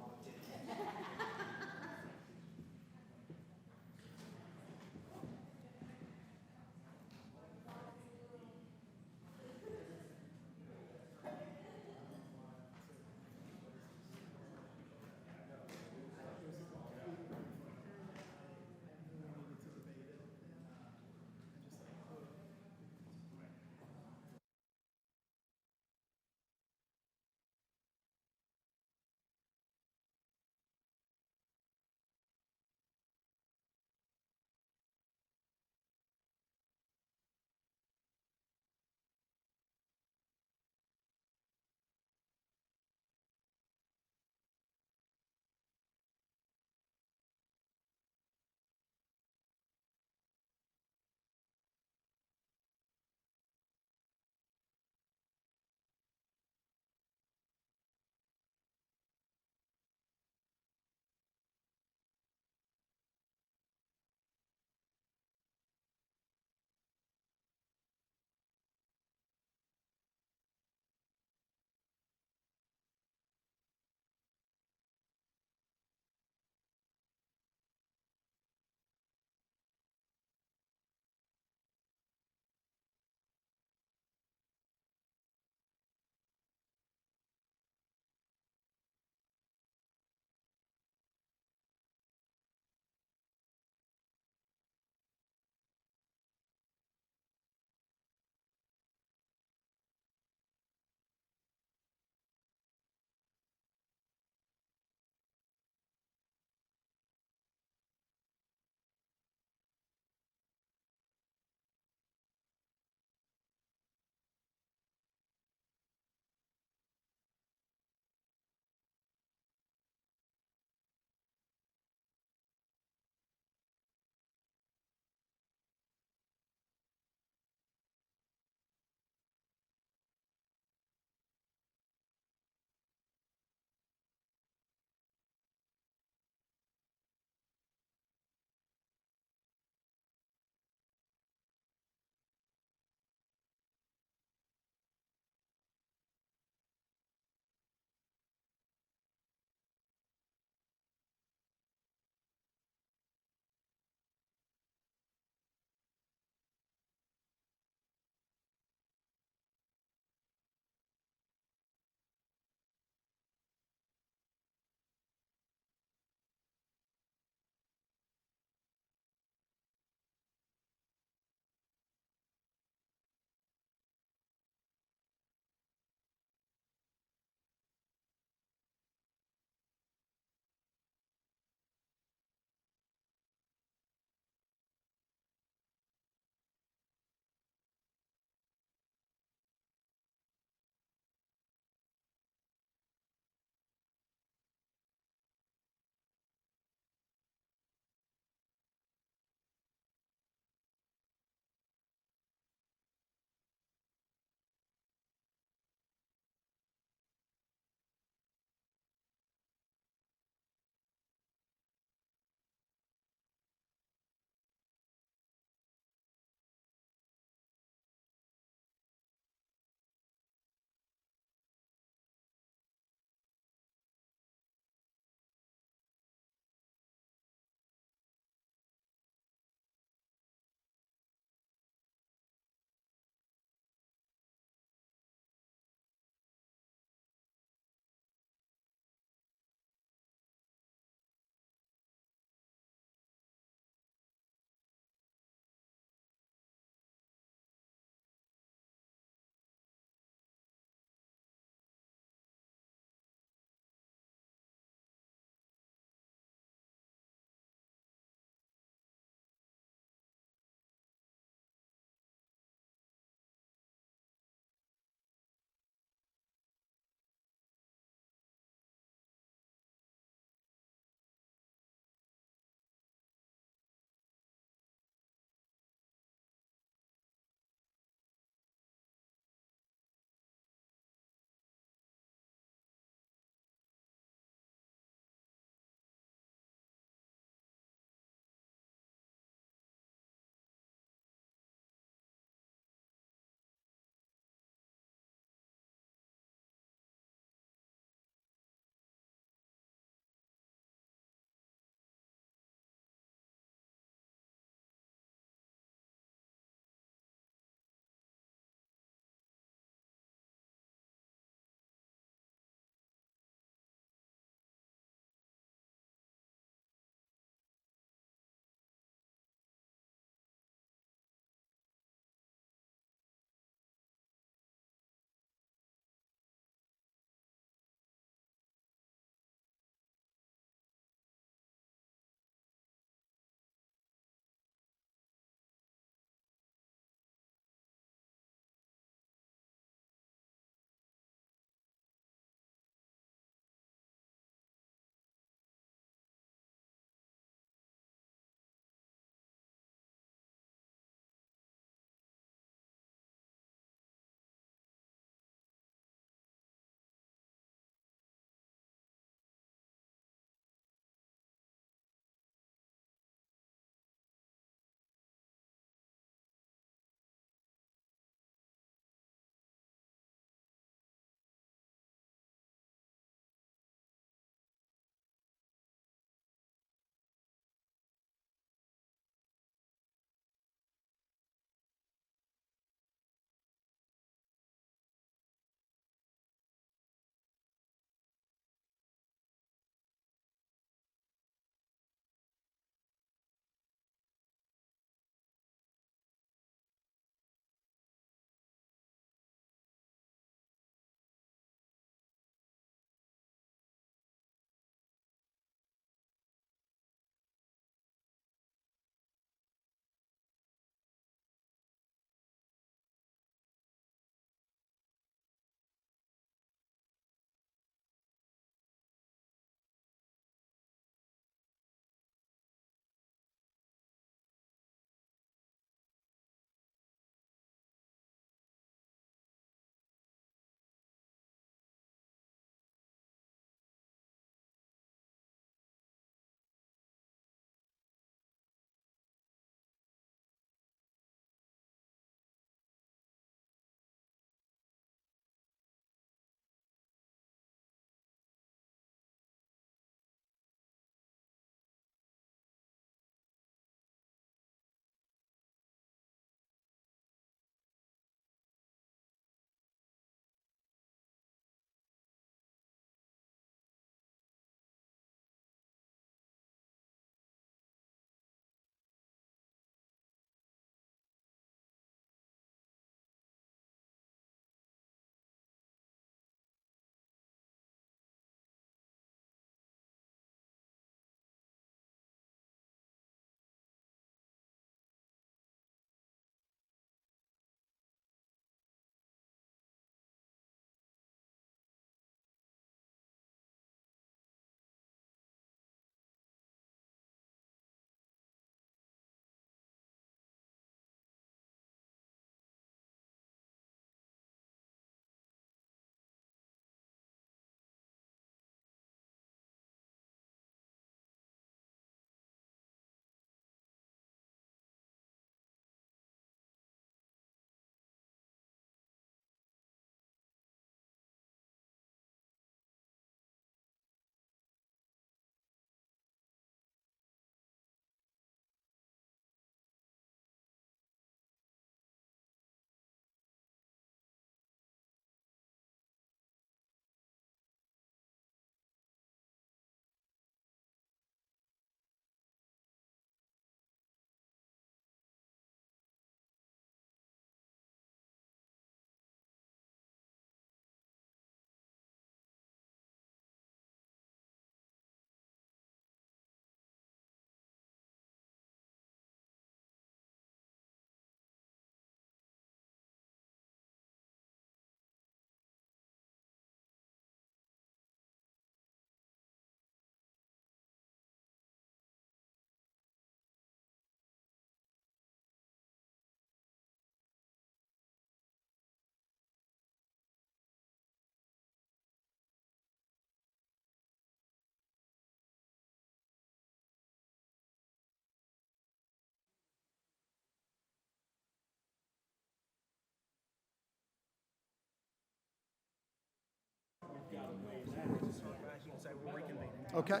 Okay.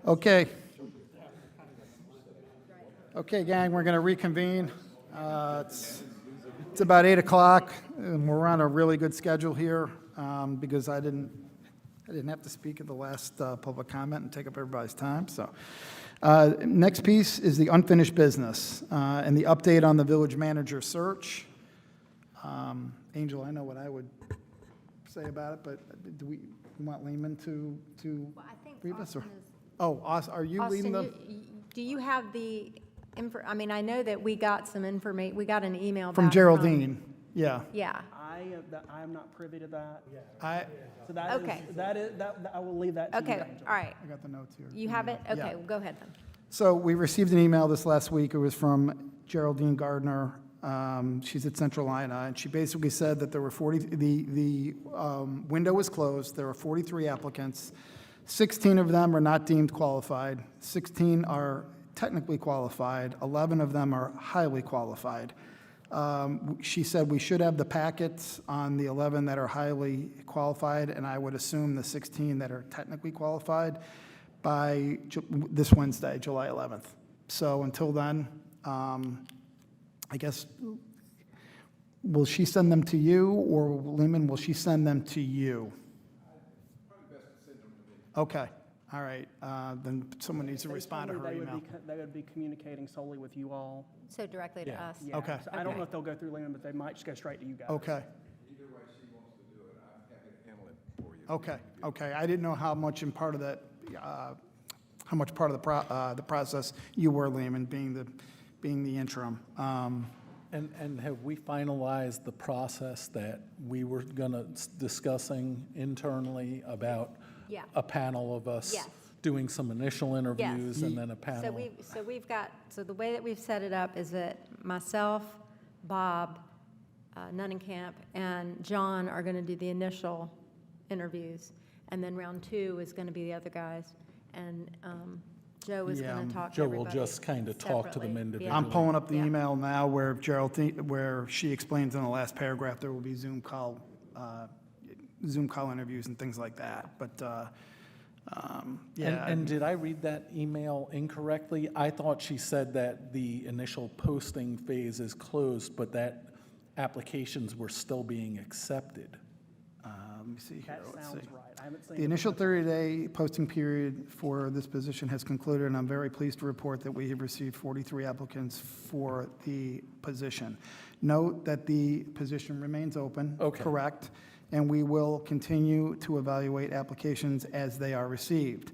Okay. Okay, gang, we're going to reconvene. It's about 8 o'clock, and we're on a really good schedule here because I didn't have to speak at the last public comment and take up everybody's time. So, next piece is the unfinished business and the update on the village manager search. Angel, I know what I would say about it, but do we want Lehman to Well, I think brief us? Austin Or- is- Oh, are you leading the? Do you have the, I mean, I know that we got some information, we got an email back From Geraldine, yeah. Yeah, I am not privy to that. I So that is, Okay. I will leave that to you, okay, Angel. all right. got the notes here. You have it? Yeah. Okay, well, go ahead then. So we received an email this last week. It was from Geraldine Gardner. She's at Central Ina, and she basically said that there were 40, the window was closed. There were 43 applicants. 16 of them are not deemed qualified. 16 are technically qualified. 11 of them are highly qualified. She said we should have the packets on the 11 that are highly qualified, and I would assume the 16 that are technically qualified by this Wednesday, July 11th. So until then, I guess, will she send them to you, or Lehman, will she send them to you? Okay, all right, then someone needs to They respond to told her me email. They would be communicating solely with you all. So directly to us? Yeah, Okay. so I don't Okay. know if they'll go through Lehman, but they might just go straight to you guys. Okay, Either way she wants to do it, I'm happy to handle it for you. okay. I didn't know how much in part of that, how much part of the process you were, Lehman, being the interim. And have we finalized the process that we were gonna discussing internally about Yeah. a panel of us Yes. doing some initial interviews and then a panel? So we've got, so the way that we've set it up is that myself, Bob, Nunnenkamp, and John are going to do the initial interviews, and then round 2 is going to be the other guys, and Joe is going to talk to Joe will everybody just kind of talk to them separately. individually. Yeah. I'm pulling up the Yeah. email now where Geraldine, where she explains in the last paragraph there will be Zoom call interviews and things like that, but, yeah. And did I read that email incorrectly? I thought she said that the initial posting phase is closed, but that applications were still being accepted. Let me see here, That let's sounds see. right. I haven't seen The it. initial 30-day posting period for this position has concluded, and I'm very pleased to report that we have received 43 applicants for the position. Note that the position remains open. Okay. Correct, and we will continue to evaluate applications as they are received.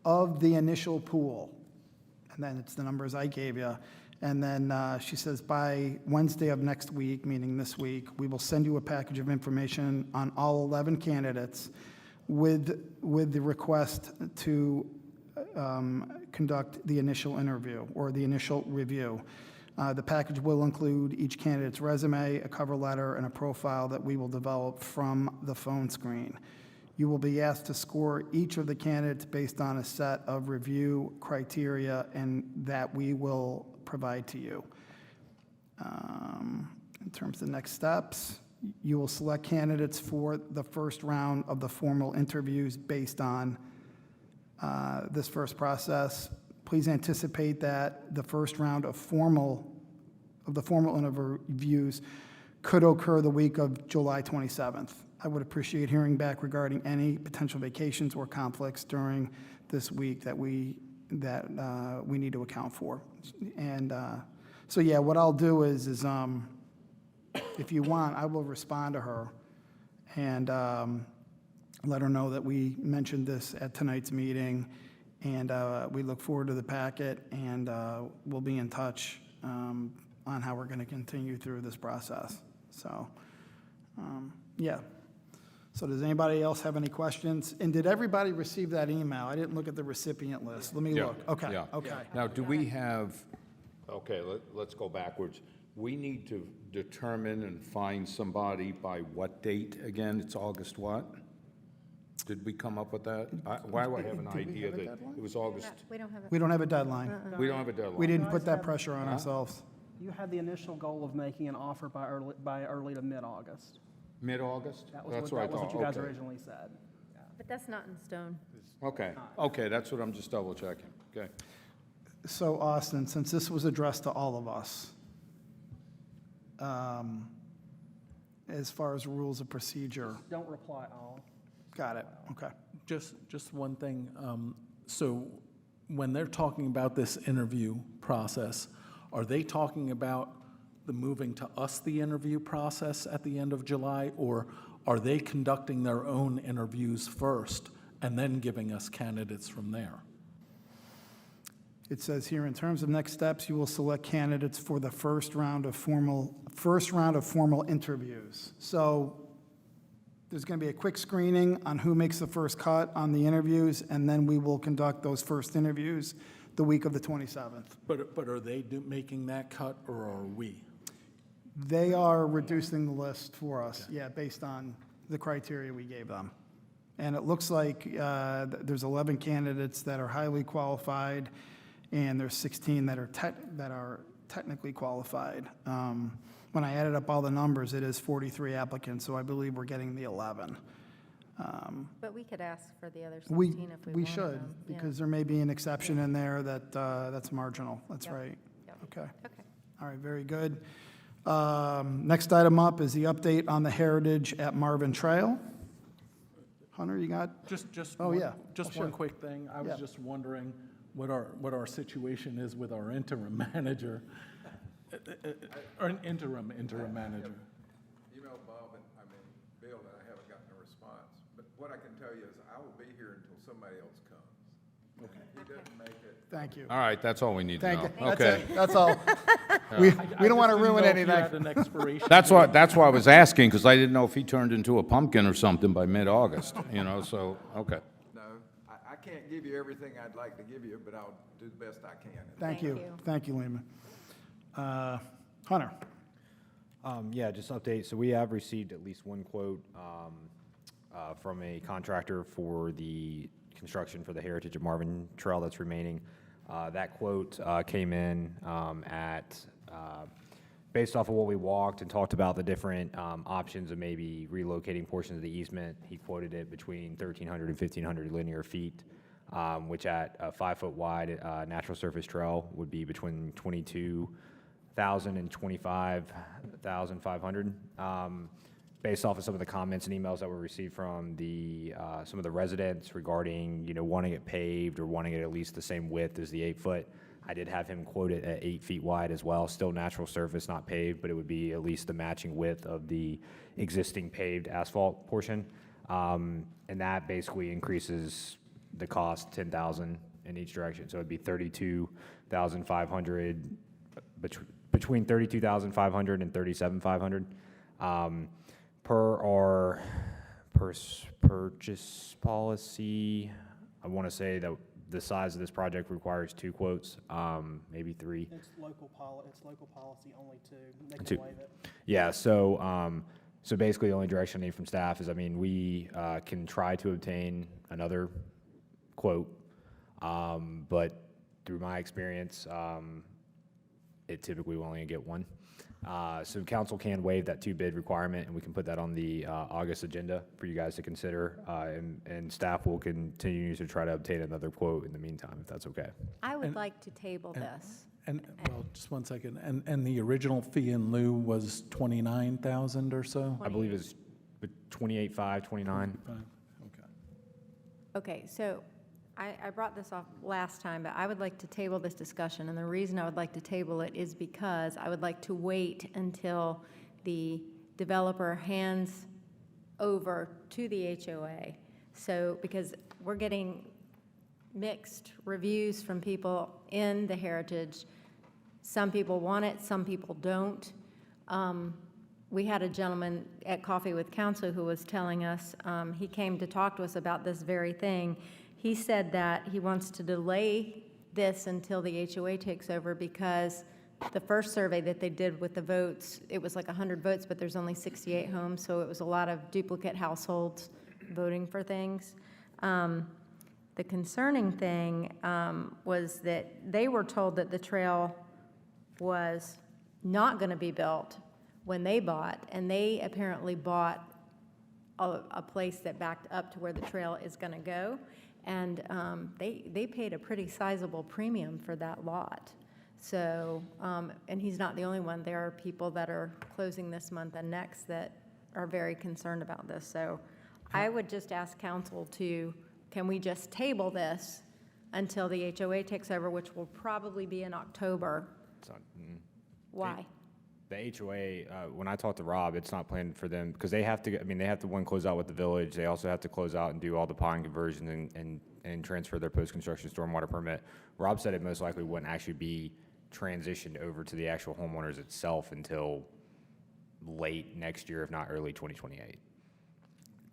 Of the initial pool, and then it's the numbers I gave you, and then she says by Wednesday of next week, meaning this week, we will send you a package of information on all 11 candidates with the request to conduct the initial interview or the initial review. The package will include each candidate's resume, a cover letter, and a profile that we will develop from the phone screen. You will be asked to score each of the candidates based on a set of review criteria and that we will provide to you. In terms of next steps, you will select candidates for the first round of the formal interviews based on this first process. Please anticipate that the first round of the formal interviews could occur the week of July 27th. I would appreciate hearing back regarding any potential vacations or conflicts during this week that we need to account for. And so, yeah, what I'll do is if you want, I will respond to her and let her know that we mentioned this at tonight's meeting, and we look forward to the packet, and we'll be in touch on how we're going to continue through this process. So, yeah. So does anybody else have any questions? And did everybody receive that email? I didn't look at the recipient list. Let me Yeah, look. Okay, yeah. okay. Now, do we have, okay, let's go backwards. We need to determine and find somebody by what date again? It's August what? Did we come up with that? Why do I have an Did we idea have a that deadline? it was August? We don't have it. We don't have a deadline. We don't have a deadline. We didn't put Guys that have- pressure on Huh? ourselves. You had the initial goal of making an offer by early to mid-August. Mid-August? That was That's what what I that was thought, what you guys okay. originally said. But that's not in stone. Okay, okay, that's what I'm just double checking, okay. So Austin, since this was addressed to all of us, as far as rules of procedure, Don't reply all. got it, okay. Just one thing. So when they're talking about this interview process, are they talking about the moving to us the interview process at the end of July? Or are they conducting their own interviews first and then giving us candidates from there? It says here, in terms of next steps, you will select candidates for the first round of formal interviews. So there's going to be a quick screening on who makes the first cut on the interviews, and then we will conduct those first interviews the week of the 27th. But are they making that cut, or are we? They are reducing the list for us, yeah, based on the criteria we gave them. And it looks like there's 11 candidates that are highly qualified, and there's 16 that are technically qualified. When I added up all the numbers, it is 43 applicants, so I believe we're getting the 11. But we could ask for the other We 16 if we wanted we should, them. Yeah. because there may be an exception in there that's marginal. That's Yep. right. Yep. Okay. Okay. All right, very good. Next item up is the update on the Heritage at Marvin Trail. Hunter, you got? Just Oh, one, yeah. just Oh, sure. one quick thing. I was Yeah. just wondering what our situation is with our interim manager, or an interim manager. Email Bob and, Bill, and I haven't gotten a response. But what I can tell you is I will be here until somebody else comes. Okay. If he doesn't make it. Thank you. All right, that's all we need to Thank know. you. That's Okay. it. That's all. We don't want to ruin anything. That's why I was asking, because I didn't know if he turned into a pumpkin or something by mid-August, so, okay. No, I can't give you everything I'd like to give you, but I'll do the best I can. Thank you. Thank you, Lehman. Hunter? Yeah, just update. So we have received at least one quote from a contractor for the construction for the Heritage of Marvin Trail that's remaining. That quote came in based off of what we walked and talked about the different options of maybe relocating portions of the easement. He quoted it between 1,300 and 1,500 linear feet, which at a 5-foot wide natural surface trail would be between 22,000 and 25,500. Based off of some of the comments and emails that were received from some of the residents regarding, wanting it paved or wanting it at least the same width as the 8-foot. I did have him quote it at 8 feet wide as well, still natural surface, not paved, but it would be at least the matching width of the existing paved asphalt portion. And that basically increases the cost 10,000 in each direction. So it'd be 32,500, between 32,500 and 37,500. Per our purchase policy, I want to say that the size of this project requires 2 quotes, maybe 3. It's local policy only two. They Two. can waive it. Yeah, so basically the only direction I need from staff is, we can try to obtain another quote, but through my experience, it typically will only get one. So council can waive that 2-bid requirement, and we can put that on the August agenda for you guys to consider, and staff will continue to try to obtain another quote in the meantime, if that's okay. I would like to table this. Well, just one second. And the original fee in lieu was 29,000 or so? I believe it's 28.5, 29. Okay, so I brought this up last time, but I would like to table this discussion, and the reason I would like to table it is because I would like to wait until the developer hands over to the HOA. So, because we're getting mixed reviews from people in the Heritage. Some people want it, some people don't. We had a gentleman at Coffee with Council who was telling us, he came to talk to us about this very thing. He said that he wants to delay this until the HOA takes over because the first survey that they did with the votes, it was like 100 votes, but there's only 68 homes, so it was a lot of duplicate households voting for things. The concerning thing was that they were told that the trail was not going to be built when they bought, and they apparently bought a place that backed up to where the trail is going to go. And they paid a pretty sizable premium for that lot. So, and he's not the only one. There are people that are closing this month and next that are very concerned about this. So I would just ask council can we just table this until the HOA takes over, which will probably be in October? Why? The HOA, when I talked to Rob, it's not planned for them, because they have to, they have to, one, close out with the village. They also have to close out and do all the pond conversions and transfer their post-construction stormwater permit. Rob said it most likely wouldn't actually be transitioned over to the actual homeowners itself until late next year, if not early 2028.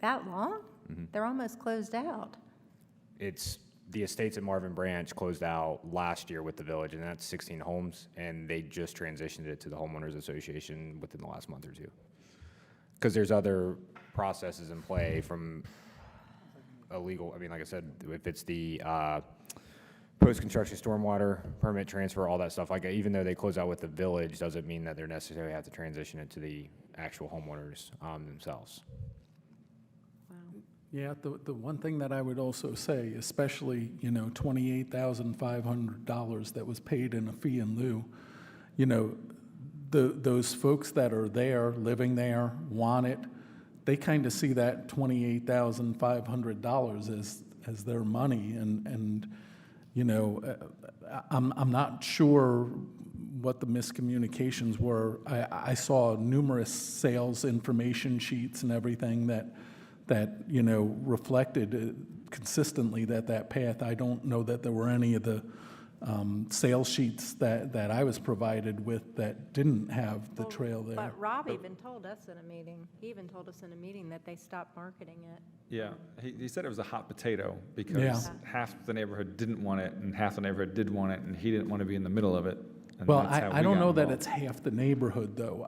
That long? They're almost closed out. It's the estates at Marvin Branch closed out last year with the village, and that's 16 homes, and they just transitioned it to the homeowners association within the last month or two. Because there's other processes in play from a legal, like I said, if it's the post-construction stormwater permit transfer, all that stuff, like even though they close out with the village, doesn't mean that they're necessarily have to transition it to the actual homeowners themselves. Yeah, the one thing that I would also say, especially, $28,500 that was paid in a fee in lieu, those folks that are there, living there, want it, they kind of see that $28,500 as their money, and I'm not sure what the miscommunications were. I saw numerous sales information sheets and everything that reflected consistently that path. I don't know that there were any of the sales sheets that I was provided with that didn't have the trail there. But Rob even told us in a meeting, that they stopped marketing it. Yeah, he said it was a hot potato because half the neighborhood didn't want it and half the neighborhood did want it, and he didn't want to be in the middle of it. And Well, that's how I we don't got know that involved. it's half the neighborhood, though.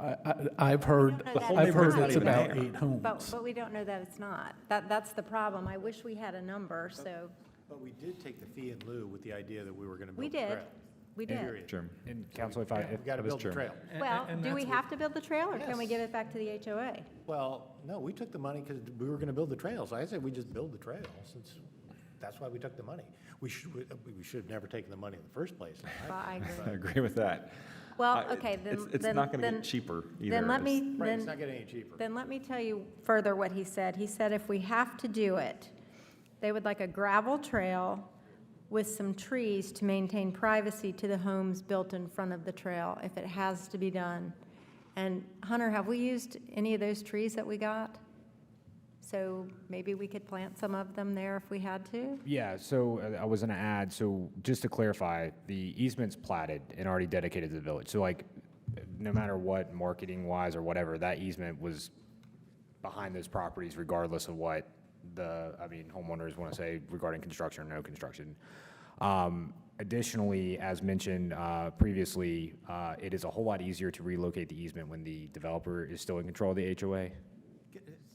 I've heard The whole neighborhood's not it's even about there. 8 homes. But we don't know that it's not. That's the problem. I wish we had a number, so. But we did take the fee in lieu with the idea that we were going to We build the did. trail. We did. Period. And council, We've got to build the trail. Well, And do we that's have to build the trail, or can we Yes. give it back to the HOA? Well, no, we took the money because we were going to build the trail. So I said we just build the trail, since that's why we took the money. We should have never taken the money in the first place. Well, I agree. I agree with that. Well, okay, then. It's then- not going to then- get cheaper either. Then let me, Right, it's then, not getting any cheaper. then let me tell you further what he said. He said if we have to do it, they would like a gravel trail with some trees to maintain privacy to the homes built in front of the trail, if it has to be done. And Hunter, have we used any of those trees that we got? So maybe we could plant some of them there if we had to? Yeah, so I was gonna add, so just to clarify, the easement's platted and already dedicated to the village. So like, no matter what, marketing wise or whatever, that easement was behind those properties regardless of what homeowners wanna say regarding construction or no construction. Additionally, as mentioned previously, it is a whole lot easier to relocate the easement when the developer is still in control of the HOA.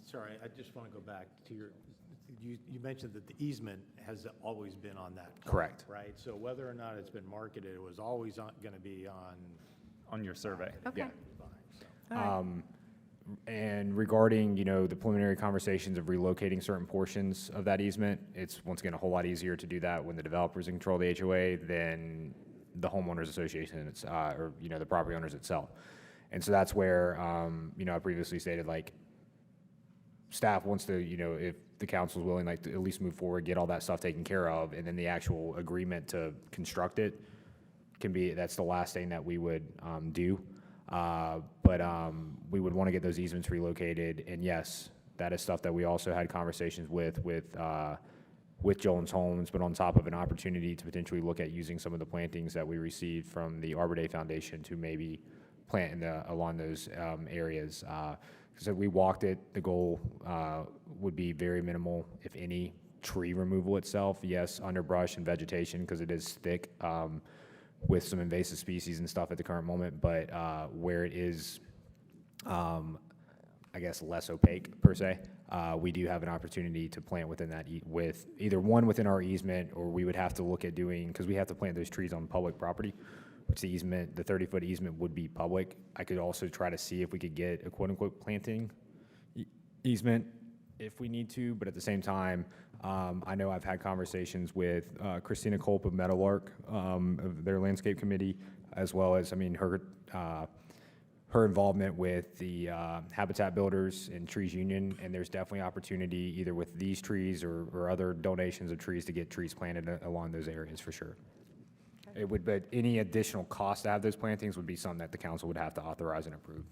Sorry, I just want to go back to you mentioned that the easement has always been on that. plan, Correct. Right? So whether or not it's been marketed, it was always going to be on your survey. Okay. Yeah. All right. And regarding, the preliminary conversations of relocating certain portions of that easement, it's once again a whole lot easier to do that when the developer's in control of the HOA than the homeowners association, or the property owners itself. And so that's where, I previously stated, like, staff wants to, if the council's willing, like, to at least move forward, get all that stuff taken care of, and then the actual agreement to construct it that's the last thing that we would do. But we would want to get those easements relocated, and yes, that is stuff that we also had conversations with Jones Homes, but on top of an opportunity to potentially look at using some of the plantings that we received from the Arbor Day Foundation to maybe plant along those areas. So we walked it. The goal would be very minimal, if any, tree removal itself. Yes, underbrush and vegetation because it is thick with some invasive species and stuff at the current moment. But where it is, I guess, less opaque per se, we do have an opportunity to plant within that with either one within our easement, or we would have to look at doing, because we have to plant those trees on public property, which the 30-foot easement would be public. I could also try to see if we could get a quote-unquote planting easement if we need to, but at the same time, I know I've had conversations with Christina Culp of Meadowlark, of their landscape committee, as well as, I mean, her involvement with the Habitat Builders and Trees Union, and there's definitely opportunity either with these trees or other donations of trees to get trees planted along those areas for sure. It would, but any additional cost to have those plantings would be something that the council would have to authorize and approve.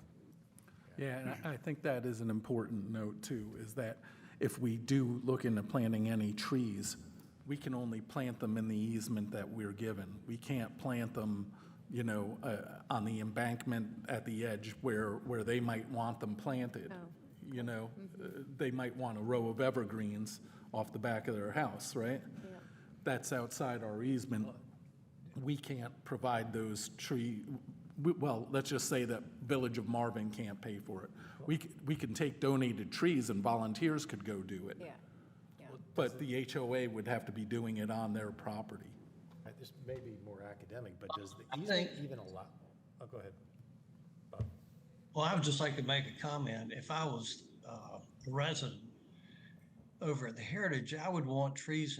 Yeah, and I think that is an important note too, is that if we do look into planting any trees, we can only plant them in the easement that we're given. We can't plant them, you know, on the embankment at the edge where they might want them planted. You know, they might want a row of evergreens off the back of their house, right? That's outside our easement. We can't provide those well, let's just say that Village of Marvin can't pay for it. We can take donated trees and volunteers could go do it. But the HOA would have to be doing it on their property. This may be more academic, but does the I easement think- even allow? Oh, go ahead. Well, I would just like to make a comment. If I was a resident over at the Heritage, I would want trees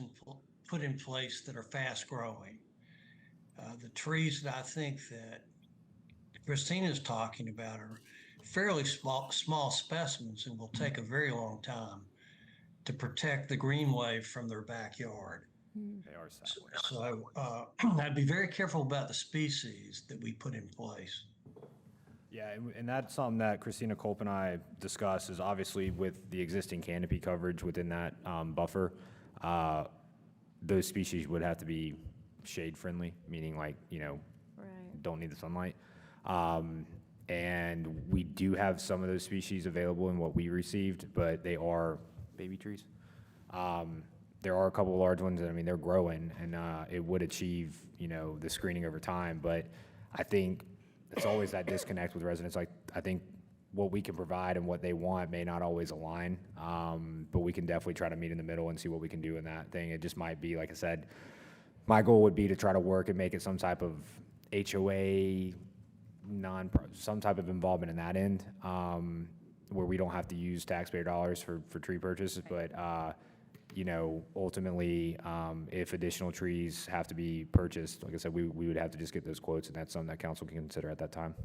put in place that are fast growing. The trees that I think that Christina's talking about are fairly small specimens and will take a very long time to protect the greenway from their backyard. They are So I'd be very careful about the species that we put in place. Yeah, and that's something that Christina Culp and I discussed, is obviously with the existing canopy coverage within that buffer, those species would have to be shade friendly, meaning like, you know, don't need the sunlight. And we do have some of those species available in what we received, but they are baby trees. There are a couple of large ones that, I mean, they're growing, and it would achieve, you know, the screening over time. But I think it's always that disconnect with residents. Like, I think what we can provide and what they want may not always align, but we can definitely try to meet in the middle and see what we can do in that thing. It just might be, like I said, my goal would be to try to work and make it some type of HOA, some type of involvement in that end, where we don't have to use taxpayer dollars for tree purchases. But, you know, ultimately, if additional trees have to be purchased, like I said, we would have to just get those quotes, and that's something that council can consider at that time.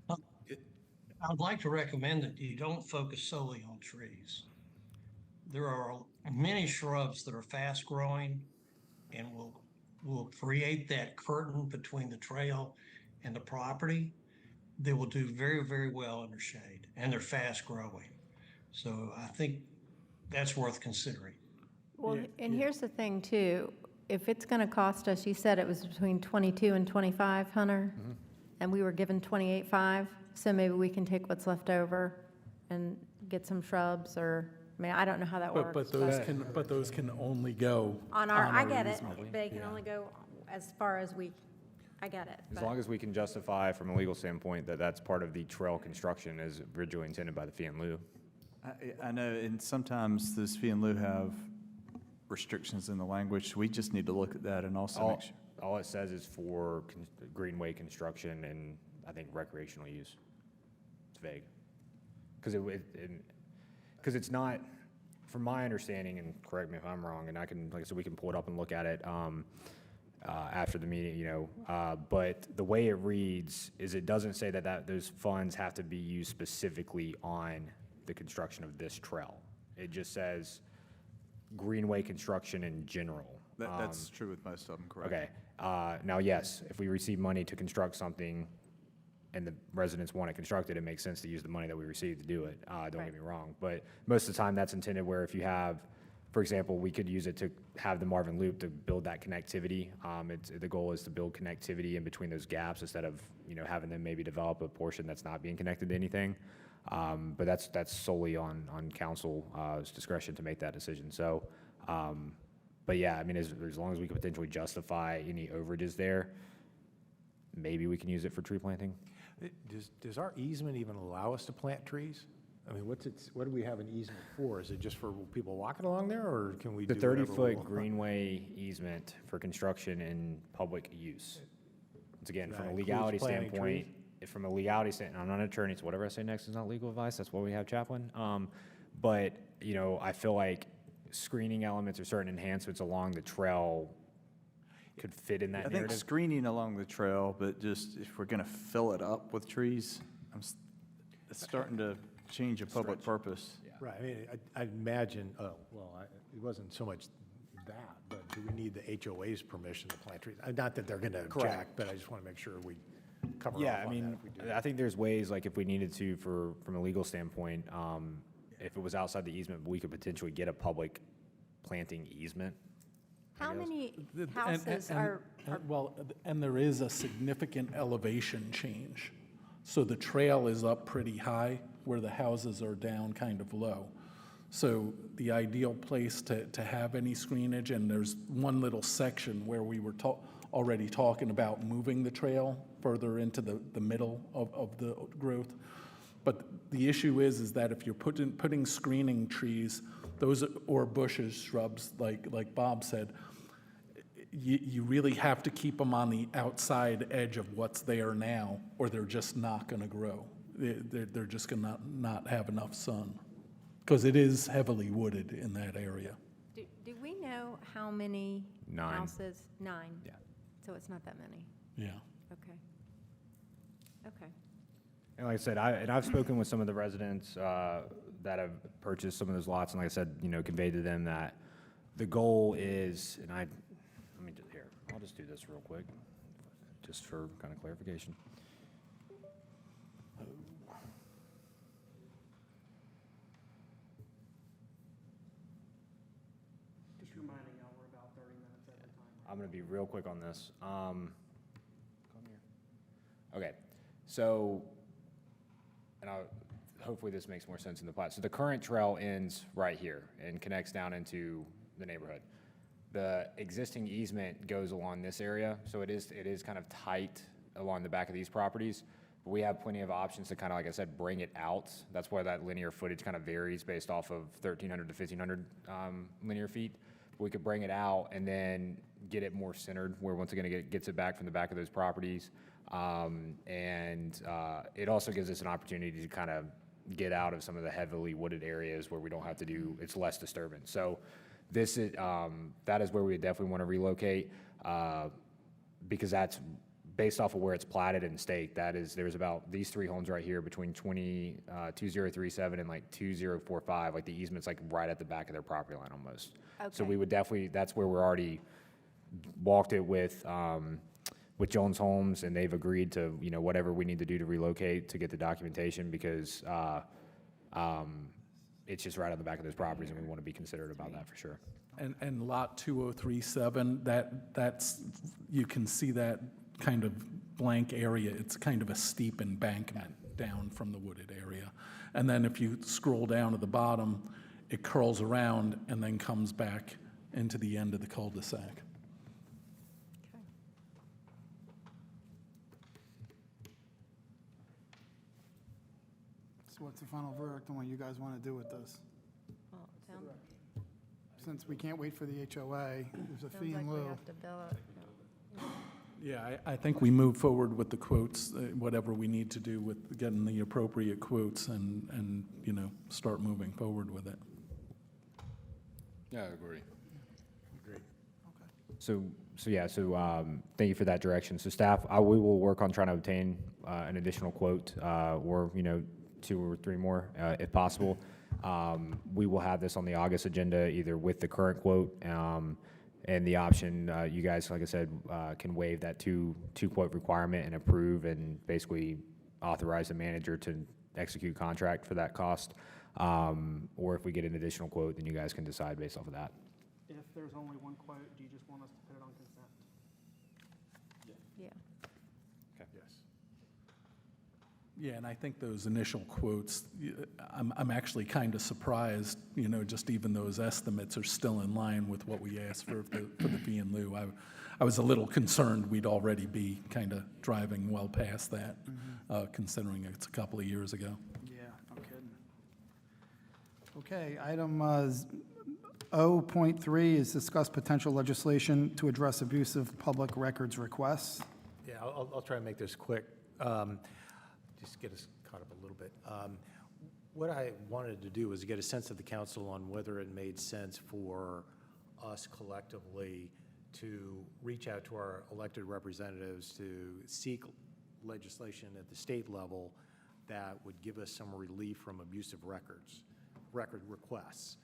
I would like to recommend that you don't focus solely on trees. There are many shrubs that are fast growing and will create that curtain between the trail and the property. They will do very, very well under shade, and they're fast growing. So I think that's worth considering. Well, and here's the thing too, if it's gonna cost us, you said it was between 22 and 25, Hunter? And we were given 28.5, so maybe we can take what's left over and get some shrubs, or, I mean, I don't know how that works. But those can only go. On our, I get it, easement. they can only go as far as we, I get it. As but- long as we can justify from a legal standpoint that that's part of the trail construction as originally intended by the fee in lieu. I know, and sometimes those fee and lieu have restrictions in the language. We just need to look at that and also make sure. All it says is for greenway construction and I think recreational use. It's vague. Because it's not, from my understanding, and correct me if I'm wrong, and I can, like I said, we can pull it up and look at it after the meeting, you know. But the way it reads is it doesn't say that those funds have to be used specifically on the construction of this trail. It just says greenway construction in general. That's true with most of them, correct? Okay. Now, yes, if we receive money to construct something and the residents want it constructed, it makes sense to use the money that we received to do it. Don't get me wrong. But most of the time, that's intended where if you have, for example, we could use it to have the Marvin Loop to build that connectivity. The goal is to build connectivity in between those gaps instead of, you know, having them maybe develop a portion that's not being connected to anything. But that's solely on council's discretion to make that decision. So, but yeah, I mean, as long as we can potentially justify any overages there, maybe we can use it for tree planting. Does our easement even allow us to plant trees? I mean, what do we have an easement for? Is it just for people walking along there, or can we do The whatever we 30-foot want? greenway easement for construction and public use. Once again, That from a includes legality planting standpoint, from a legality standpoint, I'm not an attorney, so whatever I say next is not legal advice. That's why we have chaplain. But, you know, I feel like screening elements or certain enhancements along the trail could fit in that I think narrative. screening along the trail, but just if we're going to fill it up with trees, it's starting to change a public purpose. Right, I mean, I imagine, it wasn't so much that, but do we need the HOA's permission to plant trees? Not that they're going to object, but I just want to make sure we cover off on that. Yeah, I mean, if we do. I think there's ways, like if we needed to, from a legal standpoint, if it was outside the easement, we could potentially get a public planting easement. How many And- houses are, Well, and there is a significant elevation change. So the trail is up pretty high where the houses are down kind of low. So the ideal place to have any screenage, and there's one little section where we were already talking about moving the trail further into the middle of the growth. But the issue is that if you're putting screening trees, those, or bushes, shrubs, like Bob said, you really have to keep them on the outside edge of what's there now, or they're just not going to grow. They're just going to not have enough sun, because it is heavily wooded in that area. do we know how many 9. houses? 9? Yeah. So it's not that many? Yeah. Okay. Okay. And like I said, I've spoken with some of the residents that have purchased some of those lots, and like I said, you know, conveyed to them that the goal is, and let me just, here, I'll just do this real quick, just for kind of clarification. Just reminding y'all, we're about 30 minutes every time. I'm going to be real quick on this. Come here. Okay, so, hopefully this makes more sense in the plot. So the current trail ends right here and connects down into the neighborhood. The existing easement goes along this area, so it is kind of tight along the back of these properties. But we have plenty of options to kind of, like I said, bring it out. That's why that linear footage kind of varies based off of 1,300 to 1,500 linear feet. We could bring it out and then get it more centered, where once again it gets it back from the back of those properties. It also gives us an opportunity to kind of get out of some of the heavily wooded areas where we don't have to do, it's less disturbance. So this is, that is where we definitely want to relocate, because that's based off of where it's platted and staked. There's about these 3 homes right here between 2037 and like 2045, like the easement's like right at the back of their property line almost. So Okay. we would definitely, that's where we're already walked it with Jones Homes, and they've agreed to, you know, whatever we need to do to relocate to get the documentation, because it's just right on the back of those properties, and we want to be considerate about that for sure. And lot 2037, that's, you can see that kind of blank area. It's kind of a steep embankment down from the wooded area. And then if you scroll down to the bottom, it curls around and then comes back into the end of the cul-de-sac. So what's the final verdict on what you guys want to do with this? Well, it sounds Since we can't wait for the HOA, there's a fee like in we lieu. have to bill it. Yeah, I think we move forward with the quotes, whatever we need to do with getting the appropriate quotes and, you know, start moving forward with it. Yeah, I agree. So thank you for that direction. So staff, we will work on trying to obtain an additional quote, or, you know, 2 or 3 more, if possible. We will have this on the August agenda, either with the current quote, and the option, you guys, like I said, can waive that two quote requirement and approve and basically authorize the manager to execute contract for that cost. Or if we get an additional quote, then you guys can decide based off of that. If there's only one quote, do you just want us to put it on consent? Yeah. Yeah, and I think those initial quotes, I'm actually kind of surprised, you know, just even those estimates are still in line with what we asked for the fee in lieu. I was a little concerned we'd already be kind of driving well past that, considering it's a couple of years ago. Yeah, no kidding. Okay, item 0.3 is discuss potential legislation to address abusive public records requests. Yeah, I'll try and make this quick. Just get us caught up a little bit. What I wanted to do was get a sense of the council on whether it made sense for us collectively to reach out to our elected representatives to seek legislation at the state level that would give us some relief from abusive record requests.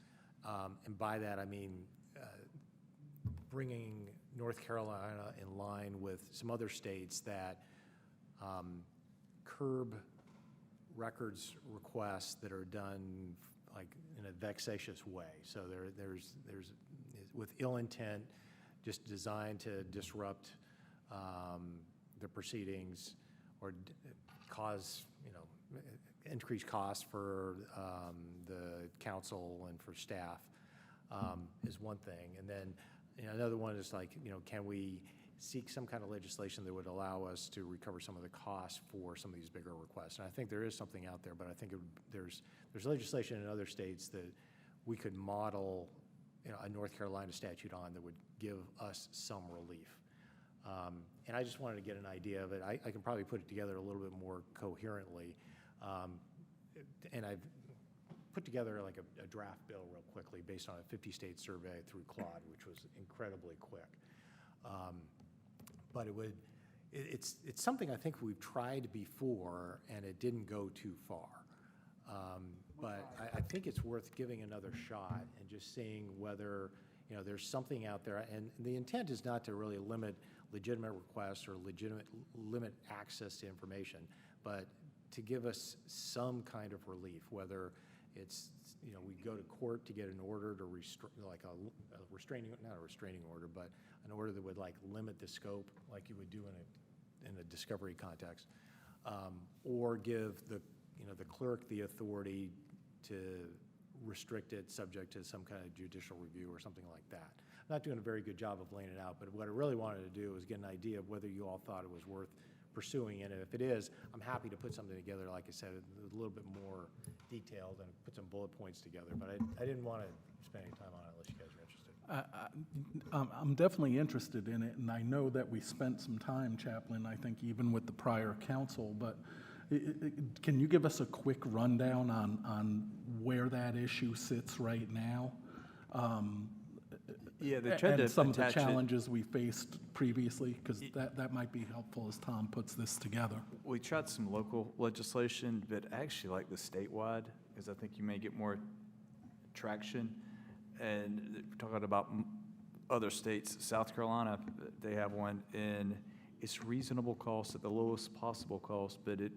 And by that, I mean bringing North Carolina in line with some other states that curb records requests that are done like in a vexatious way. So there's with ill intent, just designed to disrupt the proceedings or cause, increased costs for the council and for staff is one thing. And then another one is like, can we seek some kind of legislation that would allow us to recover some of the costs for some of these bigger requests? And I think there is something out there, but I think there's legislation in other states that we could model a North Carolina statute on that would give us some relief. And I just wanted to get an idea of it. I can probably put it together a little bit more coherently. And I've put together like a draft bill real quickly based on a 50-state survey through Claude, which was incredibly quick. But it's something I think we've tried before, and it didn't go too far. But I think it's worth giving another shot and just seeing whether there's something out there. And the intent is not to really limit legitimate requests or limit access to information, but to give us some kind of relief, whether it's we go to court to get an order to like a restraining, not a restraining order, but an order that would like limit the scope, like you would do in a discovery context, or give the the clerk the authority to restrict it subject to some kind of judicial review or something like that. I'm not doing a very good job of laying it out, but what I really wanted to do was get an idea of whether you all thought it was worth pursuing, and if it is, I'm happy to put something together, like I said, a little bit more detailed and put some bullet points together, but I didn't want to spend any time on it unless you guys are interested. I'm definitely interested in it, and I know that we spent some time, Chaplain, I think even with the prior council, but can you give us a quick rundown on where that issue sits right now? Yeah, they tried to and some of the attach it- challenges we faced previously, because that might be helpful as Tom puts this together. We tried some local legislation, but I actually like the statewide, because I think you may get more traction. And talking about other states, South Carolina, they have one, and it's reasonable cost at the lowest possible cost, but it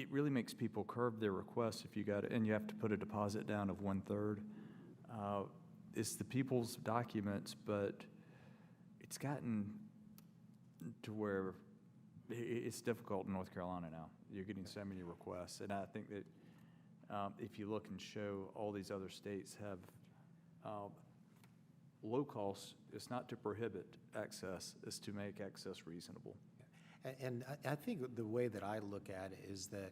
really makes people curb their requests if you got it, and you have to put a deposit down of 1/3. It's the people's documents, but it's gotten to where it's difficult in North Carolina now. You're getting so many requests, and I think that if you look and show all these other states have low costs, it's not to prohibit access, it's to make access reasonable. And I think the way that I look at it is that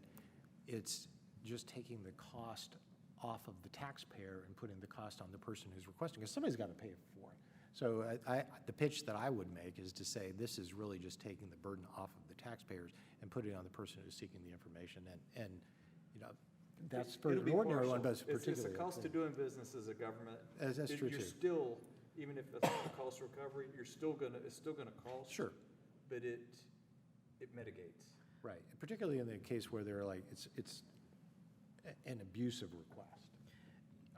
it's just taking the cost off of the taxpayer and putting the cost on the person who's requesting, because somebody's got to pay for it. So the pitch that I would make is to say this is really just taking the burden off of the taxpayers and putting it on the person who's seeking the information. And that's for an ordinary one, but it's particularly. It's the cost of doing business as a government. That's true, You're too. still, even if it's not a cost recovery, it's still gonna cost. Sure. But it mitigates. Right, particularly in the case where they're like, it's an abusive request.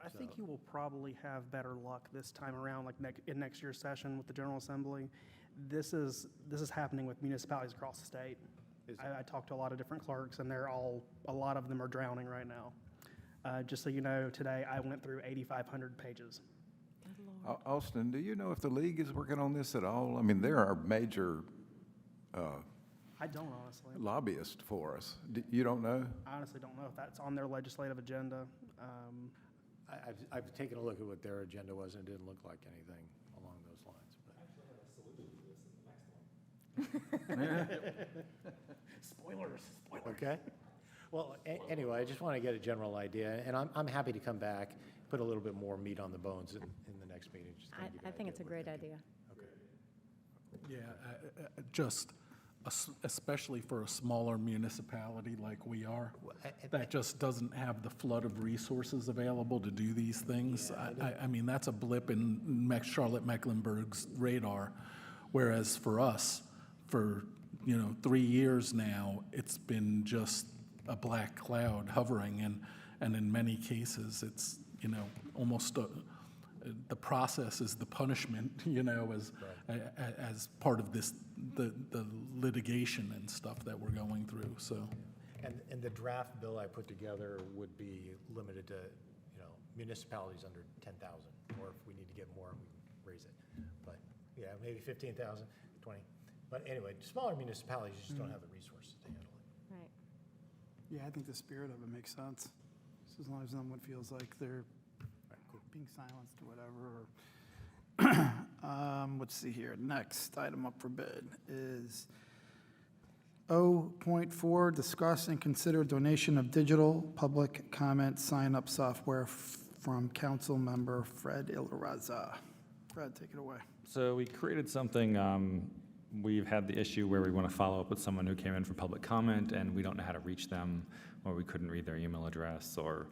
I think you will probably have better luck this time around, like in next year's session with the General Assembly. This is happening with municipalities across the state. I talked to a lot of different clerks, and a lot of them are drowning right now. Just so you know, today I went through 8,500 pages. Austin, do you know if the league is working on this at all? I mean, they're our major I don't honestly. lobbyist for us. You don't know? I honestly don't know if that's on their legislative agenda. I've taken a look at what their agenda was, and it didn't look like anything along those lines. Spoilers. Okay. Well, anyway, I just want to get a general idea, and I'm happy to come back, put a little bit more meat on the bones in the next meeting. Just to give you I an think idea it's a of what we're great thinking. idea. Okay. Yeah, just especially for a smaller municipality like we are, that just doesn't have the flood of resources available to do these things. I mean, that's a blip in Charlotte Mecklenburg's radar, whereas for us, for, 3 years now, it's been just a black cloud hovering, and in many cases, it's, almost the process is the punishment, as part of this, the litigation and stuff that we're going through, so. And the draft bill I put together would be limited to, municipalities under 10,000, or if we need to get more, we raise it. But, yeah, maybe 15,000, 20. But anyway, smaller municipalities just don't have the resources to handle it. Right. Yeah, I think the spirit of it makes sense. Just as long as no one feels like they're being silenced or whatever. Let's see here. Next item up for bid is 0.4, discuss and consider donation of digital public comment sign-up software from council member Fred Ilaraza. Fred, take it away. So we created something, we've had the issue where we want to follow up with someone who came in for public comment and we don't know how to reach them, or we couldn't read their email address, or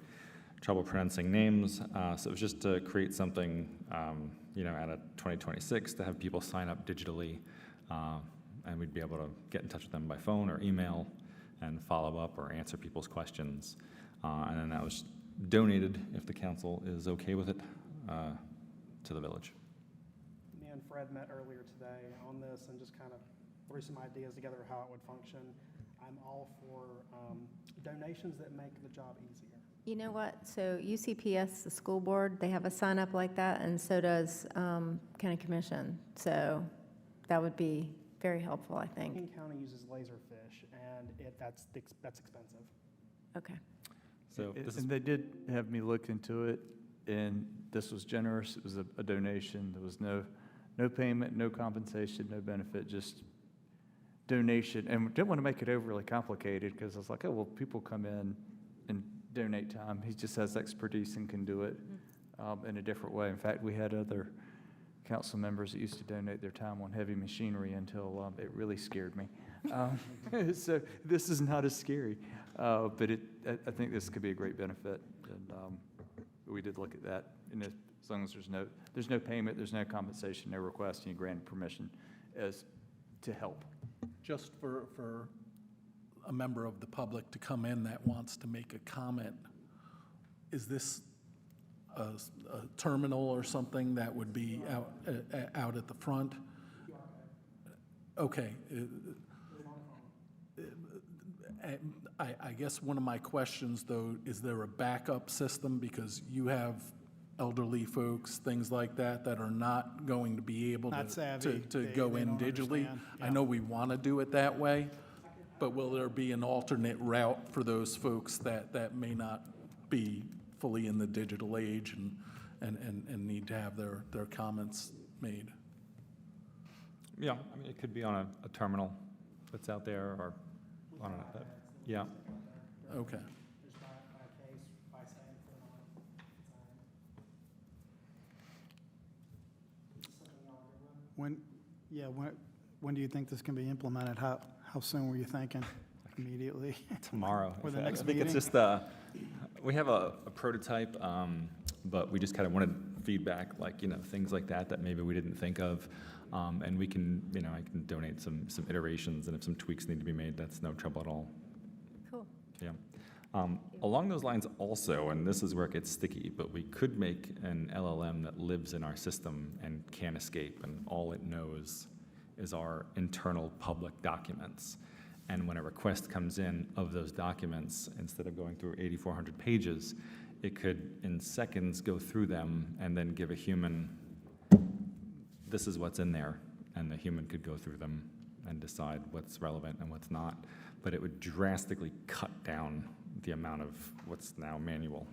trouble pronouncing names. So it was just to create something, out of 2026 to have people sign up digitally, and we'd be able to get in touch with them by phone or email and follow up or answer people's questions. And then that was donated, if the council is okay with it, to the village. Me and Fred met earlier today on this and just kind of threw some ideas together of how it would function. I'm all for donations that make the job easier. You know what? So UCPS, the school board, they have a sign up like that, and so does County Commission. So that would be very helpful, I think. King County uses Laserfish, and that's expensive. Okay. So this is And they did have me look into it, and this was generous. It was a donation. There was no payment, no compensation, no benefit, just donation. And we didn't want to make it overly complicated because I was like, oh, well, people come in and donate time. He just has expertise and can do it in a different way. In fact, we had other council members that used to donate their time on heavy machinery until it really scared me. So this is not as scary, but I think this could be a great benefit, and we did look at that. And as long as there's no payment, there's no compensation, no request, and you grant permission as to help. Just for a member of the public to come in that wants to make a comment, is this a terminal or something that would be out at the front? Okay. I guess one of my questions, though, is there a backup system? Because you have elderly folks, things like that, that are not going to be able Not savvy. to They go in don't digitally. understand. I know we want to do it that way, but will there be an alternate route for those folks that may not be fully in the digital age and need to have their comments made? Yeah, I mean, it could be on a terminal that's out there, or on a, yeah. Okay. When do you think this can be implemented? How soon were you thinking? Immediately? Tomorrow. Or the I next think it's meeting? just, we have a prototype, but we just kind of wanted feedback, like, things like that maybe we didn't think of. And we can, I can donate some iterations, and if some tweaks need to be made, that's no trouble at all. Cool. Yeah. Along those lines also, and this is where it gets sticky, but we could make an LLM that lives in our system and can't escape, and all it knows is our internal public documents. And when a request comes in of those documents, instead of going through 8,400 pages, it could, in seconds, go through them and then give a human, this is what's in there, and the human could go through them and decide what's relevant and what's not. But it would drastically cut down the amount of what's now manual.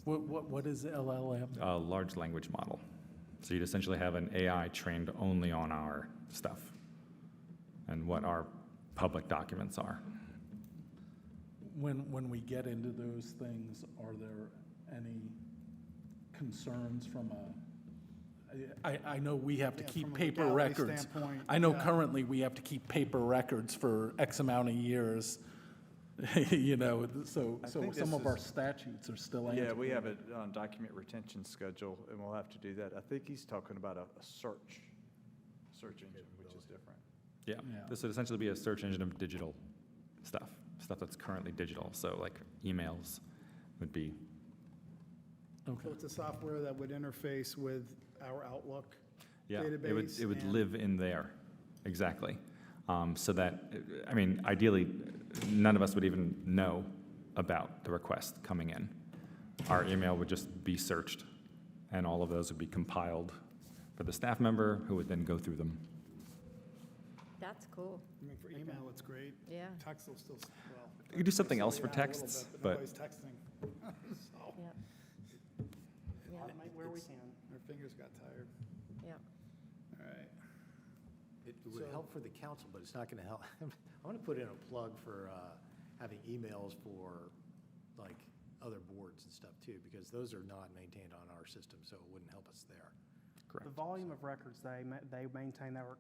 What is LLM? A large language model. So you'd essentially have an AI trained only on our stuff and what our public documents are. When we get into those things, are there any concerns from I know we have to Yeah, keep from a paper legality records. standpoint, I know yeah. currently we have to keep paper records for X amount of years, you know, so I some think this of our is- statutes are still Yeah, antiquated. we have a document retention schedule, and we'll have to do that. I think he's talking about a search engine, which is different. Yeah, Yeah. this would essentially be a search engine of digital stuff that's currently digital. So like emails would be, Okay. So it's a software that would interface with our Outlook yeah, database. it would and- live in there, exactly. So that, I mean, ideally, none of us would even know about the request coming in. Our email would just be searched, and all of those would be compiled for the staff member, who would then go through them. That's cool. I mean, for email, it's great. Yeah. Text will still, well. You could do something still else for be on a little texts, bit, but- Nobody's texting. So, Yep. Automate where we it's- can. Our fingers got tired. Yep. All right. It would So- help for the council, but it's not going to help. I'm going to put in a plug for having emails for like other boards and stuff too, because those are not maintained on our system, so it wouldn't help us there. Correct. The volume of records they maintain that are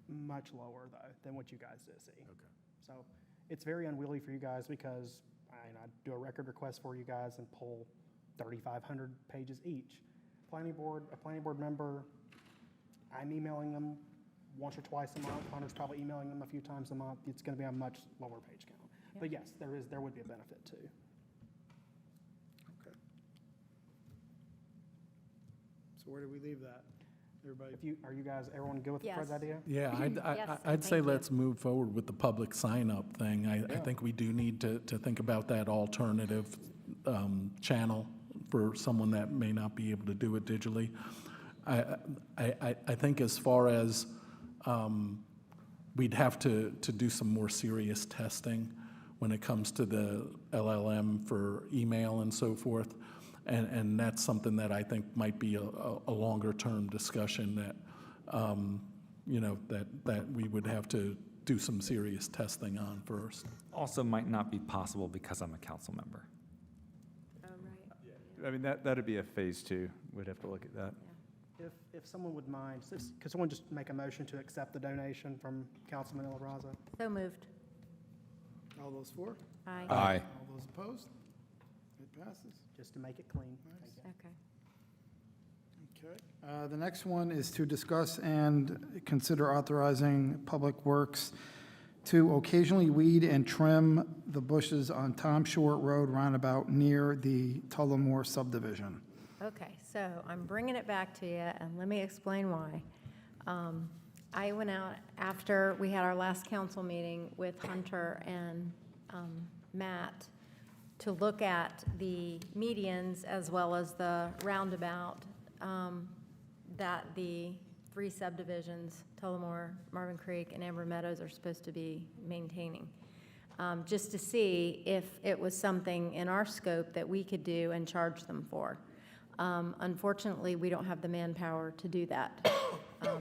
much lower though than what you guys do see. Okay. So it's very unwieldy for you guys because I do a record request for you guys and pull 3,500 pages each. A planning board member, I'm emailing them once or twice a month. Hunter's probably emailing them a few times a month. It's going to be a much lower page count. But yes, there would be a benefit too. Okay. So where do we leave that? Everybody? Are you guys, everyone good with Yes. Fred's idea? Yeah, Yes, I'd say thank you. let's move forward with the public sign-up thing. I think we do need to think about that alternative channel for someone that may not be able to do it digitally. I think as far as, we'd have to do some more serious testing when it comes to the LLM for email and so forth. And that's something that I think might be a longer-term discussion that, you know, that we would have to do some serious testing on first. Also might not be possible because I'm a council member. Oh, right. I mean, that'd be a phase two. We'd have to look at that. If someone would mind, could someone just make a motion to accept the donation from Councilman La Raza? So moved. All those for? Aye. Aye. All those opposed? It passes. Just to make it clean. Thank you. Okay. Okay. The next one is to discuss and consider authorizing Public Works to occasionally weed and trim the bushes on Tom Short Road roundabout near the Tullamore subdivision. Okay, so I'm bringing it back to you, and let me explain why. I went out after we had our last council meeting with Hunter and Matt to look at the medians as well as the roundabout that the three subdivisions, Tullamore, Marvin Creek, and Amber Meadows, are supposed to be maintaining. Just to see if it was something in our scope that we could do and charge them for. Unfortunately, we don't have the manpower to do that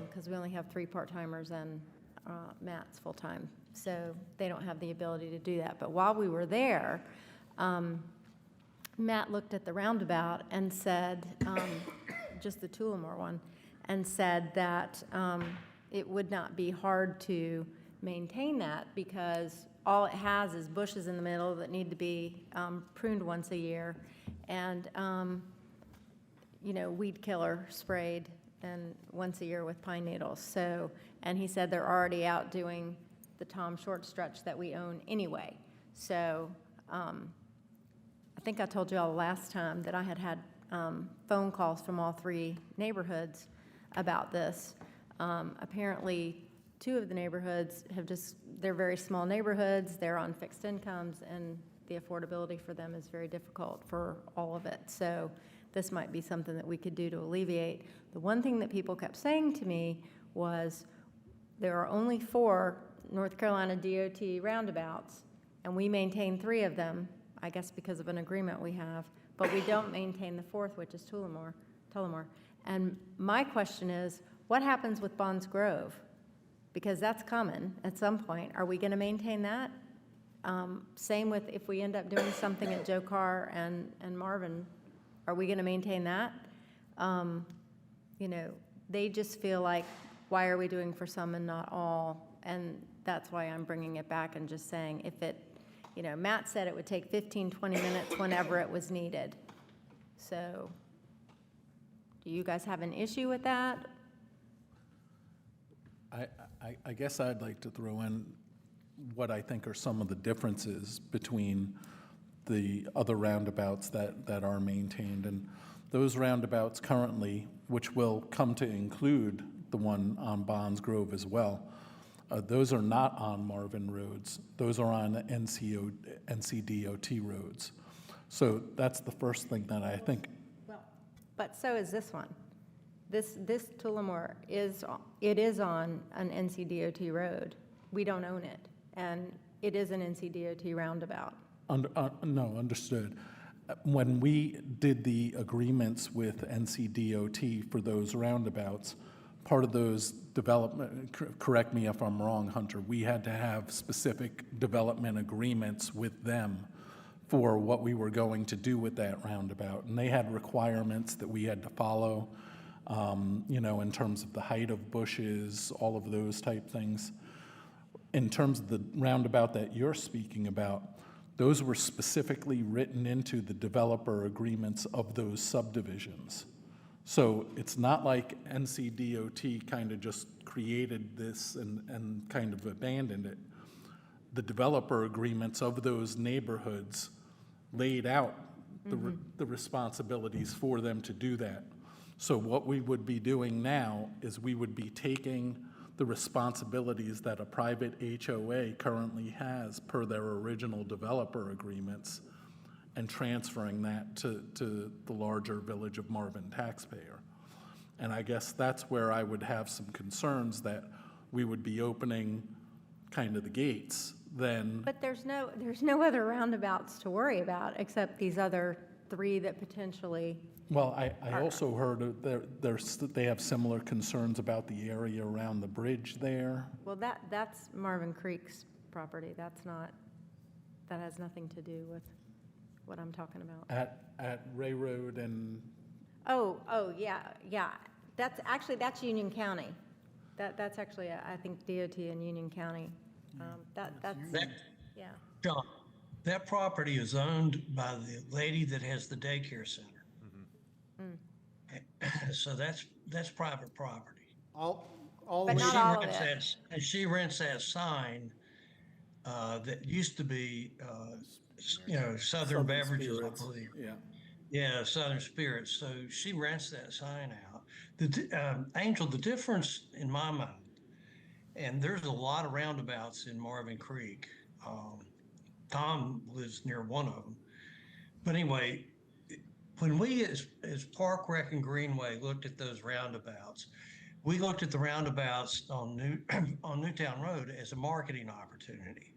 because we only have 3 part-timers and Matt's full-time. So they don't have the ability to do that. But while we were there, Matt looked at the roundabout and said, just the Tullamore one, and said that it would not be hard to maintain that because all it has is bushes in the middle that need to be pruned once a year and, you know, weed killer sprayed and once a year with pine needles. So, and he said they're already out doing the Tom Short stretch that we own anyway. So I think I told you all last time that I had phone calls from all 3 neighborhoods about this. Apparently, 2 of the neighborhoods they're very small neighborhoods, they're on fixed incomes, and the affordability for them is very difficult for all of it. So this might be something that we could do to alleviate. The one thing that people kept saying to me was, there are only 4 North Carolina DOT roundabouts, and we maintain 3 of them, I guess because of an agreement we have, but we don't maintain the 4th, which is Tullamore. And my question is, what happens with Bonds Grove? Because that's coming at some point. Are we going to maintain that? Same with if we end up doing something at Joe Carr and Marvin, are we going to maintain that? they just feel like, why are we doing for some and not all? And that's why I'm bringing it back and just saying, if it, Matt said it would take 15, 20 minutes whenever it was needed. So, do you guys have an issue with that? I guess I'd like to throw in what I think are some of the differences between the other roundabouts that are maintained. And those roundabouts currently, which will come to include the one on Bonds Grove as well, those are not on Marvin roads. Those are on NCDOT roads. So that's the first thing that I think. Well, but so is this one. This Tullamore is on an NCDOT road. We don't own it, and it is an NCDOT roundabout. No, understood. When we did the agreements with NCDOT for those roundabouts, part of those development, correct me if I'm wrong, Hunter, we had to have specific development agreements with them for what we were going to do with that roundabout. And they had requirements that we had to follow, in terms of the height of bushes, all of those type things. In terms of the roundabout that you're speaking about, those were specifically written into the developer agreements of those subdivisions. So it's not like NCDOT kind of just created this and kind of abandoned it. The developer agreements of those neighborhoods laid out the responsibilities for them to do that. So what we would be doing now is we would be taking the responsibilities that a private HOA currently has per their original developer agreements and transferring that to the larger Village of Marvin taxpayer. And I guess that's where I would have some concerns that we would be opening kind of the gates then. But there's no other roundabouts to worry about except these other 3 that potentially. Well, I also heard they have similar concerns about the area around the bridge there. Well, that's Marvin Creek's property. That has nothing to do with what I'm talking about. At Ray Road and. Oh, yeah. That's Union County. That's actually, I think, DOT in Union County. Yeah. John, that property is owned by the lady that has the daycare center. So that's private property. But not all of it. And she rents that sign that used to be, Southern Beverages, I believe. Yeah. Yeah, Southern Spirits. So she rents that sign out. Angel, the difference in my mind, and there's a lot of roundabouts in Marvin Creek. Tom lives near one of them. But anyway, when we as Park Rec and Greenway looked at those roundabouts, we looked at the roundabouts on Newtown Road as a marketing opportunity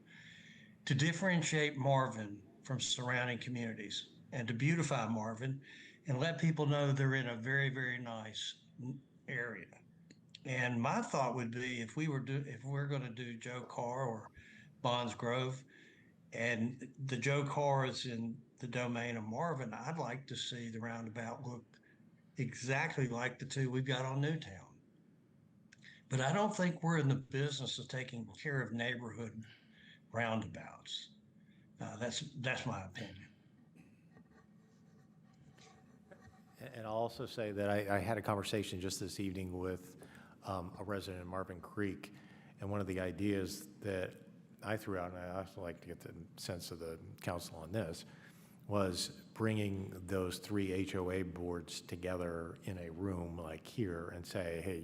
to differentiate Marvin from surrounding communities and to beautify Marvin and let people know they're in a very, very nice area. And my thought would be if we're going to do Joe Carr or Bonds Grove, and the Joe Carr is in the domain of Marvin, I'd like to see the roundabout look exactly like the 2 we've got on Newtown. But I don't think we're in the business of taking care of neighborhood roundabouts. That's my opinion. And I'll also say that I had a conversation just this evening with a resident in Marvin Creek, and one of the ideas that I threw out, and I also like to get the sense of the council on this, was bringing those 3 HOA boards together in a room like here and say, hey,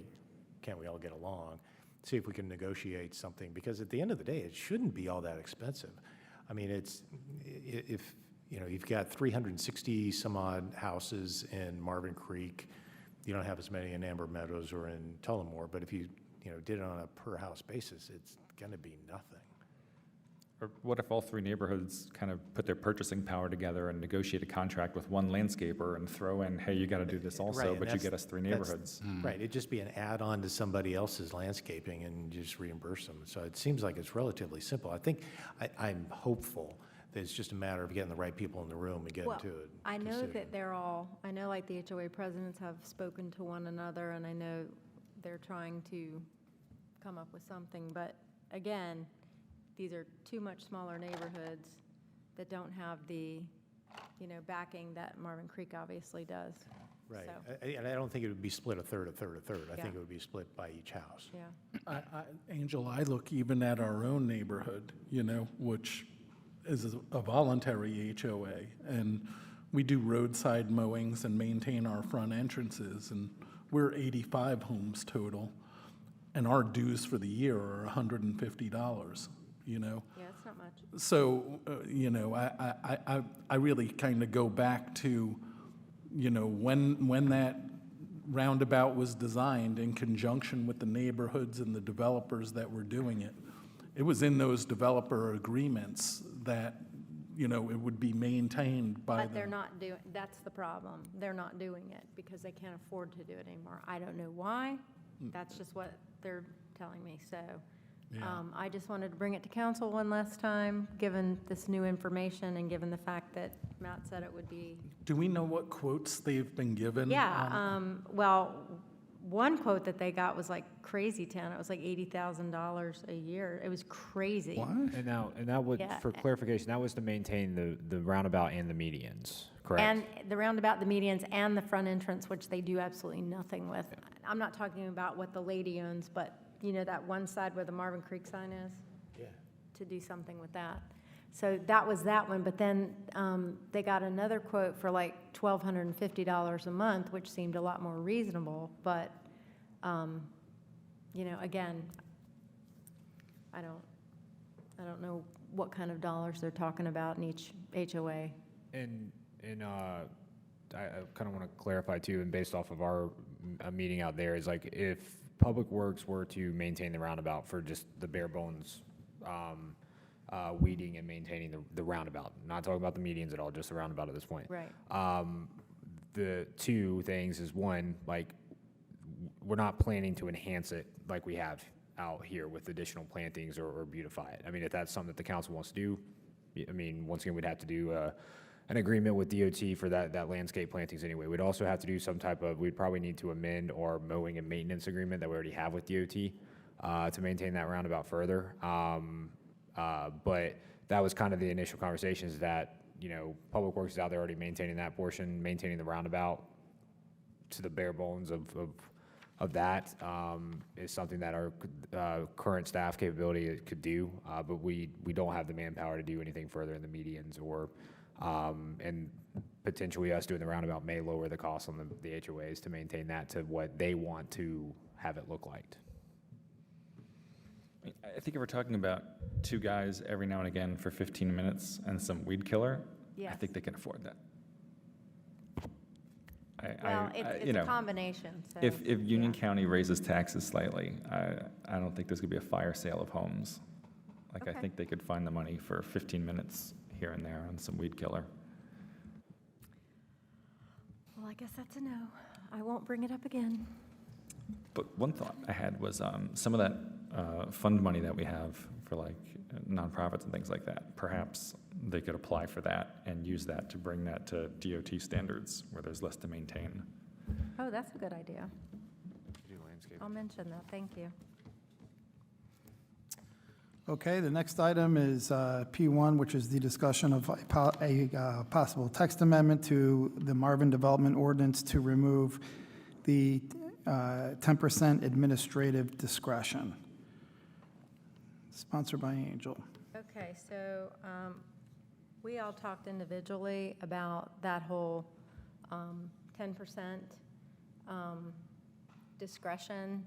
can't we all get along? See if we can negotiate something, because at the end of the day, it shouldn't be all that expensive. I mean, if you've got 360 some odd houses in Marvin Creek, you don't have as many in Amber Meadows or in Tullamore, but if you did it on a per house basis, it's going to be nothing. Or what if all 3 neighborhoods kind of put their purchasing power together and negotiate a contract with one landscaper and throw in, hey, you got to do this also, Right, but you get us 3 neighborhoods. Right, it'd just be an add-on to somebody else's landscaping and you just reimburse them. So it seems like it's relatively simple. I think I'm hopeful It's just a matter of getting the right people in the room and getting Well, to it. I know that I know like the HOA presidents have spoken to one another, and I know they're trying to come up with something, but again, these are two much smaller neighborhoods that don't have the, backing that Marvin Creek obviously does. Right. So, And I don't think it would be split a third, a third, a third. I think Yeah. it would be split by each house. yeah. Angel, I look even at our own neighborhood, which is a voluntary HOA, and we do roadside mowings and maintain our front entrances, and we're 85 homes total, and our dues for the year are $150, Yeah, it's not much. So, I really kind of go back to, when that roundabout was designed in conjunction with the neighborhoods and the developers that were doing it. It was in those developer agreements that, it would be maintained by But they're the. not doing, that's the problem. They're not doing it because they can't afford to do it anymore. I don't know why. That's just what they're telling me, so. Yeah. I just wanted to bring it to council one last time, given this new information and given the fact that Matt said it would be. Do we know what quotes they've been given? Yeah, on- well, one quote that they got was like crazy town. It was like $80,000 a year. It was crazy. What? And that would, Yeah. for clarification, that was to maintain the roundabout and the medians, correct? And the roundabout, the medians, and the front entrance, which they do absolutely nothing with. I'm not talking about what the lady owns, but that one side where the Marvin Creek sign is? Yeah. To do something with that. So that was that one, but then they got another quote for like $1,250 a month, which seemed a lot more reasonable, but, again, I don't know what kind of dollars they're talking about in each HOA. And I kind of want to clarify too, and based off of our meeting out there, is like if Public Works were to maintain the roundabout for just the bare bones weeding and maintaining the roundabout, not talking about the medians at all, just the roundabout at this point. Right. The two things is one, like we're not planning to enhance it like we have out here with additional plantings or beautify it. I mean, if that's something that the council wants to do, I mean, once again, we'd have to do an agreement with DOT for that landscape plantings anyway. We'd also have to do some type of, we'd probably need to amend our mowing and maintenance agreement that we already have with DOT to maintain that roundabout further. But that was kind of the initial conversations that, Public Works is out there already maintaining that portion, maintaining the roundabout to the bare bones of that is something that our current staff capability could do, but we don't have the manpower to do anything further in the medians or, and potentially us doing the roundabout may lower the cost on the HOAs to maintain that to what they want to have it look like. I think if we're talking about two guys every now and again for 15 minutes and some weed killer, I Yes. think they can afford that. Well, it's a combination, so. If Union County raises taxes slightly, I don't think there's gonna be a fire sale of homes. Like, I Okay. think they could find the money for 15 minutes here and there on some weed killer. Well, I guess that's a no. I won't bring it up again. But one thought I had was some of that fund money that we have for like nonprofits and things like that, perhaps they could apply for that and use that to bring that to DOT standards where there's less to maintain. Oh, that's a good idea. I'll mention that, thank you. Okay, the next item is P1, which is the discussion of a possible text amendment to the Marvin Development Ordinance to remove the 10% administrative discretion. Sponsored by Angel. Okay, so we all talked individually about that whole 10% discretion,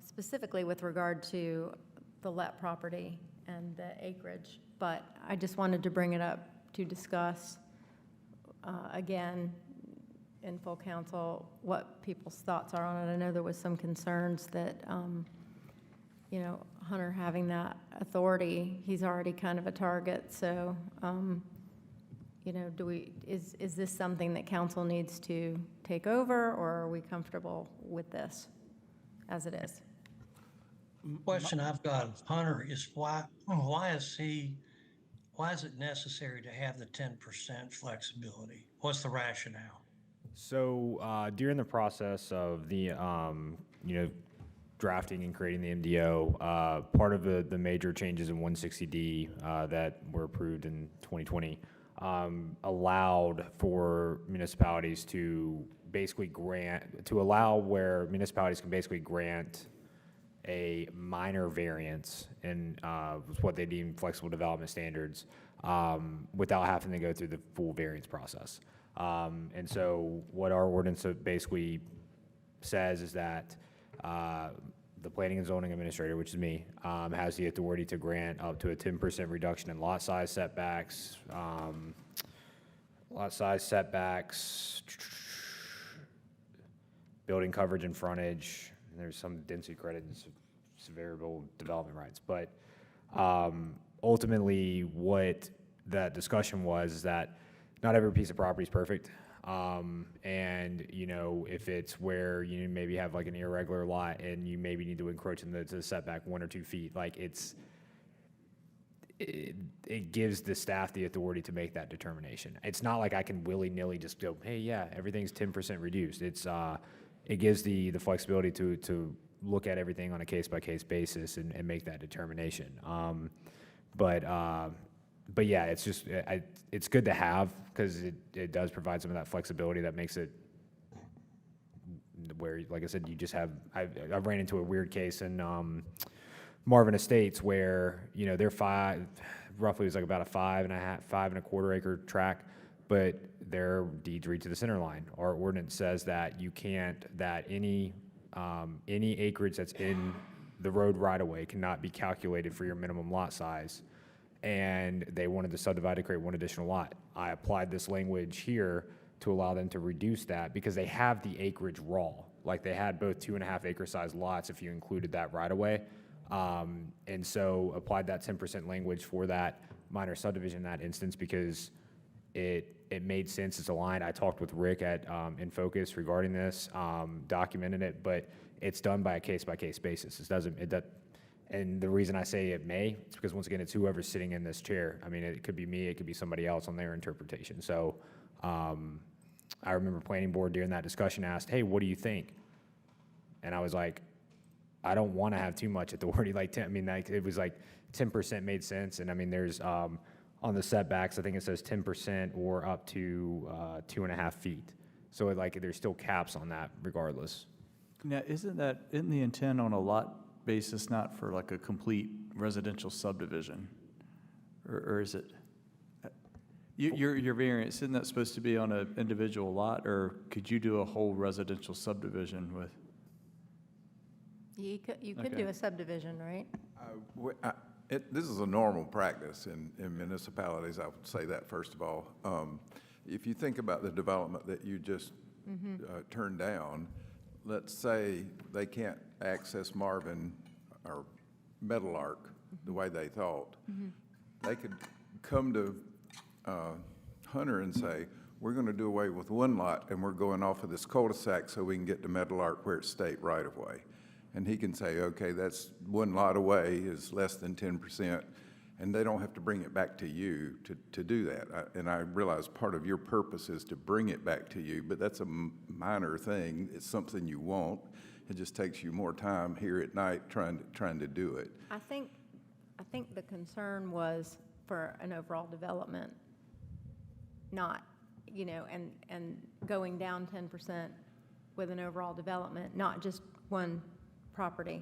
specifically with regard to the Let property and the acreage. But I just wanted to bring it up to discuss, again, in full council, what people's thoughts are on it. I know there was some concerns that, Hunter having that authority, he's already kind of a target, so, is this something that council needs to take over, or are we comfortable with this as it is? Question I've got of Hunter is why why is it necessary to have the 10% flexibility? What's the rationale? So during the process of the, drafting and creating the MDO, part of the major changes in 160D that were approved in 2020 allowed for municipalities to basically allow where municipalities can basically grant a minor variance in what they deem flexible development standards without having to go through the full variance process. And so what our ordinance basically says is that the Planning and Zoning Administrator, which is me, has the authority to grant up to a 10% reduction in lot size setbacks, building coverage and frontage. And there's some density credit and some variable development rights. But ultimately, what that discussion was is that not every piece of property is perfect. And, if it's where you maybe have like an irregular lot and you maybe need to encroach into the setback 1 or 2 feet, like it gives the staff the authority to make that determination. It's not like I can willy-nilly just go, hey, yeah, everything's 10% reduced. It gives the flexibility to look at everything on a case-by-case basis and make that determination. But yeah, it's just, it's good to have because it does provide some of that flexibility that makes it where, like I said, you just have, I've ran into a weird case in Marvin Estates where, they're roughly it was like about a 5.25 acre tract, but their deeds read to the center line. Our ordinance says that you can't, that any acreage that's in the road right-of-way cannot be calculated for your minimum lot size. And they wanted to subdivide to create one additional lot. I applied this language here to allow them to reduce that because they have the acreage raw. Like they had both 2.5 acre size lots if you included that right away. And so applied that 10% language for that minor subdivision in that instance because it made sense. It's aligned. I talked with Rick at In Focus regarding this, documented it, but it's done by a case-by-case basis. And the reason I say it may, it's because once again, it's whoever's sitting in this chair. I mean, it could be me, it could be somebody else on their interpretation. So I remember planning board during that discussion asked, hey, what do you think? And I was like, I don't want to have too much authority. It was like 10% made sense. And I mean, there's on the setbacks, I think it says 10% or up to 2.5 feet. So there's still caps on that regardless. Now, isn't the intent on a lot basis not for like a complete residential subdivision? Or is it? Your variance, isn't that supposed to be on an individual lot, or could you do a whole residential subdivision with? You could Okay. do a subdivision, right? This is a normal practice in municipalities, I would say that first of all. If you think about the development that you just turned down, let's say they can't access Marvin or Meadowlark the way they thought. They could come to Hunter and say, we're going to do away with one lot and we're going off of this cul-de-sac so we can get to Meadowlark where it's state right of way. And he can say, okay, that's one lot away is less than 10%, and they don't have to bring it back to you to do that. And I realize part of your purpose is to bring it back to you, but that's a minor thing. It's something you want. It just takes you more time here at night trying to do it. I think the concern was for an overall development, not, and going down 10% with an overall development, not just one property.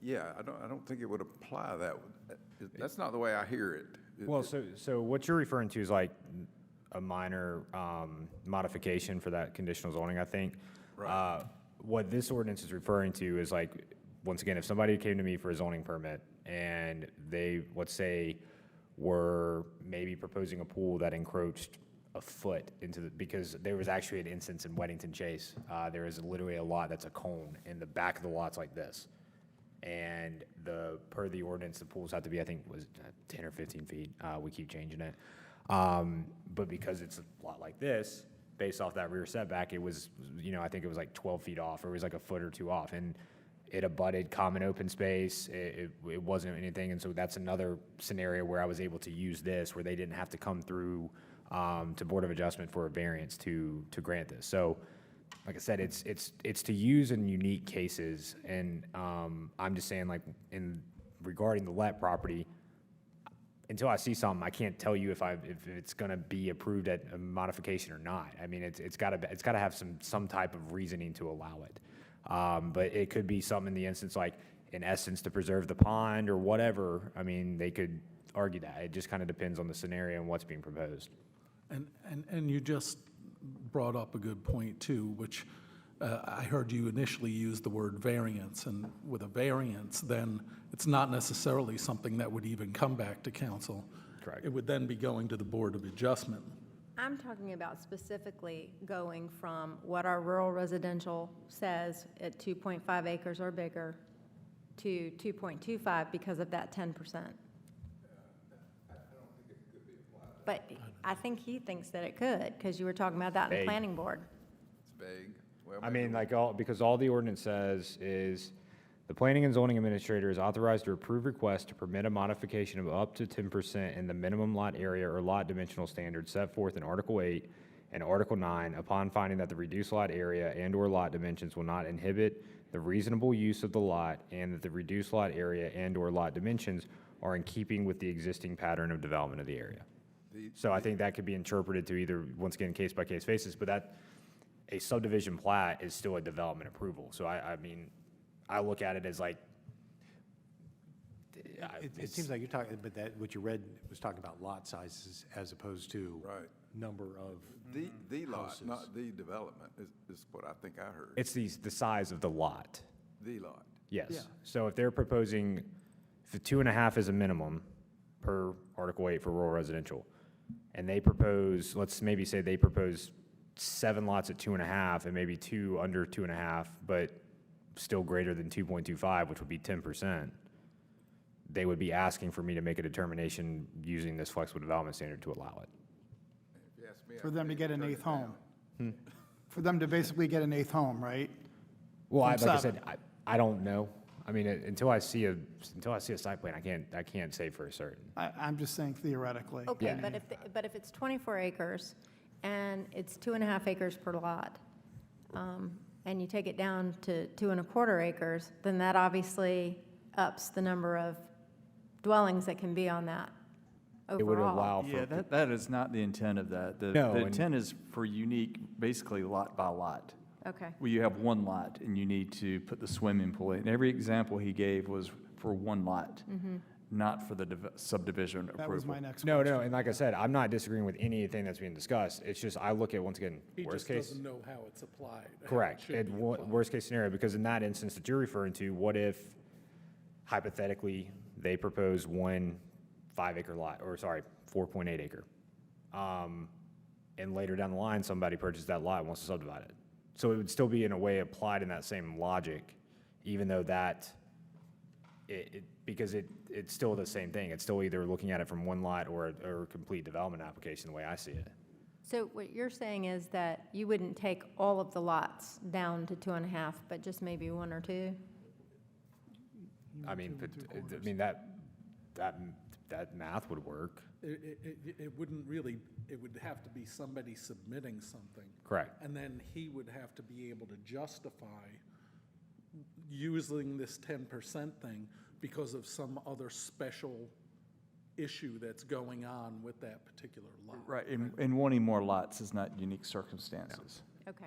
Yeah, I don't think it would apply that. That's not the way I hear it. Well, so what you're referring to is like a minor modification for that conditional zoning, I think. Right. What this ordinance is referring to is like, once again, if somebody came to me for a zoning permit and they, let's say, were maybe proposing a pool that encroached a foot into because there was actually an instance in Weddington Chase. There is literally a lot that's a cone, and the back of the lot's like this. And per the ordinance, the pools have to be, I think, was 10 or 15 feet. We keep changing it. But because it's a lot like this, based off that rear setback, it was, I think it was like 12 feet off, or it was like a foot or two off. And it abutted common open space, it wasn't anything, and so that's another scenario where I was able to use this, where they didn't have to come through to Board of Adjustment for a variance to grant this. So, like I said, it's to use in unique cases, and I'm just saying, like, regarding the let property, until I see something, I can't tell you if it's gonna be approved at a modification or not. I mean, it's gotta have some type of reasoning to allow it. But it could be something in the instance, like, in essence, to preserve the pond or whatever. I mean, they could argue that. It just kind of depends on the scenario and what's being proposed. And you just brought up a good point too, which I heard you initially use the word variance, and with a variance, then it's not necessarily something that would even come back to council. Correct. It would then be going to the Board of Adjustment. I'm talking about specifically going from what our rural residential says at 2.5 acres or bigger to 2.25 because of that 10%. But I think he thinks that it could, because you were talking about that in the Vague. planning board. It's vague. Well, I mean, like, because all the ordinance says is, the planning and zoning administrator is authorized to approve requests to permit a modification of up to 10% in the minimum lot area or lot dimensional standards set forth in Article 8 and Article 9 upon finding that the reduced lot area and/or lot dimensions will not inhibit the reasonable use of the lot, and that the reduced lot area and/or lot dimensions are in keeping with the existing pattern of development of the area. So I think that could be interpreted to either, once again, case-by-case basis, but that, a subdivision plat is still a development approval. So I mean, I look at it as like, It seems like you're talking, but that, what you read was talking about lot sizes as opposed to Right. number of The lot, houses. not the development, is what I think I heard. it's the size of the lot. The lot. Yes. Yeah. So if they're proposing, if the 2.5 is a minimum per Article 8 for rural residential, and they propose, let's maybe say they propose 7 lots at 2.5 and maybe 2 under 2.5, but still greater than 2.25, which would be 10%, they would be asking for me to make a determination using this flexible development standard to allow it. If you ask me, For I'd them to say get an turn it eighth home. down. For them to basically get an eighth home, right? Well, From like I seven. said, I don't know. I mean, until I see a site plan, I can't say for certain. I'm just saying theoretically. Okay, Yeah. but if it's 24 acres and it's 2.5 acres per lot, and you take it down to 2.25 acres, then that obviously ups the number of dwellings that can be on that overall. It would allow for. Yeah, that is not the intent of that. No, The and- intent is for unique, basically lot by lot. Okay, Where you have one lot and you need to put the swimming pool in. Every example he gave was for one lot, not for the subdivision approval. That was my next No, question. no, and like I said, I'm not disagreeing with anything that's being discussed. It's just, I look at, once again, He worst just case. doesn't know how it's applied. how it Correct. should And be applied. worst case scenario, because in that instance that you're referring to, what if hypothetically they propose 1 5-acre lot, or sorry, 4.8 acre? And later down the line, somebody purchased that lot and wants to subdivide it. So it would still be in a way applied in that same logic, even though that, because it's still the same thing. It's still either looking at it from one lot or a complete development application, the way I see it. so what you're saying is that you wouldn't take all of the lots down to 2.5, but just maybe 1 or 2? I mean, that math would work. It wouldn't really, it would have to be somebody submitting something. Correct. And then he would have to be able to justify using this 10% thing because of some other special issue that's going on with that particular lot. Right, and wanting more lots is not unique circumstances. Okay.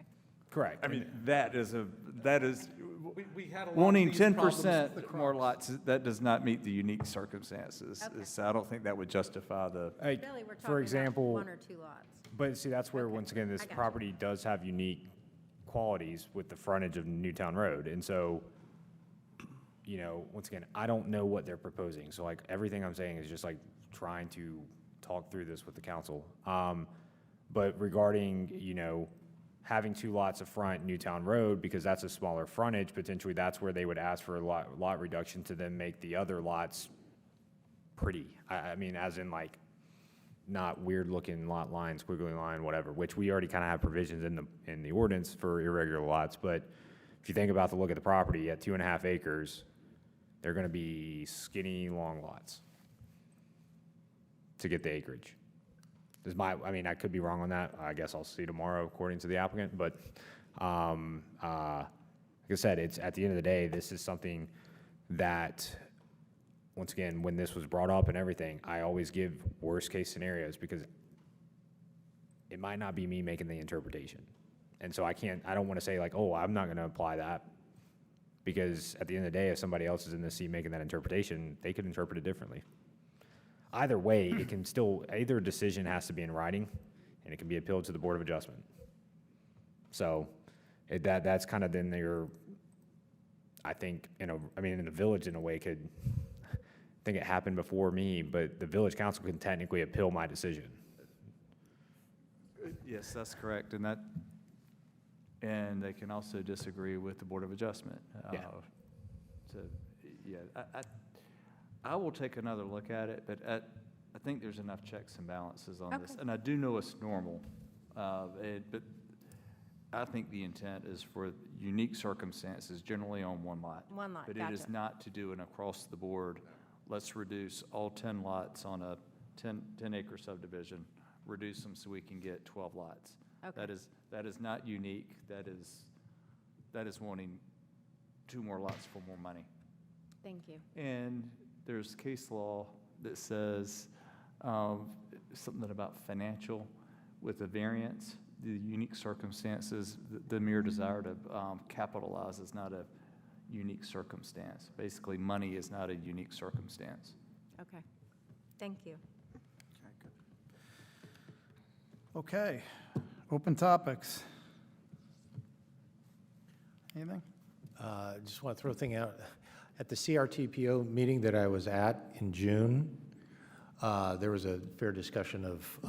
Correct. I mean, We had a lot of wanting these problems 10% with the more crops. lots, that does not meet the unique circumstances. Okay. So I don't think that would justify the, Like, Really, we're talking for about example, 1 or 2 lots. but see, that's where, once again, this I gotcha. property does have unique qualities with the frontage of Newtown Road. And so, once again, I don't know what they're proposing. So like, everything I'm saying is just like trying to talk through this with the council. But regarding, having 2 lots of front Newtown Road, because that's a smaller frontage, potentially that's where they would ask for a lot reduction to then make the other lots pretty. I mean, as in like, not weird-looking lot lines, squiggly line, whatever, which we already kind of have provisions in the ordinance for irregular lots, but if you think about the look at the property at 2.5 acres, they're going to be skinny, long lots to get the acreage. I mean, I could be wrong on that. I guess I'll see tomorrow according to the applicant, but like I said, it's at the end of the day, this is something that, once again, when this was brought up and everything, I always give worst case scenarios because it might not be me making the interpretation. And so I don't want to say like, oh, I'm not going to apply that, because at the end of the day, if somebody else is in the seat making that interpretation, they could interpret it differently. Either way, it can still, either decision has to be in writing, and it can be appealed to the Board of Adjustment. So that's kind of then I think, in the village in a way could, I think it happened before me, but the village council can technically appeal my decision. Yes, that's correct, and they can also disagree with the Board of Adjustment. Yeah. I will take another look at it, but I think there's enough checks and balances on this. Okay. And I do know it's normal, but I think the intent is for unique circumstances, generally on one lot. One lot, But it is gotcha. not to do an across-the-board, let's reduce all 10 lots on a 10-acre subdivision, reduce them so we can get 12 lots. Okay. That is not unique. That is wanting 2 more lots for more money. Thank you. And there's case law that says something about financial with a variance, the unique circumstances, the mere desire to capitalize is not a unique circumstance. Basically, money is not a unique circumstance. Okay. Thank you. Okay, open topics. Anything? Just want to throw a thing out. At the CRTPO meeting that I was at in June, there was a fair discussion of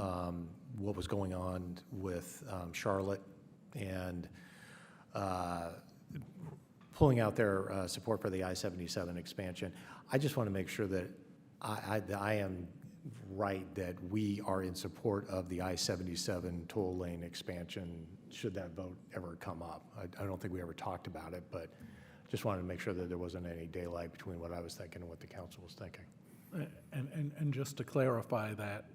what was going on with Charlotte and pulling out their support for the I-77 expansion. I just want to make sure that I am right that we are in support of the I-77 toll lane expansion, should that vote ever come up. I don't think we ever talked about it, but just wanted to make sure that there wasn't any daylight between what I was thinking and what the council was thinking. And just to clarify that,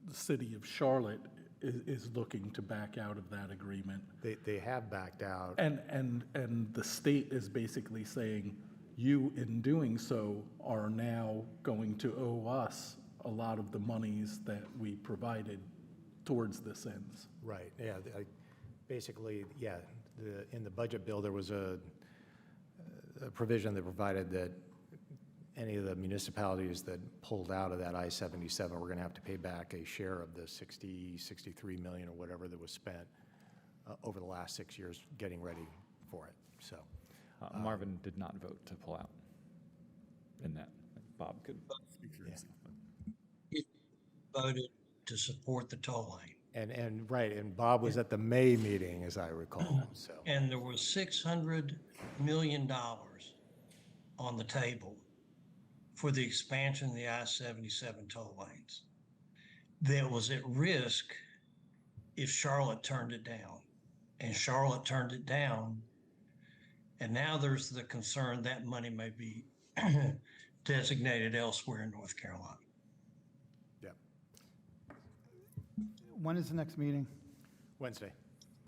the city of Charlotte is looking to back out of that agreement. They have backed out. And the state is basically saying, you, in doing so, are now going to owe us a lot of the monies that we provided towards this ends. Right, yeah. Basically, yeah, in the budget bill, there was a provision that provided that any of the municipalities that pulled out of that I-77 were going to have to pay back a share of the 63 million or whatever that was spent over the last 6 years getting ready for it, so. Marvin did not vote to pull out in that. Bob could speak for himself. It voted to support the toll lane. And right, and Bob was at the May meeting, as I recall, so. And there was $600 million on the table for the expansion of the I-77 toll lanes that was at risk if Charlotte turned it down. And Charlotte turned it down. And now there's the concern that money may be designated elsewhere in North Carolina. When is the next meeting? Wednesday,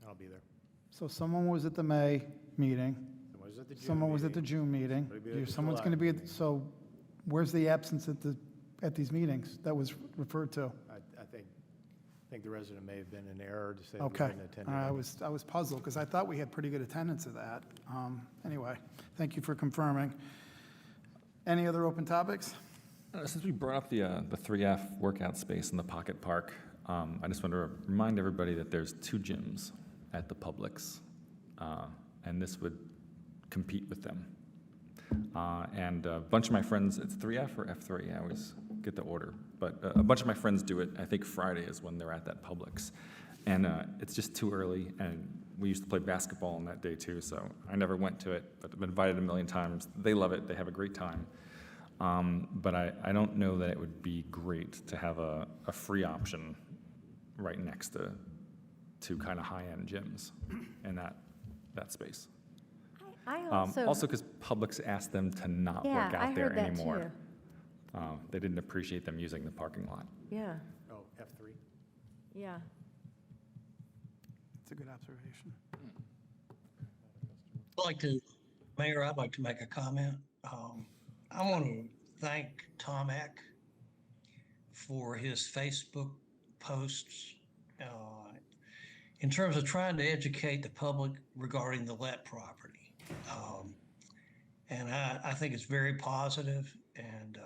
I'll be there. So someone was at the May meeting. Someone was at the June Someone was at the meeting. June meeting. Somebody be at the Someone's July going to be, meeting. so where's the absence at these meetings that was referred to? I think the resident may have been in error to say that we Okay. didn't attend. I was puzzled because I thought we had pretty good attendance of that. Anyway, thank you for confirming. Any other open topics? Since we brought up the 3F workout space in the Pocket Park, I just want to remind everybody that there's 2 gyms at the Publix, and this would compete with them. And a bunch of my friends, it's 3F or F3, I always get the order, but a bunch of my friends do it. I think Friday is when they're at that Publix. And it's just too early, and we used to play basketball on that day too, so I never went to it, but I've been invited a million times. They love it, they have a great time. But I don't know that it would be great to have a free option right next to kind of high-end gyms in that space. I also- Also because Publix asked them to not Yeah, work I out there heard that anymore. They didn't appreciate them using the parking lot. Yeah, Oh, F3. yeah. It's a good observation. Mayor, I'd like to make a comment. I want to thank Tom Eck for his Facebook posts in terms of trying to educate the public regarding the Lett property. And I think it's very positive, and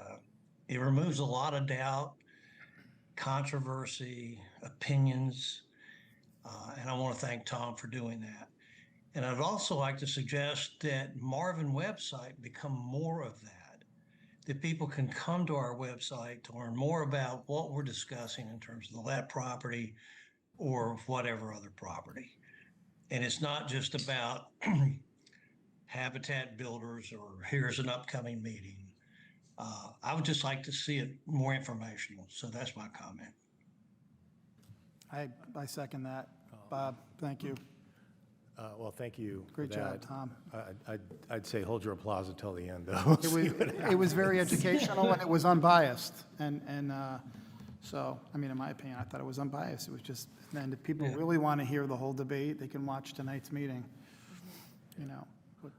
it removes a lot of doubt, controversy, opinions, and I want to thank Tom for doing that. And I'd also like to suggest that Marvin website become more of that people can come to our website to learn more about what we're discussing in terms of the Lett property or whatever other property. And it's not just about habitat builders or here's an upcoming meeting. I would just like to see it more informational. So that's my comment. I second that. Bob, thank you. Well, thank you for Great job, that. Tom. I'd say hold your applause until the end, though. It was very educational and it was unbiased. And so, I mean, in my opinion, I thought it was unbiased. It was just, and if people really want to hear the whole debate, they can watch tonight's meeting, you know, but,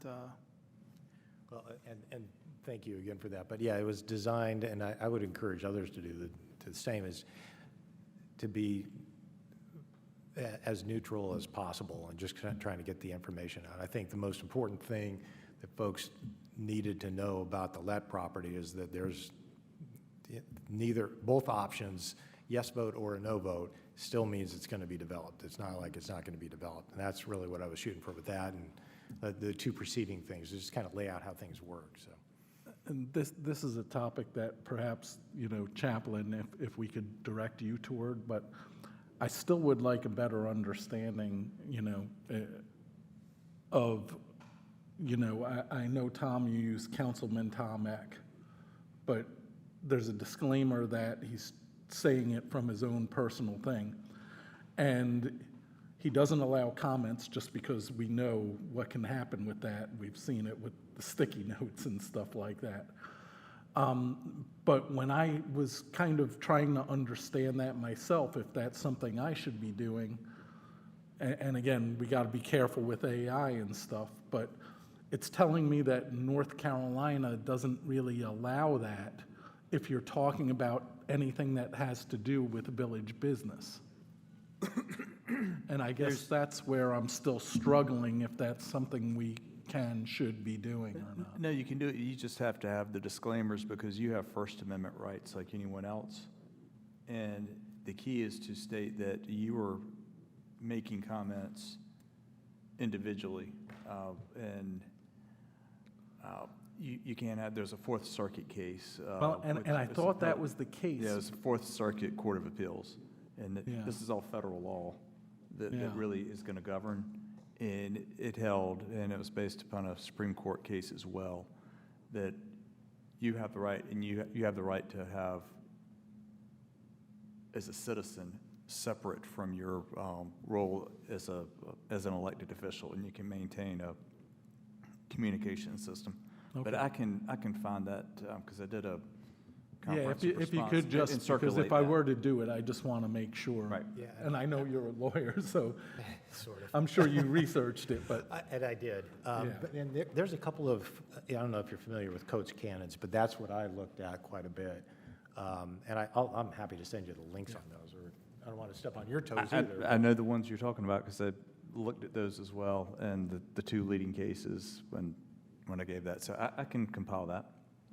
Well, and thank you again for that. But yeah, it was designed, and I would encourage others to do the same, is to be as neutral as possible and just kind of trying to get the information out. I think the most important thing that folks needed to know about the Lett property is that there's both options, yes vote or a no vote, still means it's going to be developed. It's not like it's not going to be developed. And that's really what I was shooting for with that. And the two preceding things, just kind of lay out how things work, so. And this is a topic that perhaps, you know, Chaplain, if we could direct you toward, but I still would like a better understanding, you know, of, you know, I know, Tom, you use Councilman Tom Eck, but there's a disclaimer that he's saying it from his own personal thing. And he doesn't allow comments just because we know what can happen with that. We've seen it with the sticky notes and stuff like that. But when I was kind of trying to understand that myself, if that's something I should be doing, and again, we got to be careful with AI and stuff, but it's telling me that North Carolina doesn't really allow that if you're talking about anything that has to do with village business. And I guess that's where I'm still struggling, if that's something we should be doing or not. No, you can do it. You just have to have the disclaimers because you have First Amendment rights like anyone else. And the key is to state that you are making comments individually. You can't have, there's a Fourth Circuit case. Well, and I thought that was the case. Yeah, it's the Fourth Circuit Court of Appeals. And Yeah. this is all federal law that Yeah. really is going to govern. And it held, and it was based upon a Supreme Court case as well, that you have the right, and you have the right to have, as a citizen, separate from your role as an elected official, and you can maintain a communication system. But I can find that, because I did a Yeah, conference if you response could and just, because circulate if I that. were to do it, I just want to make sure. Right. Yeah. And I know you're a lawyer, so Sort of. I'm sure you researched it, but. And I did. Yeah. And there's a couple of, I don't know if you're familiar with Coates Canons, but that's what I looked at quite a bit. And I'm happy to send you the links on those, or I don't want to step on your toes either. I know the ones you're talking about because I looked at those as well, and the two leading cases when I gave that. So I can compile that.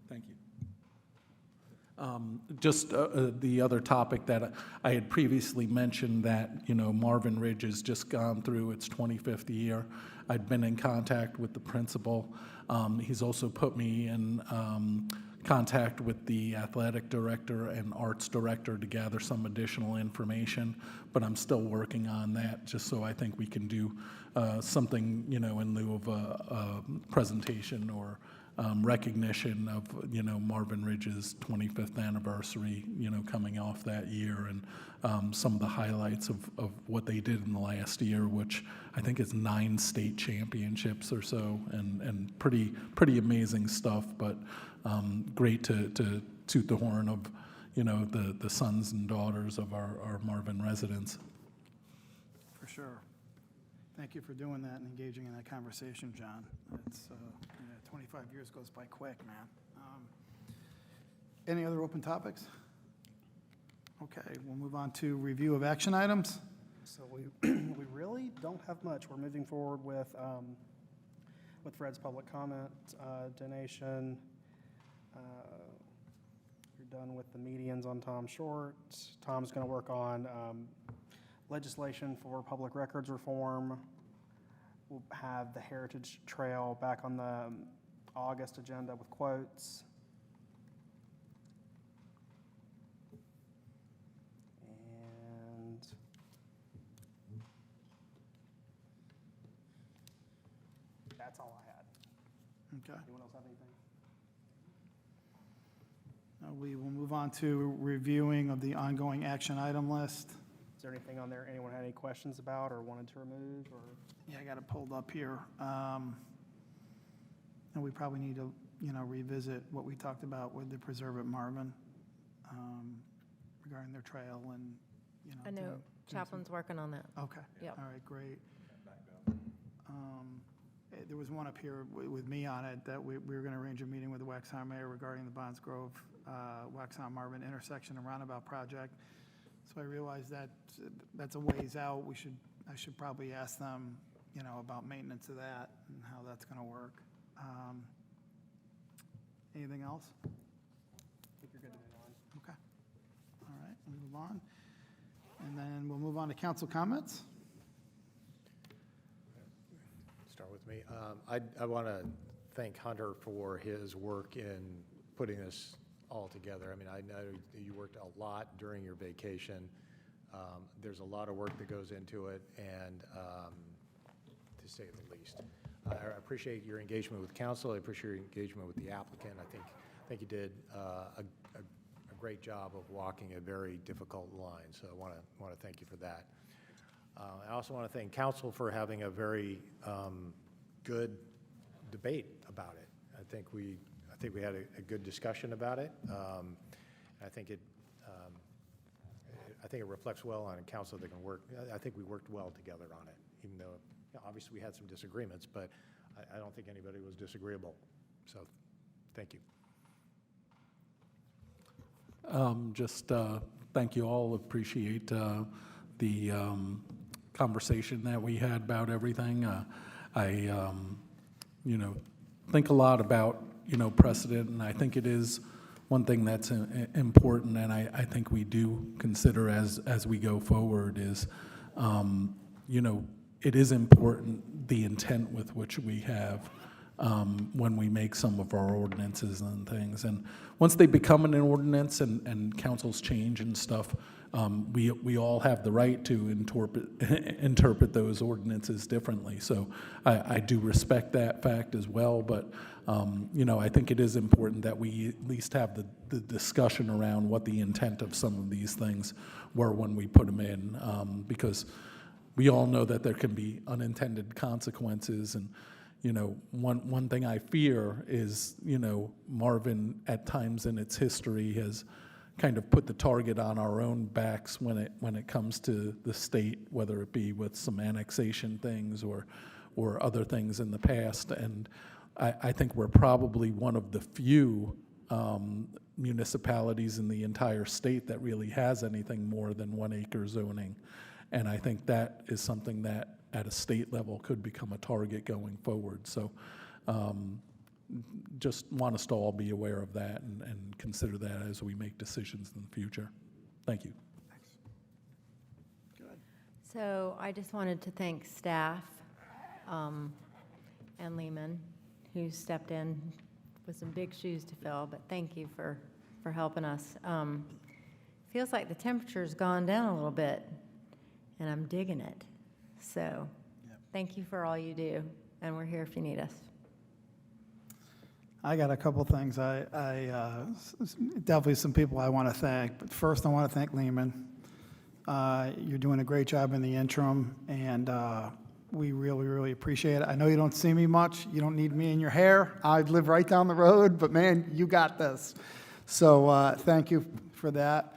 Thank you. Just the other topic that I had previously mentioned, that, you know, Marvin Ridge has just gone through its 25th year. I'd been in contact with the principal. He's also put me in contact with the athletic director and arts director to gather some additional information, but I'm still working on that, just so I think we can do something, you know, in lieu of a presentation or recognition of, Marvin Ridge's 25th anniversary, coming off that year, and some of the highlights of what they did in the last year, which I think is 9 state championships or so, and pretty amazing stuff, but great to toot the horn of, the sons and daughters of our Marvin residents. For sure. Thank you for doing that and engaging in that conversation, John. It's, 25 years goes by quick, man. Any other open topics? Okay, we'll move on to review of action items. So we really don't have much. We're moving forward with Fred's public comment, donation. You're done with the medians on Tom Short. Tom's going to work on legislation for public records reform. We'll have the Heritage Trail back on the August agenda with quotes. And that's all I had. Okay. Anyone else have anything? We will move on to reviewing of the ongoing action item list. Is there anything on there anyone had any questions about or wanted to remove, or? Yeah, I got it pulled up here. And we probably need to, revisit what we talked about with the Preserve at Marvin regarding their trail and, I know Chaplain's working on that. Okay. Yep. All right, great. There was one up here with me on it that we were going to arrange a meeting with the Waxhaw mayor regarding the Bonds Grove, Waxhaw Marvin intersection and roundabout project. So I realized that that's a ways out. I should probably ask them, about maintenance of that and how that's going to work. Anything else? I think you're good to move on. Okay. All right, we'll move on. And then we'll move on to council comments. Start with me. I want to thank Hunter for his work in putting this all together. I mean, I know you worked a lot during your vacation. There's a lot of work that goes into it, and to say the least. I appreciate your engagement with council. I appreciate your engagement with the applicant. I think you did a great job of walking a very difficult line. So I want to thank you for that. I also want to thank council for having a very good debate about it. I think we had a good discussion about it. I think it reflects well on a council that can work. I think we worked well together on it, even though obviously we had some disagreements, but I don't think anybody was disagreeable. So thank you. Just thank you all. Appreciate the conversation that we had about everything. I think a lot about, precedent, and I think it is one thing that's important, and I think we do consider as we go forward is, it is important the intent with which we have when we make some of our ordinances and things. And once they become an ordinance and councils change and stuff, we all have the right to interpret those ordinances differently. So I do respect that fact as well, but I think it is important that we at least have the discussion around what the intent of some of these things were when we put them in, because we all know that there can be unintended consequences. And one thing I fear is, Marvin at times in its history has kind of put the target on our own backs when it comes to the state, whether it be with some annexation things or other things in the past. And I think we're probably one of the few municipalities in the entire state that really has anything more than 1 acre zoning. And I think that is something that at a state level could become a target going forward. So just want us to all be aware of that and consider that as we make decisions in the future. Thank you. Good. So I just wanted to thank staff and Lehman, who stepped in with some big shoes to fill, but thank you for helping us. Feels like the temperature's gone down a little bit, and I'm digging it. So thank you for all you do, and we're here if you need us. I got a couple things. Definitely some people I want to thank, but first I want to thank Lehman. You're doing a great job in the interim, and we really, really appreciate it. I know you don't see me much. You don't need me in your hair. I live right down the road, but man, you got this. So thank you for that.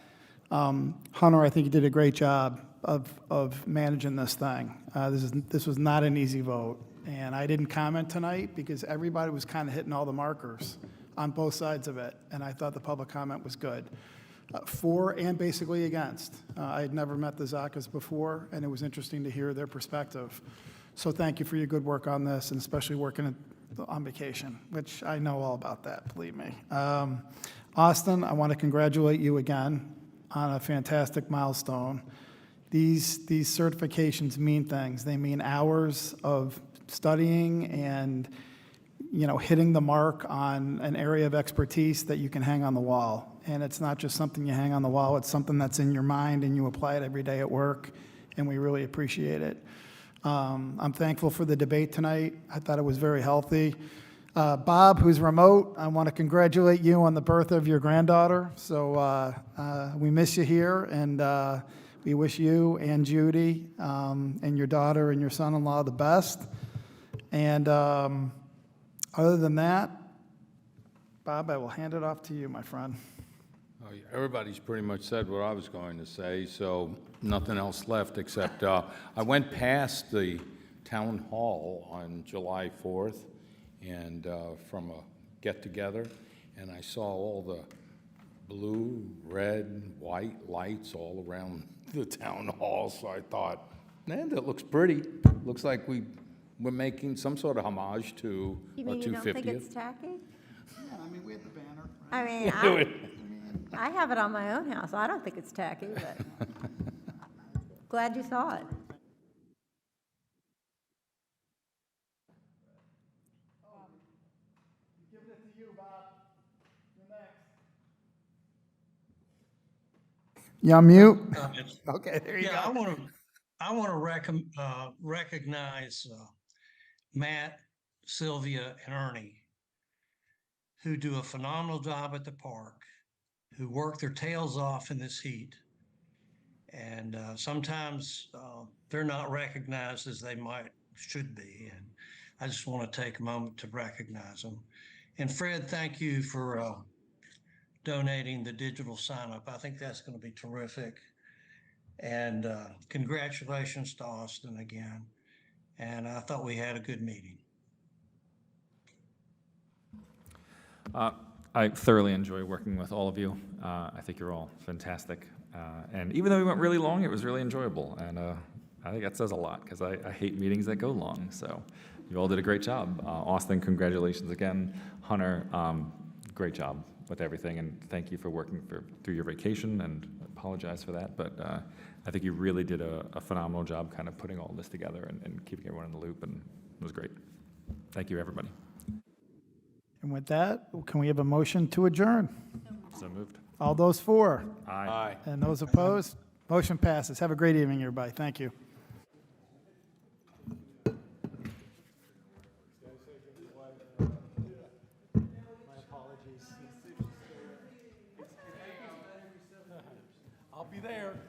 Hunter, I think you did a great job of managing this thing. This was not an easy vote. And I didn't comment tonight because everybody was kind of hitting all the markers on both sides of it, and I thought the public comment was good. For and basically against. I had never met the Zakas before, and it was interesting to hear their perspective. So thank you for your good work on this, and especially working on vacation, which I know all about that, believe me. Austin, I want to congratulate you again on a fantastic milestone. These certifications mean things. They mean hours of studying and, you know, hitting the mark on an area of expertise that you can hang on the wall. And it's not just something you hang on the wall, it's something that's in your mind and you apply it every day at work, and we really appreciate it. I'm thankful for the debate tonight. I thought it was very healthy. Bob, who's remote, I want to congratulate you on the birth of your granddaughter. So we miss you here, and we wish you and Judy and your daughter and your son-in-law the best. And other than that, Bob, I will hand it off to you, my friend. Oh, yeah, everybody's pretty much said what I was going to say, so nothing else left except I went past the town hall on July 4th and from a get-together, and I saw all the blue, red, white lights all around the town hall, so I thought, man, that looks pretty. Looks like we're making some sort of homage to You our mean you don't think 250th. it's tacky? Yeah, I mean, we had the banner. I mean, I have it on my own house. I don't think it's tacky, but glad you saw it. Giving it to you, Bob. You're next. You on mute? Okay, there you Yeah, go. I want to recognize Matt, Sylvia, and Ernie, who do a phenomenal job at the park, who work their tails off in this heat. And sometimes they're not recognized as they should be. And I just want to take a moment to recognize them. And Fred, thank you for donating the digital sign-up. I think that's going to be terrific. And congratulations to Austin again. And I thought we had a good meeting. I thoroughly enjoy working with all of you. I think you're all fantastic. And even though we went really long, it was really enjoyable. And I think that says a lot, because I hate meetings that go long. So you all did a great job. Austin, congratulations again. Hunter, great job with everything. And thank you for working through your vacation, and apologize for that. But I think you really did a phenomenal job kind of putting all this together and keeping everyone in the loop. And it was great. Thank you, everybody. And with that, can we have a motion to adjourn? So moved. All those for? Aye. And those opposed? Motion passes. Have a great evening, everybody. Thank you. I'll be there.